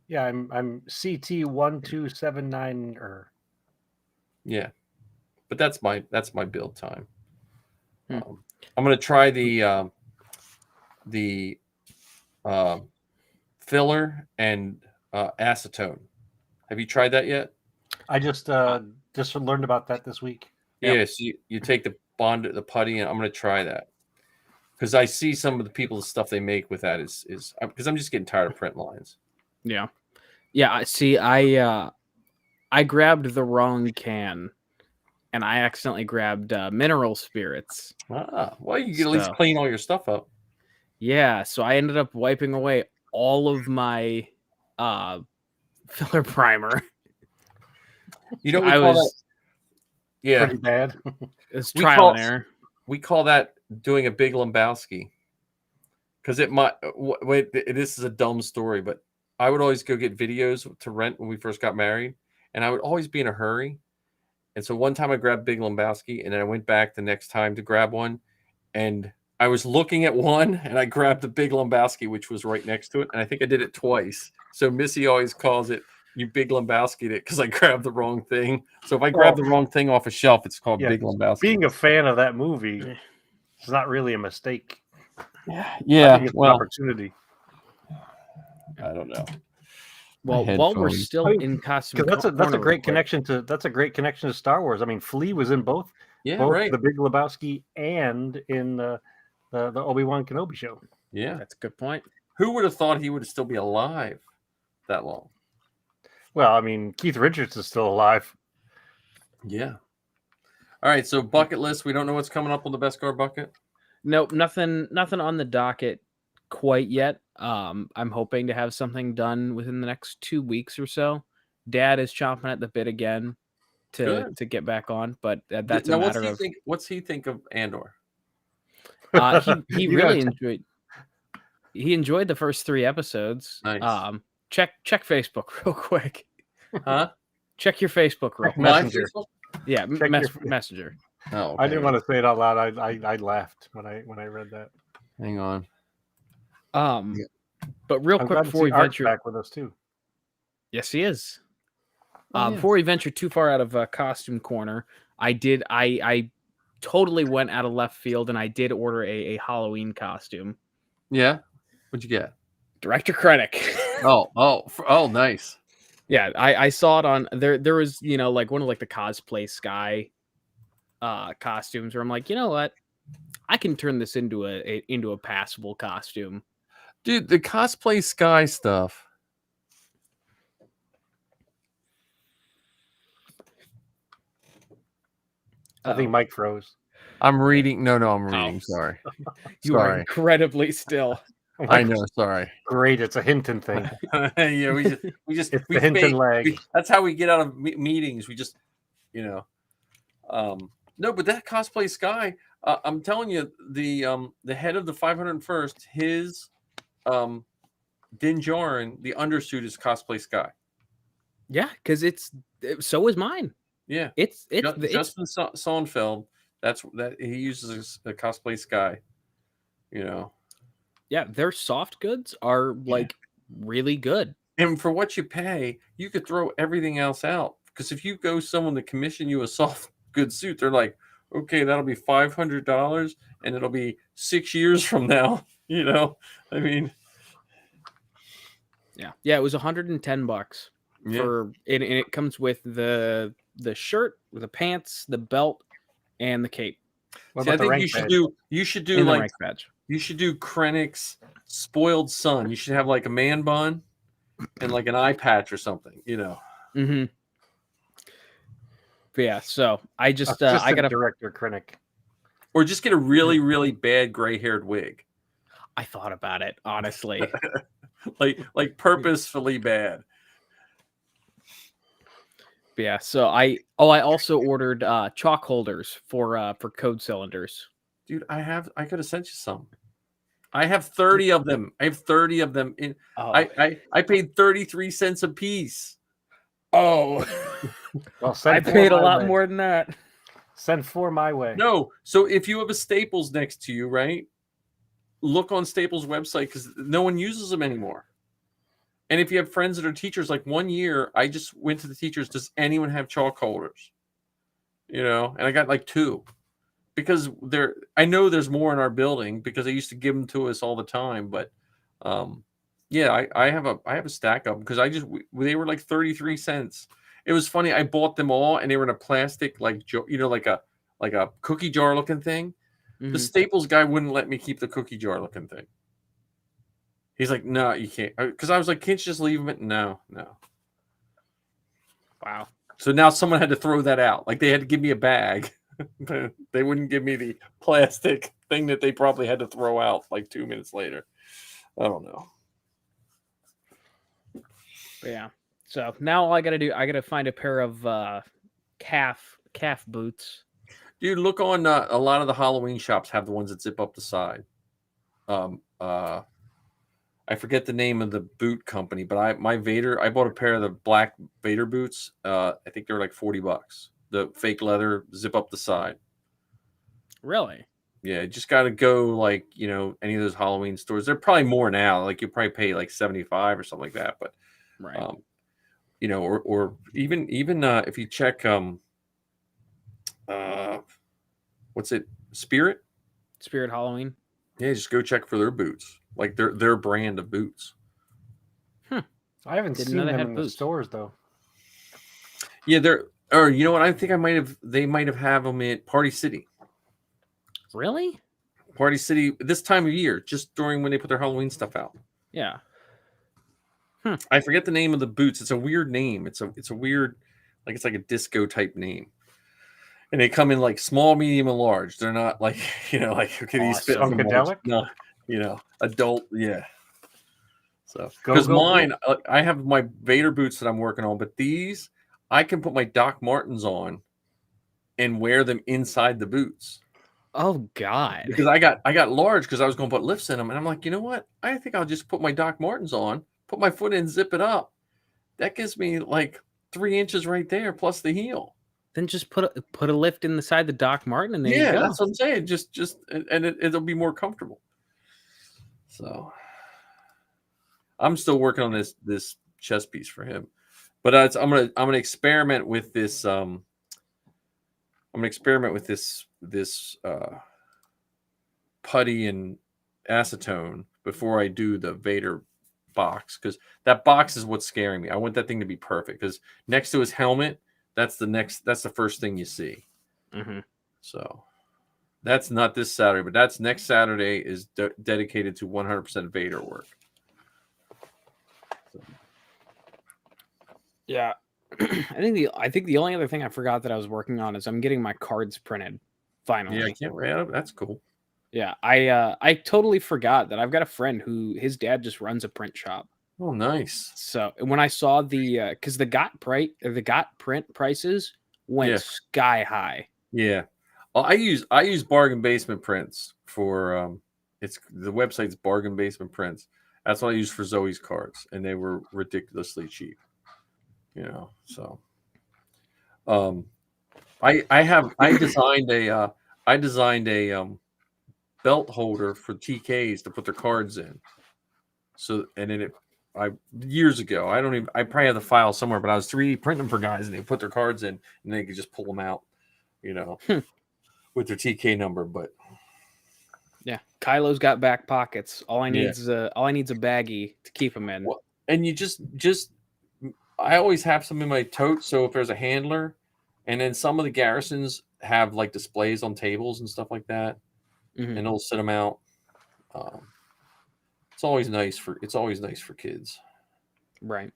Yeah, I'm CT 1279 Yeah. But that's my build time. Hmm. I'm going to try the filler and acetone. Have you tried that yet? I just learned about that this week. Yep. Yes, you take the putty, and I'm going to try that because I see some of the people's stuff they make with that is because I'm just getting tired of print lines. Yeah. See, I grabbed the wrong can, and I accidentally grabbed mineral spirits. Well, you can at least So- clean all your stuff up. Yeah, so I ended up wiping away all of my filler primer. You know, I was Pretty bad. it's We trial call- and error. we call that doing a Big Lebowski because it might. Wait, this is a dumb story, but I would always go get videos to rent when we first got married, and I would always be in a hurry. And so one time I grabbed Big Lebowski, and then I went back the next time to grab one, and I was looking at one, and I grabbed the Big Lebowski, which was right next to it, and I think I did it twice. So Missy always calls it "you Big Lebowski'd it" because I grabbed the wrong thing. So if I grab the wrong thing off a shelf, it's called Yeah, Big Lebowski. Being a fan of that movie, it's not really a mistake. I yeah, think it's an well, opportunity. I don't know. Well, My while we're headphones. still I mean, in costume, Because that's a corner real great quick. connection to Star Wars. I mean, Flea was in both Yeah, right. the Big Lebowski and in the Obi-Wan Kenobi show. Yeah. That's a good point. Who would have thought he would still be alive that long? Well, I mean, Keith Richards is still alive. Yeah. All right. So bucket list. We don't know what's coming up on the best car bucket. Nope, nothing on the docket quite yet. I'm hoping to have something done within the next 2 weeks or so. Dad is chomping at the bit again to get back on, but that's Now, a matter of what's he think of Andor? he You really gotta enjoyed the first 3 episodes. Nice. Check Facebook real quick. Huh? Check your Facebook real quick. My Messenger. Facebook? Yeah, Check your- Messenger. Oh, I didn't want to say it out loud. I laughed when I read that. Hang on. But real I'm quick glad to before we see Art's venture, back with us too. yes, he is. Oh, yeah. Before we venture too far out of costume corner, I totally went out of left field and I did order a Halloween costume. Yeah. What'd you get? Director Krennic. Oh, nice. Yeah, I saw it on there was, like one of like the cosplay sky costumes where I'm like, you know what? I can turn this into a passable costume. Dude, the cosplay sky stuff. I think Mike froze. I'm reading. No, I'm reading. Sorry. You are Sorry. incredibly still. I know. Sorry. Great, it's a Hinton thing. Yeah, we just It's we the Hinton fake- lag. that's how we get out of meetings. We just, no, but that cosplay Sky, I'm telling you, the head of the 501st, his Din Djarin, the undersuit is cosplay Sky. Yeah, because so is mine. Yeah, It's Justin Sonnenfeld. That he uses a cosplay Sky. yeah, their soft goods are like really good. And for what you pay, you could throw everything else out. Because if you go someone to commission you a soft good suit, they're like, okay, that'll be $500 and it'll be 6 years from now. I mean, Yeah, it was $110 yeah. and it comes with the shirt, the pants, the belt, and the cape. What See, I about the think rank you should do And the like rank badge. you should do Krennic's spoiled son. You should have like a man bun and like an eye patch or something. Mm-hmm. But yeah, so I just badge? I got Director Krennic. Or just get a really, really bad gray-haired wig, I thought about it honestly. like purposefully bad. But yeah, so I also ordered chalk holders for code cylinders. Dude, I could have sent you some. I have 30 of them. I have 30 of them. I paid 33 cents a piece. Well, Send I four paid a my lot way. more than that. Send 4 my way. No, so if you have a Staples next to you, right? Look on Staples' website because no one uses them anymore. And if you have friends that are teachers, like one year, I just went to the teachers. Does anyone have chalk holders? And I got like 2 because I know there's more in our building because they used to give them to us all the time. But Yeah, I have a stack of them because they were like 33 cents. It was funny. I bought them all and they were in a plastic like like a cookie jar looking thing. The Mhm. Staples guy wouldn't let me keep the cookie jar looking thing. He's like, no, you can't. Because I was like, can't you just leave them? No. Wow. So now someone had to throw that out. Like they had to give me a bag. They wouldn't give me the plastic thing that they probably had to throw out like 2 minutes later. I don't know. But yeah. So now all I gotta do, I gotta find a pair of calf boots. Dude, look on a lot of the Halloween shops have the ones that zip up the side. I forget the name of the boot company, but I bought a pair of the black Vader boots. I think they were like $40. The fake leather zip up the side. Really? Yeah, just got to go like, any of those Halloween stores. They're probably more now. Like you probably pay like 75 or something like that. But, Right. or even if you check, what's it? Spirit Halloween. Yeah, just go check for their boots, like their brand of boots. I haven't Didn't seen know they them had in boots. the stores though. Yeah, or you know what? I think they might have them at Party City. Really? Party City this time of year, just during when they put their Halloween stuff out. Yeah. I forget the name of the boots. It's a weird name. It's a weird, like it's like a disco type name. And they come in like small, medium, and large. They're not like like okay, these fit for large. Funkadelic? No, adult. Yeah. So Go-go because mine, boot? I have my Vader boots that I'm working on, but these I can put my Doc Martens on and wear them inside the boots. Oh God. Because I got large because I was going to put lifts in them, and I'm like, you know what? I think I'll just put my Doc Martens on, put my foot in, zip it up. That gives me like 3 inches right there, plus the heel. Then just put a lift inside the Doc Marten, and there you go. That's what I'm saying. Just and it'll be more comfortable. So I'm still working on this chest piece for him, but I'm gonna experiment with this. I'm gonna experiment with this putty and acetone before I do the Vader box, because that box is what's scaring me. I want that thing to be perfect, because next to his helmet, that's the first thing you see. Mm-hmm. So that's not this Saturday, but that's next Saturday is dedicated to 100% Vader work. So. Yeah. I think the only other thing I forgot that I was working on is I'm getting my cards printed finally. Yeah, I can't wait. That's cool. Yeah, I totally forgot that I've got a friend who his dad just runs a print shop. Oh, nice. So when I saw the because the got print prices went sky high. Yeah, I use Bargain Basement Prints for it's the website's Bargain Basement Prints. That's what I use for Zoe's cards, and they were ridiculously cheap. So I designed a belt holder for TKs to put their cards in. So, and then years ago, I probably have the file somewhere, but I was 3D printing them for guys, and they put their cards in, and they could just pull them out, with their TK number. But yeah, Kylo's got back pockets. All I need's a baggie to keep them in. Well, and you just I always have some in my tote, so if there's a handler, and then some of the garrisons have like displays on tables and stuff like that. Mm-hmm. And they'll sit them out. It's always nice for kids, right?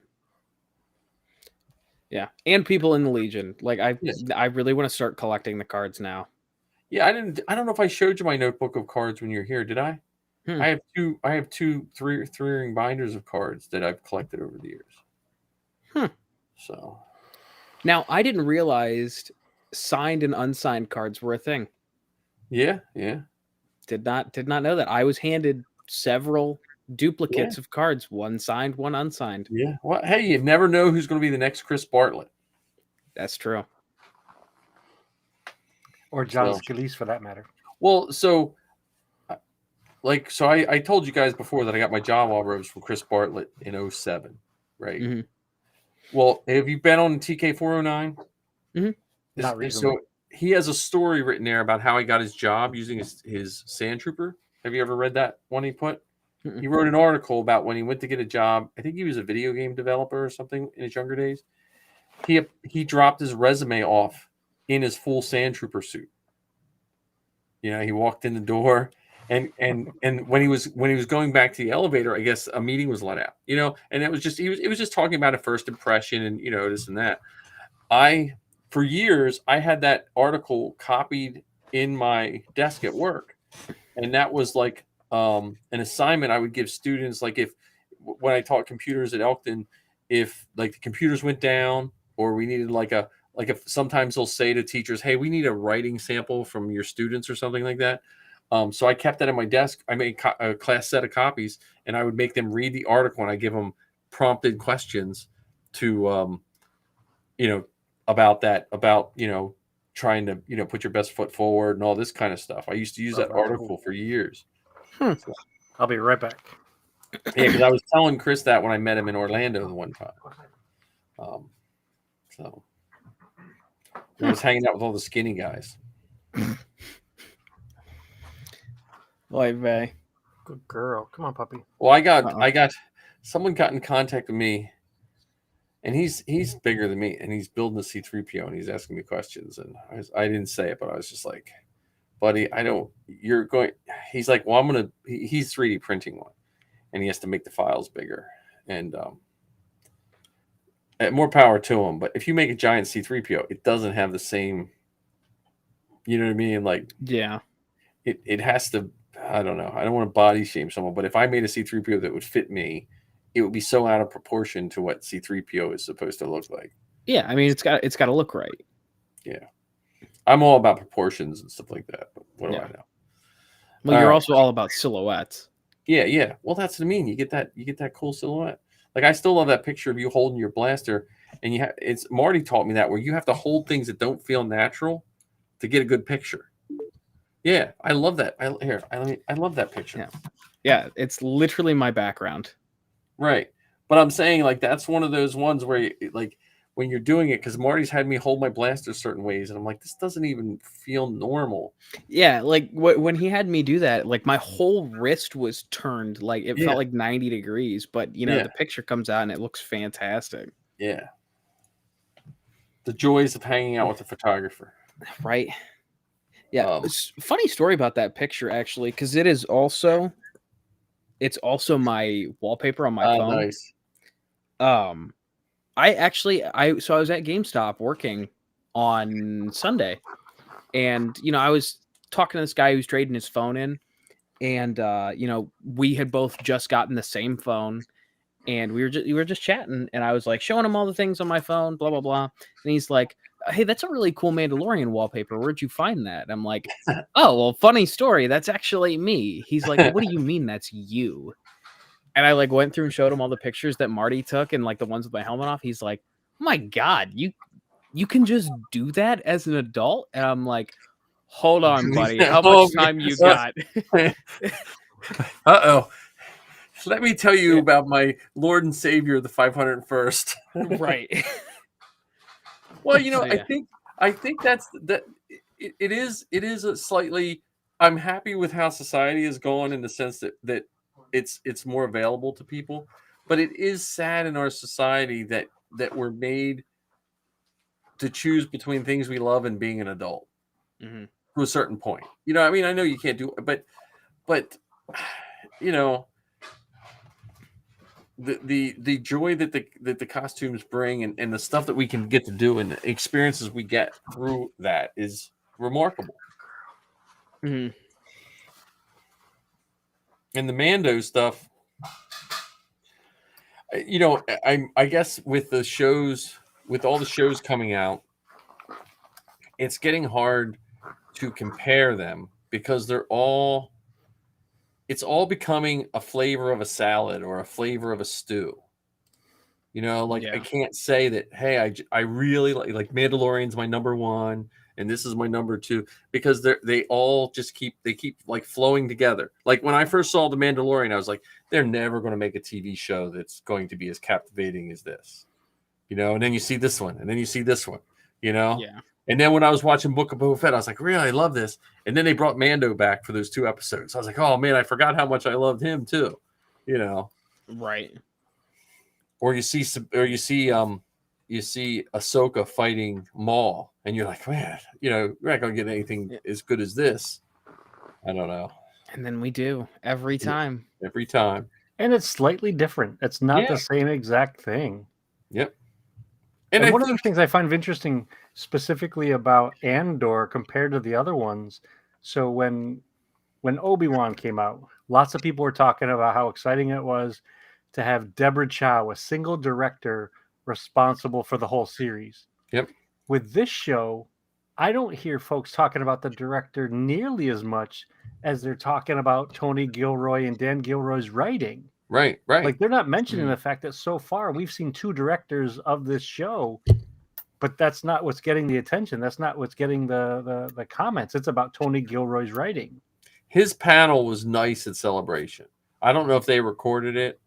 Yeah, and people in the Legion. Like I really want to start collecting the cards now. Yeah, I don't know if I showed you my notebook of cards when you were here. Did I? I have two three-ring binders of cards that I've collected over the years. So now I didn't realize signed and unsigned cards were a thing. Yeah. Did not know that. I was handed several duplicates of cards, one signed, one unsigned. Yeah. Well, hey, you never know who's going to be the next Chris Bartlett. That's true. Or John Scalise, for that matter. Well, so I told you guys before that I got my Jawa robes from Chris Bartlett in 2007, right? Mm-hmm. Well, have you been on TK 409? Mm-hmm. Not recently. So he has a story written there about how he got his job using his Sand Trooper. Have you ever read that one he put? He wrote an article about when he went to get a job. I think he was a video game developer or something in his younger days. He dropped his resume off in his full sand trooper suit. You know, he walked in the door, and when he was going back to the elevator, I guess a meeting was let out. You know, and it was just talking about a first impression and this and that. For years I had that article copied in my desk at work, and that was like an assignment I would give students. Like when I taught computers at Elkton, if like the computers went down or we needed if sometimes they'll say to teachers, hey, we need a writing sample from your students or something like that. So I kept that in my desk. I made a class set of copies, and I would make them read the article, and I give them prompted questions to, about trying to, put your best foot forward and all this kind of stuff. I used to use that article for years. So, I'll be right back. yeah, because I was telling Chris that when I met him in Orlando the one time. So I was hanging out with all the skinny guys. Like, Vay. Good girl. Come on, puppy. Well, I got someone got in contact with me, and he's bigger than me, and he's building a C-3PO, and he's asking me questions, and I didn't say it, but I was just like, buddy, he's like, well, he's 3D printing one, and he has to make the files bigger, and more power to him. But if you make a giant C-3PO, it doesn't have the same, you know what I mean? Like, yeah, it has to, I don't know. I don't want to body shame someone, but if I made a C-3PO that would fit me, it would be so out of proportion to what C-3PO is supposed to look like. yeah. I mean, it's got to look right. Yeah, I'm all about proportions and stuff like that. But what do I know? Well, you're also all about silhouettes. Yeah. Well, that's what I mean. You get that cool silhouette. Like I still love that picture of you holding your blaster, and it's Marty taught me that where you have to hold things that don't feel natural to get a good picture. Yeah, I love that. I love that picture. Yeah, it's literally my background. Right. But I'm saying like that's one of those ones where like when you're doing it, because Marty's had me hold my blaster certain ways, and I'm like, this doesn't even feel normal. Yeah, like when he had me do that, like my whole wrist was turned, like it felt like 90 degrees, but the picture comes out and it looks fantastic. Yeah. The joys of hanging out with a photographer. Right. Yeah. Funny story about that picture, actually, because it's also my wallpaper on my phone. Nice. I was at GameStop working on Sunday, and I was talking to this guy who's trading his phone in, and we had both just gotten the same phone, and we were just chatting, and I was like showing him all the things on my phone, blah blah blah, and he's like, hey, that's a really cool Mandalorian wallpaper. Where'd you find that? I'm like, oh, well, funny story. That's actually me. He's like, well, what do you mean that's you? And I like went through and showed him all the pictures that Marty took and like the ones with my helmet off. He's like, oh my God, you can just do that as an adult? And I'm like, hold on, buddy. How much time you got? Uh-oh. Let me tell you about my Lord and Savior, the 501st. Right. Well, I think that's that. It is a slightly. I'm happy with how society has gone in the sense that it's more available to people, but it is sad in our society that we're made to choose between things we love and being an adult to a certain point. I mean, I know you can't do it, but the joy that the costumes bring and the stuff that we can get to do and the experiences we get through that is remarkable. Mm-hmm. And the Mando stuff, I guess with all the shows coming out, it's getting hard to compare them because it's all becoming a flavor of a salad or a flavor of a stew. I can't say that, hey, I really like Mandalorian's my number one and this is my number two, because they all just keep like flowing together. Like when I first saw The Mandalorian, I was like, they're never going to make a TV show that's going to be as captivating as this. And then you see this one, and then you see this one, Yeah. And then when I was watching Book of Boba Fett, I was like, really, I love this. And then they brought Mando back for those 2 episodes. I was like, oh man, I forgot how much I loved him too. you know. Right. Or you see Ahsoka fighting Maul, and you're like, man, you're not gonna get anything as good as this. I don't know. And then we do every time. Every time. And it's slightly different. It's not the same exact thing. Yep. And one of the things I find interesting specifically about Andor compared to the other ones, so when Obi-Wan came out, lots of people were talking about how exciting it was to have Deborah Chow, a single director, responsible for the whole series. Yep. With this show, I don't hear folks talking about the director nearly as much as they're talking about Tony Gilroy and Dan Gilroy's writing. Right. Like, they're not mentioning the fact that so far we've seen 2 directors of this show, but that's not what's getting the attention. That's not what's getting the comments. It's about Tony Gilroy's writing. His panel was nice at Celebration. I don't know if they recorded it,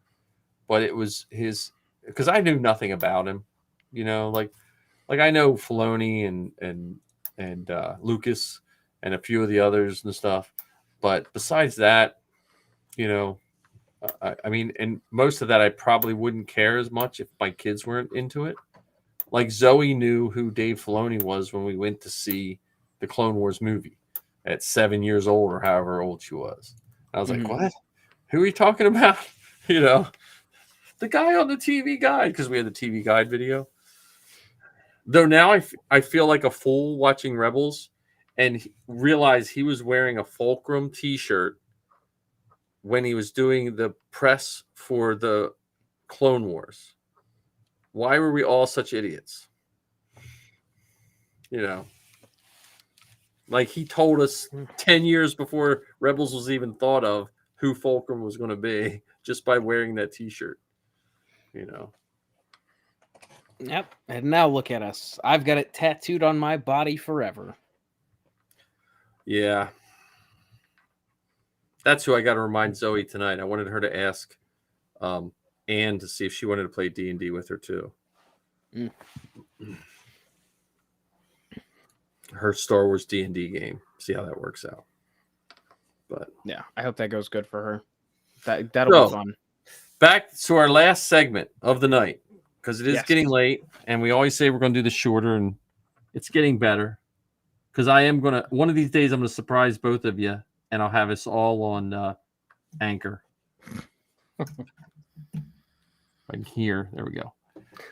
but it was his, because I knew nothing about him. Like I know Filoni and Lucas and a few of the others and stuff, but besides that, I mean, and most of that I probably wouldn't care as much if my kids weren't into it. Like Zoe knew who Dave Filoni was when we went to see the Clone Wars movie at 7 years old or however old she was. I was like, what? Who are you talking about? The guy on the TV guide, because we had the TV guide video. Though now I feel like a fool watching Rebels and realize he was wearing a Fulcrum t-shirt when he was doing the press for the Clone Wars. Why were we all such idiots? Like he told us 10 years before Rebels was even thought of who Fulcrum was going to be just by wearing that t-shirt. Yep. And now look at us. I've got it tattooed on my body forever. Yeah. That's who I got to remind Zoe tonight. I wanted her to ask Anne to see if she wanted to play D&D with her too. Her Star Wars D&D game. See how that works out. But yeah, I hope that goes good for her. That'll be fun. Back to our last segment of the night, because it is getting late, and we always say we're going to do this shorter, and it's getting better. Because I am going to, one of these days, I'm going to surprise both of you, and I'll have us all on Anchor. Right here. There we go.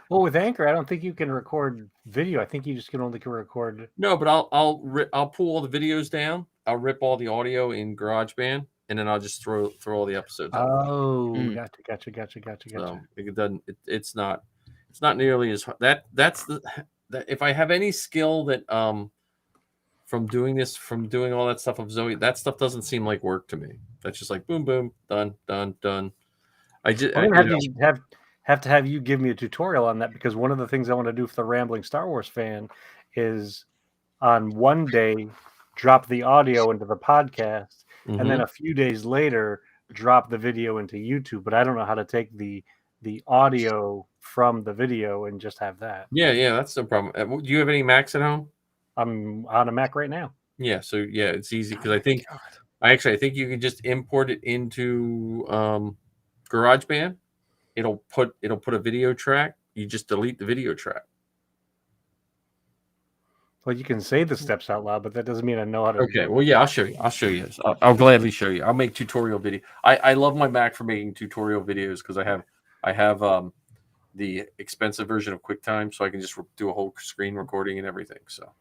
Well, with Anchor, I don't think you can record video. I think you just can only record. No, but I'll pull all the videos down. I'll rip all the audio in GarageBand, and then I'll just throw all the episodes. Oh, gotcha. So it doesn't. It's not nearly as hard. That's if I have any skill that from doing all that stuff of Zoe, that stuff doesn't seem like work to me. That's just like boom, boom, done. I'm gonna have to have you give me a tutorial on that, because one of the things I want to do for the rambling Star Wars fan is on one day drop the audio into the podcast, and then a few days later drop the video into YouTube. But I don't know how to take the audio from the video and just have that. Yeah, that's no problem. Do you have any Macs at home? I'm on a Mac right now. Yeah, so yeah, it's easy because I think you can just import it into GarageBand. It'll put a video track. You just delete the video track. Well, you can say the steps out loud, but that doesn't mean I know how to. Okay, well, yeah, I'll show you. I'll gladly show you. I'll make tutorial video. I love my Mac for making tutorial videos because I have the expensive version of QuickTime, so I can just do a whole screen recording and everything. So,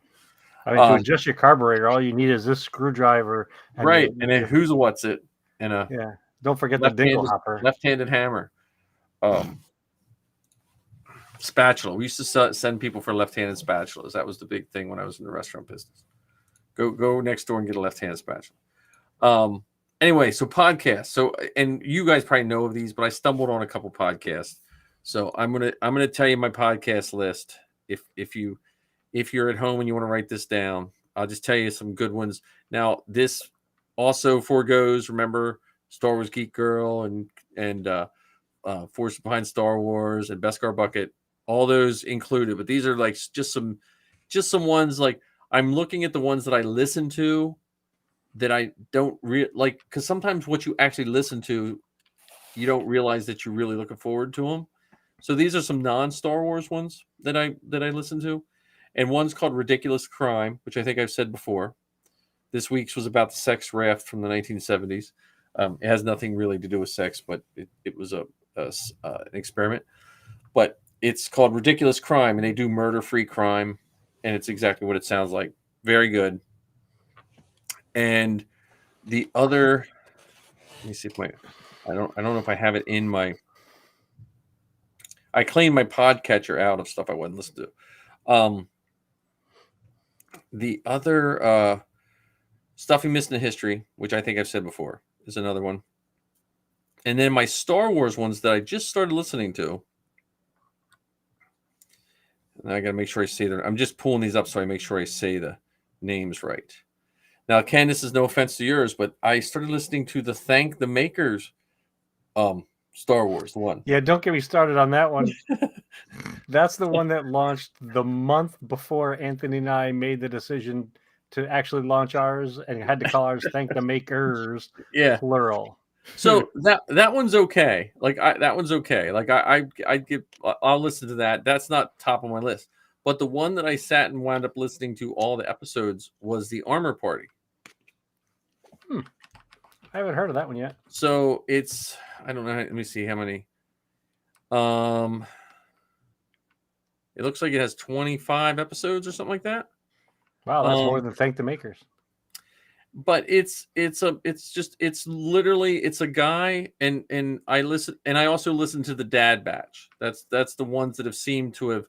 I mean, to adjust your carburetor, all you need is this screwdriver, and then who's what's it, and don't forget the dingle hopper, left-handed hammer. Spatula. We used to send people for left-handed spatulas. That was the big thing when I was in the restaurant business. Go next door and get a left-handed spatula. Anyway, so podcasts. So, and you guys probably know of these, but I stumbled on a couple podcasts. So I'm gonna tell you my podcast list. If you're at home and you want to write this down, I'll just tell you some good ones. Now, this also foregoes, remember, Star Wars Geek Girl and Force Behind Star Wars and Beskar Bucket, all those included. But these are like just some ones. Like, I'm looking at the ones that I listen to that I don't like, because sometimes what you actually listen to you don't realize that you're really looking forward to them. So these are some non-Star Wars ones that I listen to, and one's called Ridiculous Crime, which I think I've said before. This week's was about the sex raft from the 1970s. It has nothing really to do with sex, but it was an experiment. But it's called Ridiculous Crime, and they do murder-free crime, and it's exactly what it sounds like. Very good. And the other, let me see if I don't know if I have it in my. I cleaned my podcatcher out of stuff I wouldn't listen to. The other stuff we missed in history, which I think I've said before, is another one. And then my Star Wars ones that I just started listening to. And I got to make sure I say them. I'm just pulling these up so I make sure I say the names right. Now, Ken, this is no offense to yours, but I started listening to the Thank the Makers Star Wars one. Yeah, don't get me started on that one. That's the one that launched the month before Anthony and I made the decision to actually launch ours, and had to call ours Thank the Makers, Yeah, plural. So that one's okay. Like that one's okay. Like I'll listen to that. That's not top of my list. But the one that I sat and wound up listening to all the episodes was the Armor Party. I haven't heard of that one yet. So it's, I don't know. Let me see how many. It looks like it has 25 episodes or something like that. Wow, that's more than Thank the Makers. But it's literally a guy, and I listen, and I also listen to the Dad Batch. That's the ones that have seemed to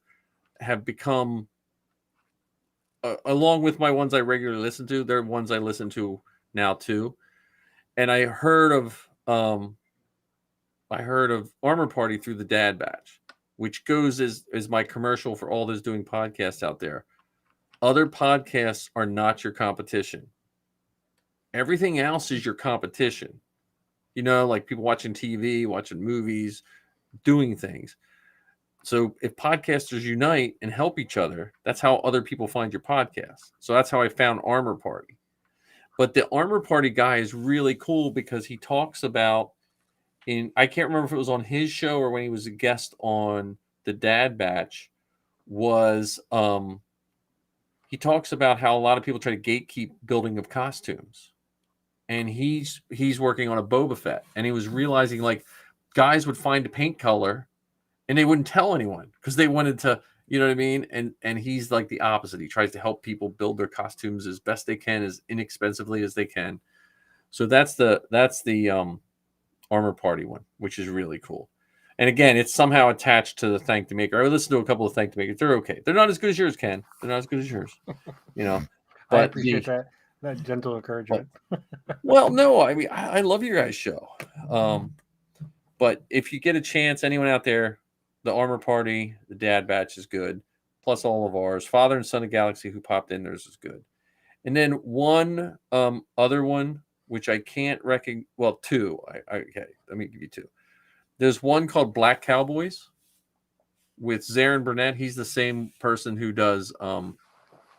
have become, along with my ones I regularly listen to, they're ones I listen to now too. And I heard of Armor Party through the Dad Batch, which goes as my commercial for all those doing podcasts out there. Other podcasts are not your competition. Everything else is your competition. You know, like people watching TV, watching movies, doing things. So if podcasters unite and help each other, that's how other people find your podcast. So that's how I found Armor Party. But the Armor Party guy is really cool because he talks about, I can't remember if it was on his show or when he was a guest on the Dad Batch, was he talks about how a lot of people try to gatekeep building of costumes. And he's working on a Boba Fett, and he was realizing like guys would find a paint color and they wouldn't tell anyone because they wanted to, you know what I mean? And he's like the opposite. He tries to help people build their costumes as best they can, as inexpensively as they can. So that's the Armor Party one, which is really cool. And again, it's somehow attached to the Thank the Maker. I listened to a couple of Thank the Makers. They're okay. They're not as good as yours, Ken. They're not as good as yours. You know, but I appreciate that gentle encouragement. Well, no, I mean, I love your guys' show. But if you get a chance, anyone out there, the Armor Party, the Dad Batch is good. Plus all of ours. Father and Son of Galaxy, who popped in, theirs is good. And then one other one, which I can't recognize. Well, two. Okay, let me give you two. There's one called Black Cowboys with Zarin Burnett. He's the same person who does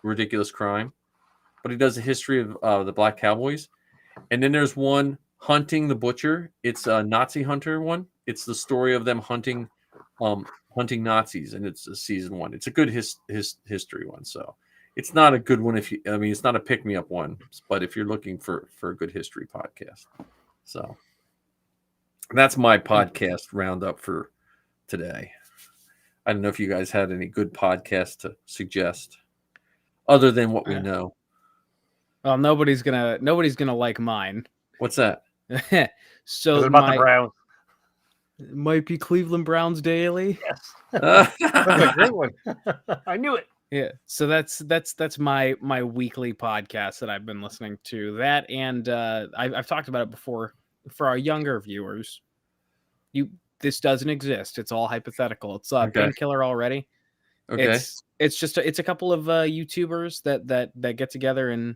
Ridiculous Crime, but he does a history of the Black Cowboys. And then there's one, Hunting the Butcher. It's a Nazi hunter one. It's the story of them hunting Nazis, and it's a season one. It's a good history one. So it's not a good one it's not a pick-me-up one, but if you're looking for a good history podcast. So that's my podcast roundup for today. I don't know if you guys had any good podcasts to suggest other than what we know. Well, nobody's gonna like mine. What's that? So It's about the Browns. It might be Cleveland Browns Daily. Yes, that's a great one. I knew it. Yeah, so that's my weekly podcast that I've been listening to. That, and I've talked about it before. For our younger viewers, this doesn't exist. It's all hypothetical. It's Painkiller already. Okay. It's a couple of YouTubers that get together and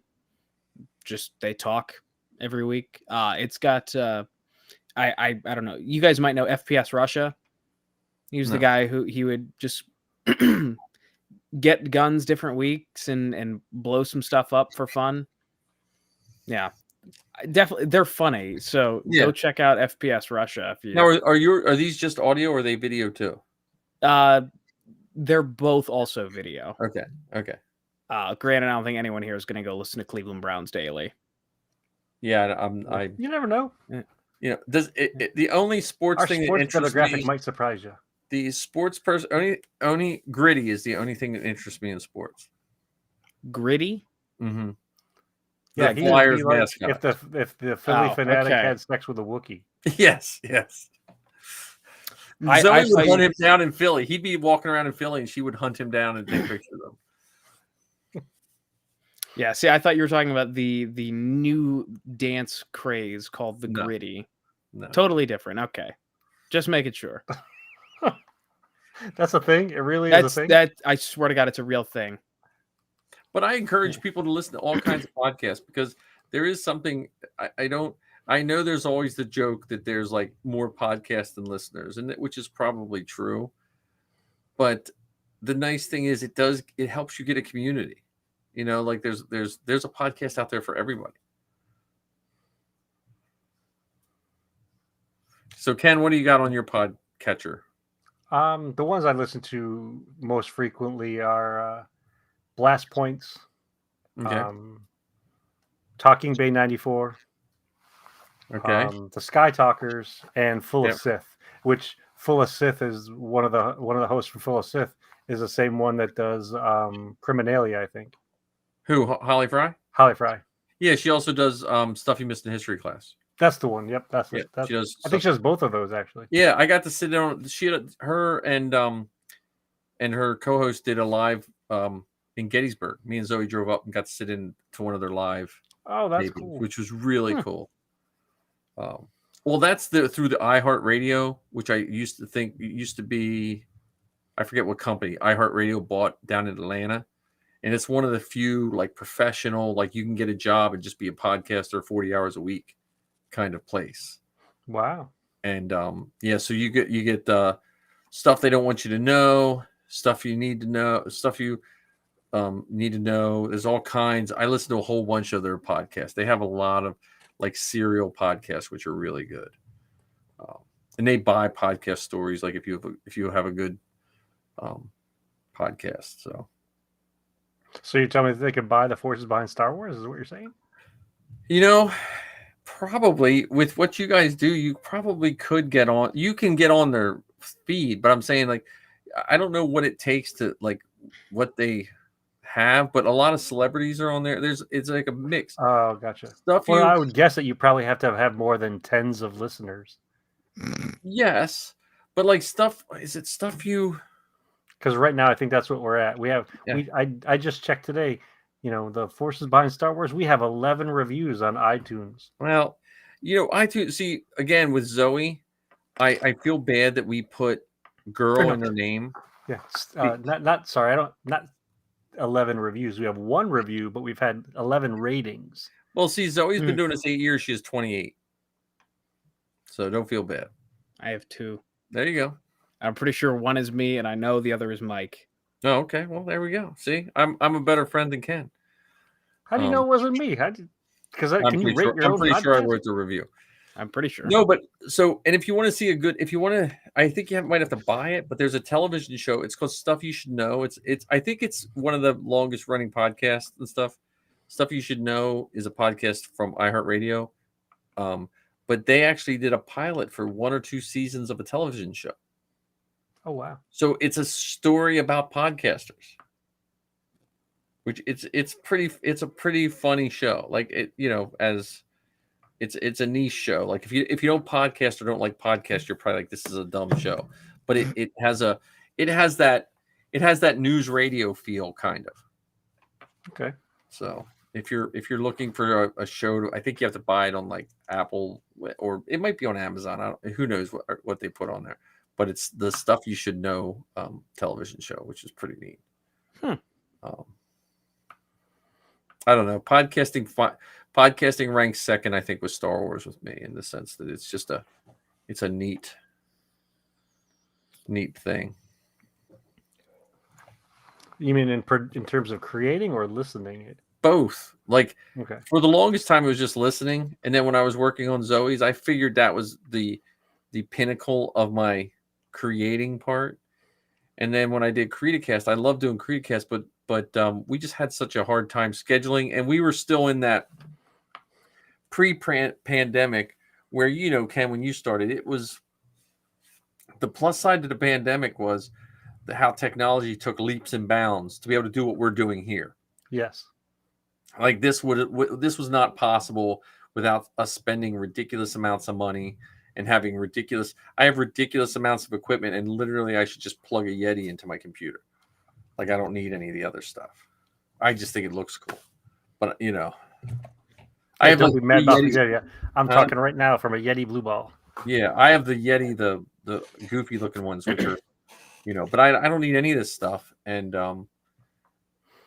just they talk every week. It's got I don't know. You guys might know FPS Russia. He was the guy who he would just get guns different weeks and blow some stuff up for fun. Yeah. definitely they're funny. So Yeah. go check out FPS Russia if you. Now, are these just audio or are they video too? They're both also video. Okay. Okay. Granted, I don't think anyone here is going to go listen to Cleveland Browns daily. Yeah, You never know. does the only sports Our thing that sports interests demographic me, might surprise you. the sports person only gritty is the only thing that interests me in sports. Gritty. Mm-hmm. Yeah, The he would Flyers be like mascot. if the Philly Oh, fanatic okay. had sex with a Wookiee. Yes. I Zoe saw would you- hunt him down in Philly. He'd be walking around in Philly, and she would hunt him down and take pictures of him. Yeah, see, I thought you were talking about the new dance craze called the No. gritty. No. Totally different. Okay, just making sure. That's a thing. It really is a thing. That I swear to God, it's a real thing. But I encourage people to listen to all kinds of podcasts because there is something I know there's always the joke that there's like more podcasts than listeners, and which is probably true. But the nice thing is it helps you get a community. Like there's a podcast out there for everybody. So Ken, what do you got on your podcatcher? The ones I listen to most frequently are Blast Points, Okay. Talking Bay 94, Okay. the Sky Talkers, and Full Yep. of Sith. Which Full of Sith is one of the hosts from Full of Sith is the same one that does Criminalia, I think. Who? Holly Fry? Holly Fry. Yeah, she also does stuff you missed in history class. That's the one. Yep, that's Yeah, it. That's, she does. I think she does both of those actually. Yeah, I got to sit down. Her and her co-host did a live in Gettysburg. Me and Zoe drove up and got to sit in to one of their live Oh, that's tapings, cool. which was really cool. Well, that's through the iHeartRadio, which I used to think used to be, I forget what company iHeartRadio bought down in Atlanta, and it's one of the few like professional, like you can get a job and just be a podcaster 40 hours a week kind of place. Wow. And so you get stuff they don't want you to know, stuff you need to know, stuff you need to know. There's all kinds. I listen to a whole bunch of their podcasts. They have a lot of like serial podcasts, which are really good. And they buy podcast stories. Like if you have a good podcast. So you're telling me that they could buy the forces behind Star Wars? Is what you're saying? Probably with what you guys do, you probably could get on. You can get on their feed, but I'm saying like I don't know what it takes to like what they have, but a lot of celebrities are on there. It's like a mix. Oh, gotcha. Stuff Well, you I would guess that you probably have to have more than tens of listeners. yes, but like stuff is it stuff you Because right now I think that's what we're at. We have Yeah. I just checked today. The forces behind Star Wars. We have 11 reviews on iTunes. well, iTunes. See again with Zoe, I feel bad that we put girl in her name. Yeah, not 11 reviews. We have one review, but we've had 11 ratings. Well, see, Zoe's been doing this 8 years. She is 28, so don't feel bad. I have two. There you go. I'm pretty sure one is me, and I know the other is Mike. Oh, okay. Well, there we go. See, I'm a better friend than Ken. How do you know it wasn't me? Because I'm can you rate your own pretty sure I podcast? wrote the review. I'm pretty sure. No, but and if you want to see I think you might have to buy it. But there's a television show. It's called Stuff You Should Know. I think it's one of the longest running podcasts and stuff. Stuff You Should Know is a podcast from iHeartRadio. But they actually did a pilot for 1 or 2 seasons of a television show. Oh wow! So it's a story about podcasters, which it's a pretty funny show. Like as it's a niche show. Like if you don't podcast or don't like podcasts, you're probably like this is a dumb show. But it has that news radio feel kind of. Okay. So if you're looking for a show, I think you have to buy it on like Apple or it might be on Amazon. Who knows what they put on there. But it's the Stuff You Should Know television show, which is pretty neat. I don't know. Podcasting ranks second, I think, with Star Wars with me in the sense that it's just it's a neat thing. You mean in terms of creating or listening it? both. Like Okay. for the longest time, it was just listening, and then when I was working on Zoe's, I figured that was the pinnacle of my creating part. And then when I did CreateCast, I love doing CreateCast, but we just had such a hard time scheduling, and we were still in that pre-pandemic where, you know, Ken, when you started, it was the plus side to the pandemic was how technology took leaps and bounds to be able to do what we're doing here. Yes. Like this was not possible without us spending ridiculous amounts of money and having I have ridiculous amounts of equipment, and literally I should just plug a Yeti into my computer. Like I don't need any of the other stuff. I just think it looks cool. But you know, I have don't like be mad about the Yetis. Yeti. I'm talking right now from a Yeti blue ball. Yeah, I have the Yeti, the goofy looking ones, which are, you know, but I don't need any of this stuff. And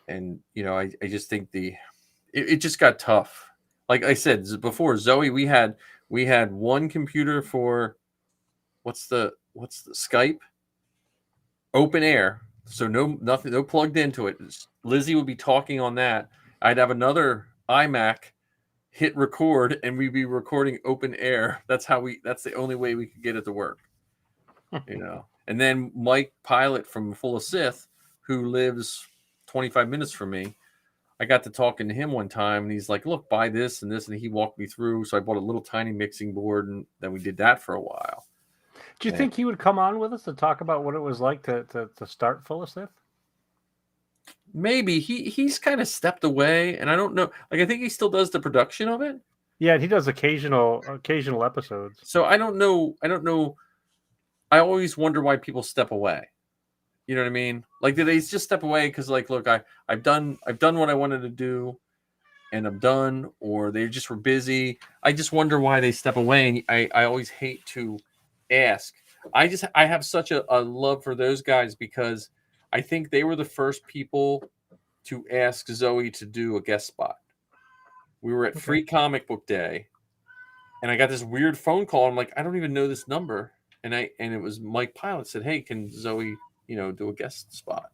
you know, I just think it just got tough. Like I said before, Zoe, we had one computer for what's the Skype, open air, so nothing, no plugged into it. Lizzie would be talking on that. I'd have another iMac, hit record, and we'd be recording open air. That's the only way we could get it to work. You know. And then Mike Pilot from Full of Sith, who lives 25 minutes from me, I got to talking to him one time, and he's like, look, buy this and this, and he walked me through. So I bought a little tiny mixing board, and then we did that for a while. Do you think he would come on with us to talk about what it was like to start Full of Sith? Maybe he's kind of stepped away, and I don't know. Like I think he still does the production of it. Yeah, he does occasional episodes. So I don't know. I always wonder why people step away. You know what I mean? Like, did they just step away because, like, look, I've done what I wanted to do, and I'm done, or they just were busy. I just wonder why they step away, and I always hate to ask. I have such a love for those guys because I think they were the first people to ask Zoe to do a guest spot. We were at Free Comic Book Day, and I got this weird phone call. I'm like, I don't even know this number, and it was Mike Pilot said, hey, can Zoe, you know, do a guest spot?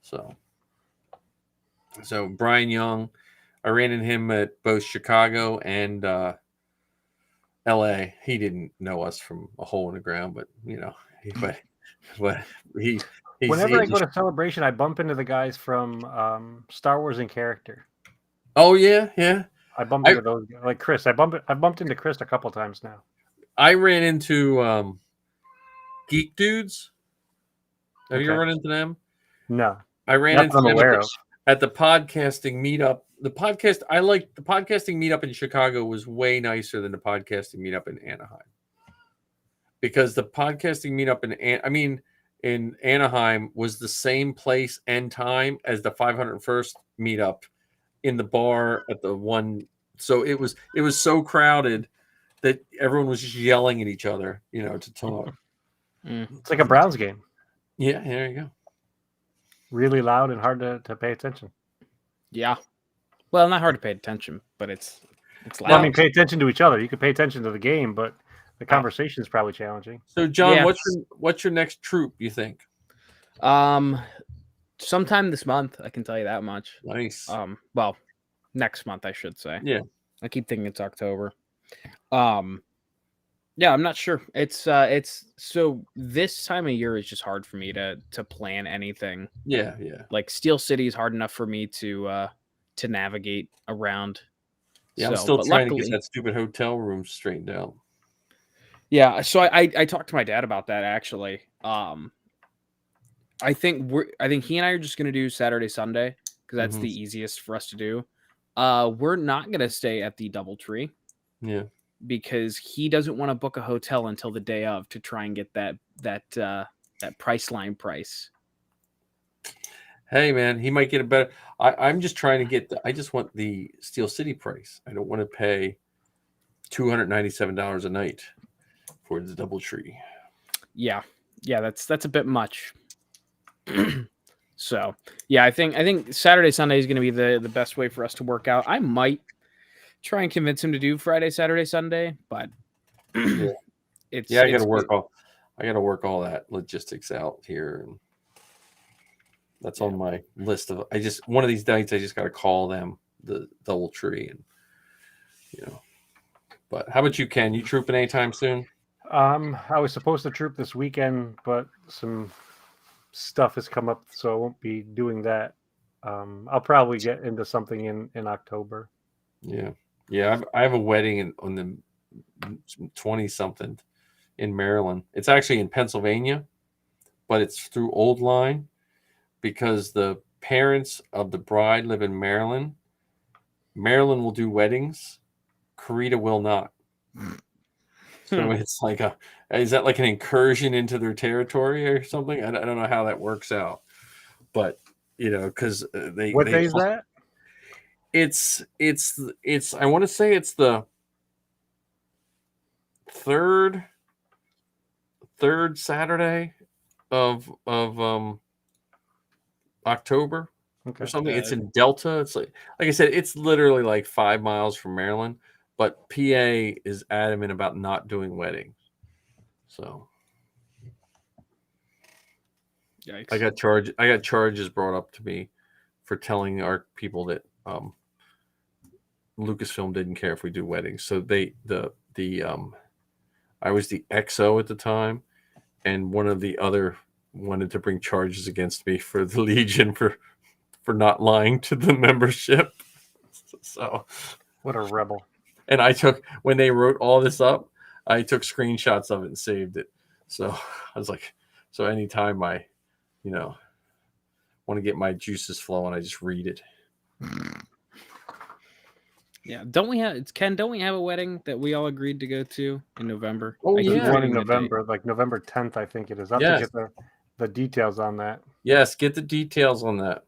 So Brian Young, I ran into him at both Chicago and LA. He didn't know us from a hole in the ground, but you know, Whenever I go to Celebration, I bump into the guys from Star Wars in Character. Oh yeah. I bump into those guys. Like Chris. I've bumped into Chris a couple times now. I ran into Geek Dudes. Have you ever run into them? No. I ran into them at the podcasting meetup. The podcasting meetup in Chicago was way nicer than the podcasting meetup in Anaheim. Because the podcasting meetup in Anaheim was the same place and time as the 501st meetup in the bar at the one. So it was so crowded that everyone was just yelling at each other, you know, to talk. It's like a Browns game. Yeah, there you go. Really loud and hard to pay attention. Yeah. Well, not hard to pay attention, but it's loud. Well, I mean, pay attention to each other. You could pay attention to the game, but the conversation is probably challenging. So, John, what's your next troop, you think? Sometime this month, I can tell you that much. Nice. Well, next month, I should say. Yeah. I keep thinking it's October. Yeah, I'm not sure. It's so this time of year is just hard for me to plan anything. Yeah. Like Steel City is hard enough for me to navigate around. Yeah, I'm still trying to get that stupid hotel room straightened out. Yeah, so I talked to my dad about that actually. I think he and I are just gonna do Saturday, Sunday because that's the easiest for us to do. We're not gonna stay at the DoubleTree. Yeah. Because he doesn't want to book a hotel until the day of to try and get that Priceline price. Hey man, he might get a better. I'm just trying to get. I just want the Steel City price. I don't want to pay $297 a night for the DoubleTree. Yeah, that's a bit much. So yeah, I think Saturday, Sunday is going to be the best way for us to work out. I might try and convince him to do Friday, Saturday, Sunday, but I got to work all that logistics out here. That's on my list of. One of these nights I just got to call them the Double Tree, and But how about you, Ken? You trooping anytime soon? I was supposed to troop this weekend, but some stuff has come up, so I won't be doing that. I'll probably get into something in October. Yeah. I have a wedding on the 20-something in Maryland. It's actually in Pennsylvania, but it's through Old Line because the parents of the bride live in Maryland. Maryland will do weddings. Carita will not. So it's like is that like an incursion into their territory or something? I don't know how that works out, but because What day is that? It's I want to say it's the third Saturday of October or something. It's in Delta. It's like I said, it's literally like 5 miles from Maryland, but PA is adamant about not doing weddings. So Yikes. I got charges brought up to me for telling our people that Lucasfilm didn't care if we do weddings. So I was the XO at the time, and one of the other wanted to bring charges against me for the Legion for not lying to the membership. So What a rebel. And when they wrote all this up, I took screenshots of it and saved it. So I was like, so anytime I, want to get my juices flowing, I just read it. Yeah. Don't we have a wedding that we all agreed to go to in November? Oh, I keep yeah. One in forgetting the date. November, like November 10th, I think it is. I'll have to get the details on that. Yes, get the details on that.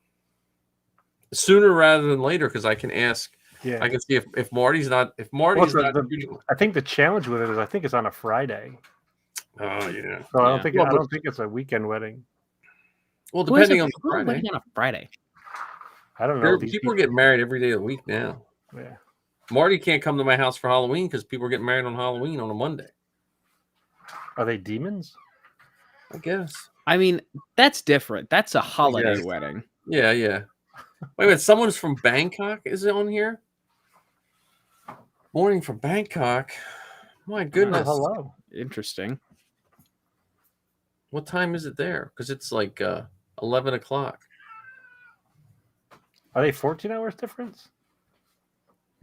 Sooner rather than later, because I can ask. Yeah. I can see if Marty's not. If I think the challenge with it is I think it's on a Friday. Oh yeah. So I don't think it's a weekend wedding. Well, depending on the Friday. Wedding on a Friday. I don't know. People are getting married every day of the week now. Yeah. Marty can't come to my house for Halloween because people are getting married on Halloween on a Monday. Are they demons? I guess. I mean, that's different. That's a holiday wedding. Yeah. Wait a minute. Someone's from Bangkok is on here? Morning from Bangkok. My goodness. Hello. Interesting. What time is it there? Because it's like 11 o'clock. Are they 14 hours difference?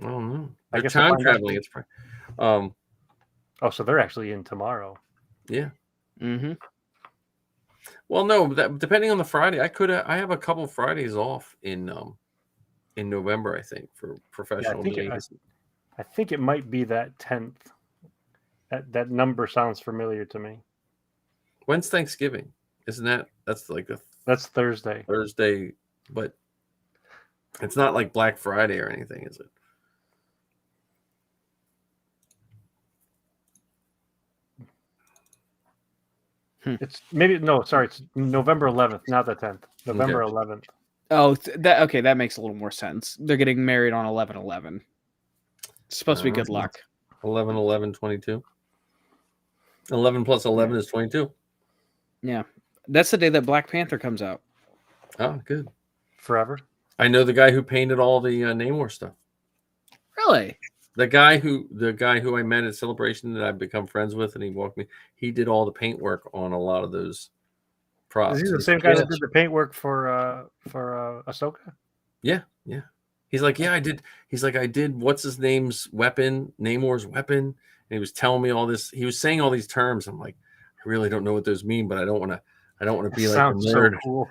I don't know. I They're guess time traveling. It's so they're actually in tomorrow. Yeah. Mm-hmm. Well, no, depending on the Friday, I have a couple Fridays off in November, I think, for professional meetings. I think it might be that 10th. That number sounds familiar to me. When's Thanksgiving? Isn't that's like that's Thursday. Thursday, but it's not like Black Friday or anything, is it? It's it's November 11th, not the 10th. November 11th. Oh, that makes a little more sense. They're getting married on 11/11. It's supposed to be good luck. 11/11/22. 11 plus 11 is 22. Yeah. That's the day that Black Panther comes out. Oh, good. Forever. I know the guy who painted all the Namor stuff. Really? The guy who I met at Celebration that I've become friends with, and he walked me. He did all the paint work on a lot of those props. Is he the same guy that did the paint work for Ahsoka? Yeah. He's like, yeah, I did. He's like, I did. What's his name's weapon? Namor's weapon. And he was telling me all this. He was saying all these terms. I'm like, I really don't know what those mean, but I don't want to be like a nerd. So cool.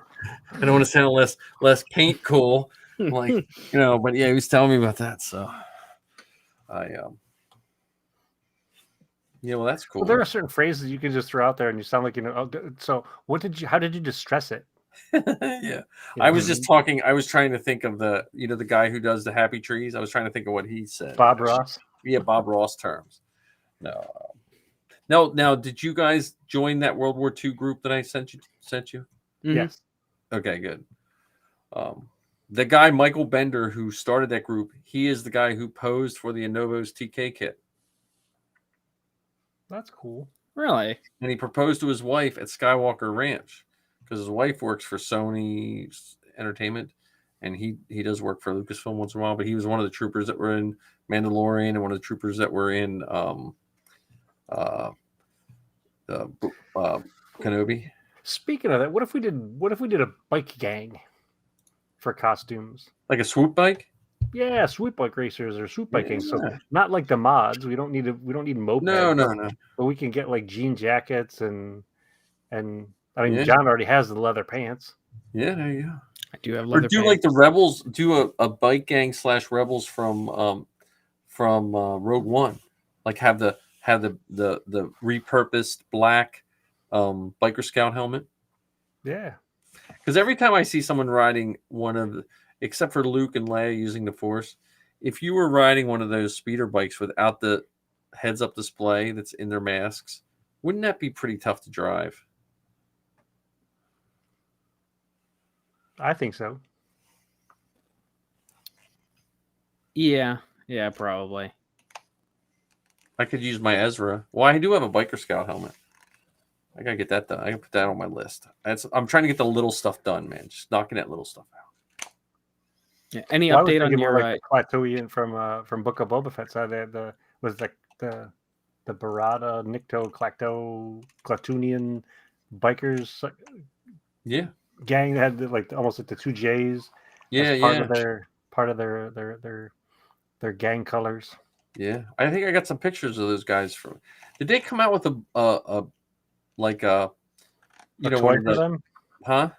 I don't want to sound less paint cool. Like, but yeah, he was telling me about that. So well, that's cool. Well, there are certain phrases you can just throw out there and you sound like, so how did you distress it? Yeah. I was just talking. I was trying to think of the guy who does the happy trees. I was trying to think of what he said. Bob Ross. Yeah. Bob Ross terms. No. Now, did you guys join that World War II group that I sent you? Mm-hmm. Yes. Okay, good. The guy, Michael Bender, who started that group, he is the guy who posed for the Anovos TK kit. That's cool. Really? And he proposed to his wife at Skywalker Ranch because his wife works for Sony Entertainment, and he does work for Lucasfilm once in a while. But he was one of the troopers that were in Mandalorian, and one of the troopers that were in Kenobi. Speaking of that, what if we did a bike gang for costumes? Like a swoop bike? Yeah, swoop bike racers or swoop bike gangs. So Yeah. not like the mods. We don't need mopeds. No. But we can get like jean jackets and I mean Yeah. John already has the leather pants. Yeah, there you go. I do have Or leather do pants. like the Rebels, do a bike gang / Rebels from Rogue One. Like have the repurposed black biker scout helmet. Yeah. Because every time I see someone riding one of the, except for Luke and Leia using the Force, if you were riding one of those speeder bikes without the heads-up display that's in their masks, wouldn't that be pretty tough to drive? I think so. Yeah, probably. I could use my Ezra. Well, I do have a biker scout helmet. I gotta get that done. I can put that on my list. I'm trying to get the little stuff done, man. Just knocking that little stuff out. Yeah. Any Well, I was update on thinking your? more like the Clatoian from Book of Boba Fett side. They had the Barada, Nikto, Clatoonian bikers Yeah, gang that had like almost like the two J's. yeah, as yeah. part of their gang colors. Yeah, I think I got some pictures of those guys from. Did they come out with a Toy for them? Huh?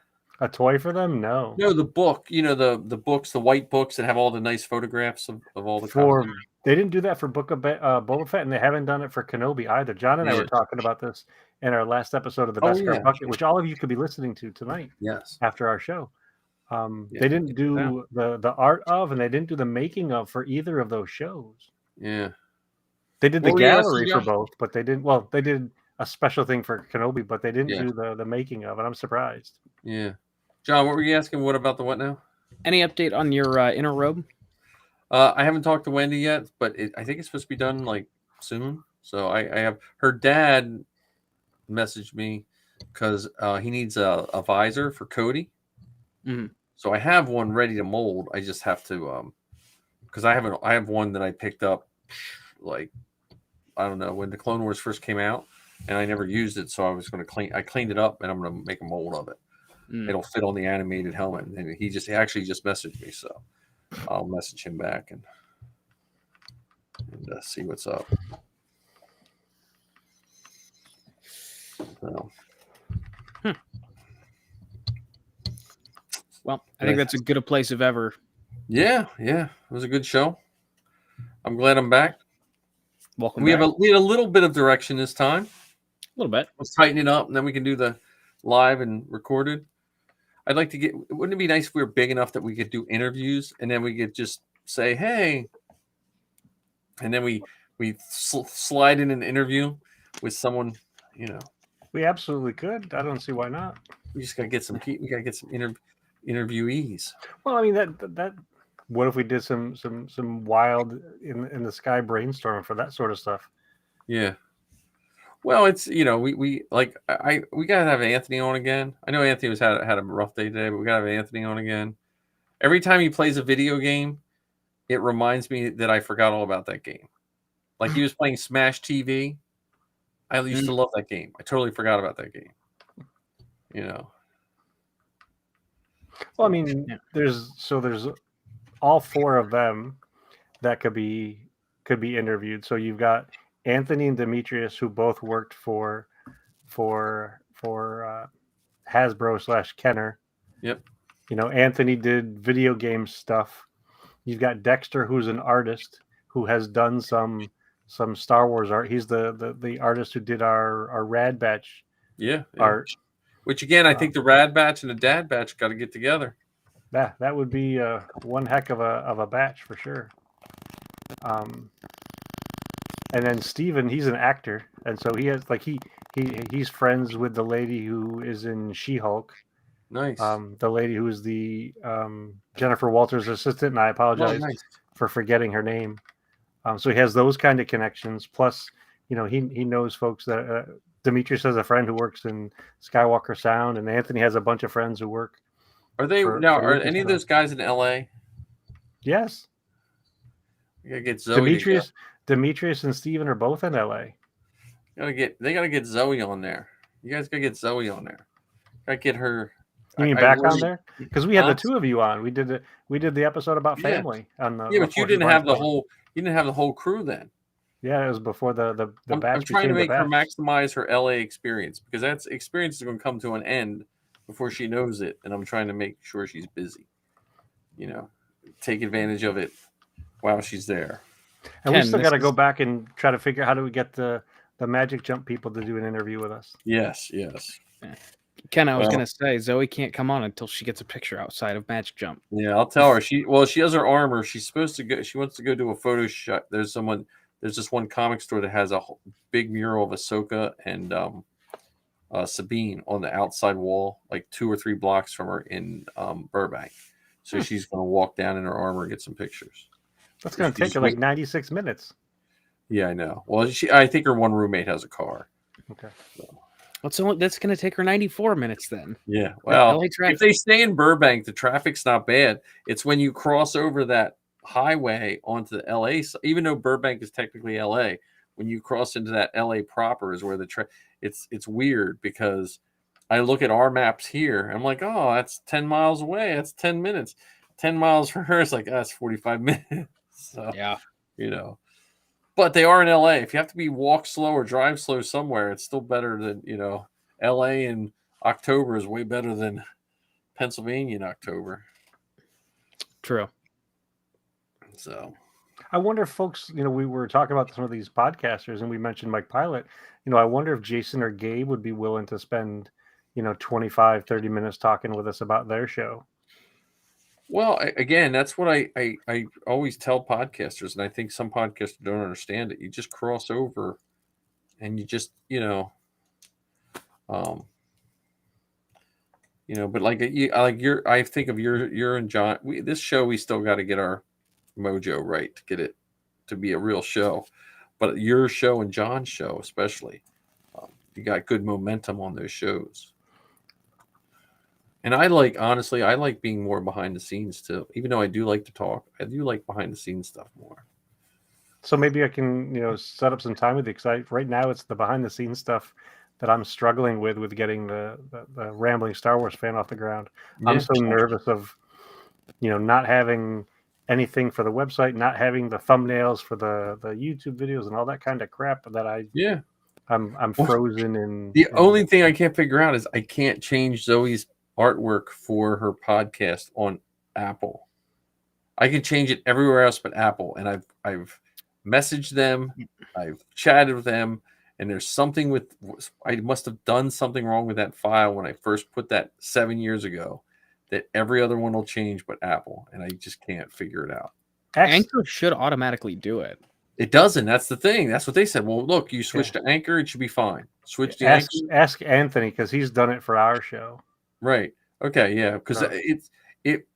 A toy for them? No. No, the book. The books, the white books that have all the nice photographs of all the costumes. They didn't do that for Book of Boba Fett, and they haven't done it for Kenobi either. John and I were talking about this in our last episode of the Best Car Bucket, which all of you could be listening to tonight. Yes. After our show. They didn't do the art of, and they didn't do the making of for either of those shows. Yeah. They did the gallery for both, but they didn't. Well, they did a special thing for Kenobi, but they didn't do the making of, and I'm surprised. Yeah. John, what were you asking? What about the what now? Any update on your inner robe? I haven't talked to Wendy yet, but I think it's supposed to be done like soon. So I have her dad messaged me because he needs a visor for Cody. Mm-hmm. So I have one ready to mold. I just have to because I have one that I picked up like I don't know when the Clone Wars first came out, and I never used it. So I was going to I cleaned it up, and I'm going to make a mold of it. It'll fit on the animated helmet. And he actually just messaged me, so I'll message him back and see what's up. So. Well, I think that's as good a place as ever. Yeah, it was a good show. I'm glad I'm back. Welcome. We had a little bit of direction this time. A little bit. Let's tighten it up, and then we can do the live and recorded. I'd like to get. Wouldn't it be nice if we were big enough that we could do interviews, and then we could just say, "Hey," and then we slide in an interview with someone. We absolutely could. I don't see why not. We just gotta get some. We gotta get some interviewees. Well, I mean that. What if we did some wild in the sky brainstorming for that sort of stuff? Yeah. Well, it's we gotta have Anthony on again. I know Anthony had a rough day today, but we gotta have Anthony on again. Every time he plays a video game, it reminds me that I forgot all about that game. Like he was playing Smash TV. I used to love that game. I totally forgot about that game. Well, I mean, there's all four of them that could be interviewed. So you've got Anthony and Demetrius, who both worked for Hasbro / Kenner. Yep. Anthony did video game stuff. You've got Dexter, who's an artist who has done some Star Wars art. He's the artist who did our Rad Batch art. Which again, I think the Rad Batch and the Dad Batch got to get together. That would be one heck of a batch for sure. And then Steven, he's an actor, and so he has he's friends with the lady who is in She-Hulk. Nice. The lady who is the Jennifer Walters' assistant, and I apologize for forgetting her name. So he has those kind of connections. Plus, he knows folks that Demetrius has a friend who works in Skywalker Sound, and Anthony has a bunch of friends who work. Are they For are Lucas any of and all. those guys in LA? Yes, You gotta get Zoe. Demetrius and Steven are both in LA. They gotta get Zoe on there. You guys gotta get Zoe on there. Gotta get her. You mean I back worry- on there? Because we had the Huh? two of you on. We did the episode about Yeah. family on the. Yeah, but you before she didn't have went the on. whole. You didn't have the whole crew then. Yeah, it was before the batch. I'm trying to became the make her batch. maximize her LA experience because that experience is going to come to an end before she knows it, and I'm trying to make sure she's busy. Take advantage of it while she's there. And we Ken, still this got to is- go back and try to figure out how do we get the Magic Jump people to do an interview with us. Yes. Ken, I was Well- gonna say Zoe can't come on until she gets a picture outside of Magic Jump. Yeah, I'll tell her. She has her armor. She's supposed to go. She wants to go do a photo shot. There's this one comic store that has a big mural of Ahsoka and Sabine on the outside wall, like 2 or 3 blocks from her in Burbank. So she's going to walk down in her armor and get some pictures. That's going to take her like 96 minutes. Yeah, I know. Well, I think her one roommate has a car. Okay. That's gonna take her 94 minutes then. Yeah. Well, LA traffic. if they stay in Burbank, the traffic's not bad. It's when you cross over that highway onto the LA, even though Burbank is technically LA, when you cross into that LA proper is where it's weird because I look at our maps here. I'm like, oh, that's 10 miles away. That's 10 minutes. 10 miles for her is like, that's 45 minutes. So, Yeah. But they are in LA. If you have to walk slow or drive slow somewhere, it's still better than, LA in October is way better than Pennsylvania in October. True. So I wonder if folks, we were talking about some of these podcasters and we mentioned Mike Pilot. I wonder if Jason or Gabe would be willing to spend, 25, 30 minutes talking with us about their show. well, again, that's what I always tell podcasters, and I think some podcasters don't understand it. You just cross over, and you just but I think of you're and John. This show we still got to get our mojo right to get it to be a real show, but your show and John's show especially, you got good momentum on those shows. And honestly, I like being more behind the scenes too. Even though I do like to talk, I do like behind the scenes stuff more. So maybe I can, set up some time with you because right now it's the behind the scenes stuff that I'm struggling with getting the rambling Star Wars fan off the ground. I'm so nervous of, not having anything for the website, not having the thumbnails for the YouTube videos and all that kind of crap that I'm frozen in. The only thing I can't figure out is I can't change Zoe's artwork for her podcast on Apple. I can change it everywhere else but Apple, and I've messaged them, I've chatted with them, and there's something I must have done something wrong with that file when I first put that 7 years ago, that every other one will change but Apple, and I just can't figure it out. Anchor should automatically do it. It doesn't. That's the thing. That's what they said. Well, look, you switch to Anchor, it should be fine. Switch to Anchor. Ask Anthony because he's done it for our show. Right. Okay. Yeah. Because it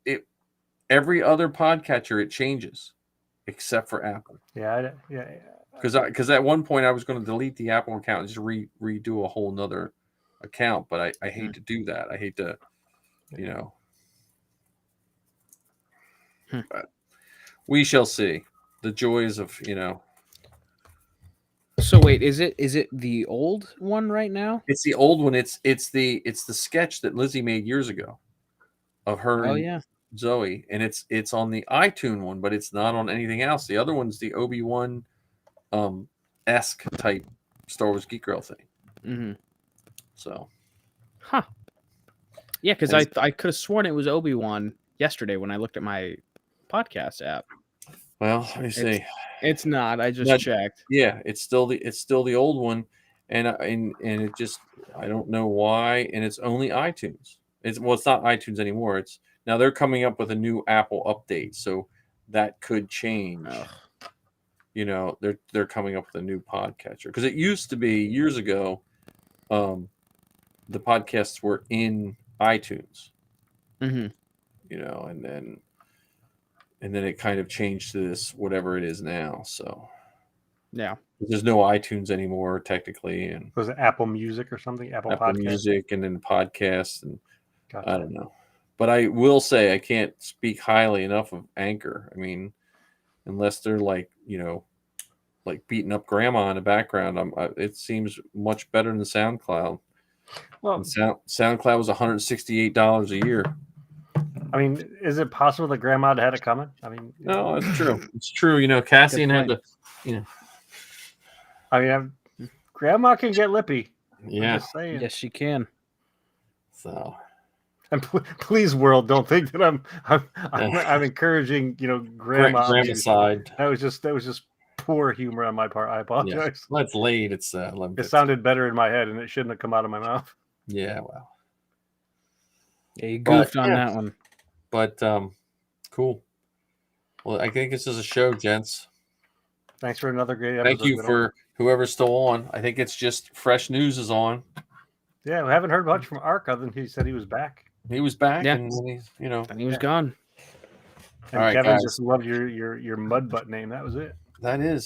every other podcatcher it changes, except for Apple. Yeah. Because at one point I was going to delete the Apple account and just redo a whole nother account, but I hate to do that. I hate to, But we shall see the joys of So wait, is it the old one right now? It's the old one. It's the sketch that Lizzie made years ago of her. Oh and yeah. Zoe, and it's on the iTunes one, but it's not on anything else. The other one's the Obi-Wan esque type Star Wars Geek Girl thing. Mm-hmm. So, yeah, because I could have sworn it was Obi-Wan yesterday when I looked at my podcast app. well, let me see. It's not. I just checked. Yeah, it's still the old one, and it just I don't know why, and it's only iTunes. It's not iTunes anymore. It's now they're coming up with a new Apple update, so that could change. They're coming up with a new podcatcher because it used to be years ago, the podcasts were in iTunes. Mm-hmm. And then it kind of changed to this whatever it is now. So Yeah. There's no iTunes anymore, technically, and Was it Apple Music or something? Apple Podcast? Music, and then podcasts, and Gotcha. I don't know. But I will say I can't speak highly enough of Anchor. I mean, unless they're like, like beating up grandma in the background, it seems much better than SoundCloud. Well, And SoundCloud was $168 a year. I mean, is it possible that grandma had it coming? I mean, No, it's true. It's true. Cassian had to, I mean, grandma can get lippy. I'm yeah. just saying. Yes, she can. So And please, world, don't think that I'm encouraging grandma grandma abuse. side. That was just poor humor on my part. I apologize. Well, it's late. It's It sounded better in my head, and it shouldn't have come out of my mouth. Yeah, well. Yeah, you goofed But, on yeah. that one. But cool. Well, I think this is a show, gents. Thanks for another great episode. Thank you for whoever's still on. I think it's just Fresh News is on. Yeah, we haven't heard much from Ark other than he said he was back. He was back, Yeah. and then he's, And he was gone. And All right, Kevin guys. just loved your mud butt name. That was it. That is.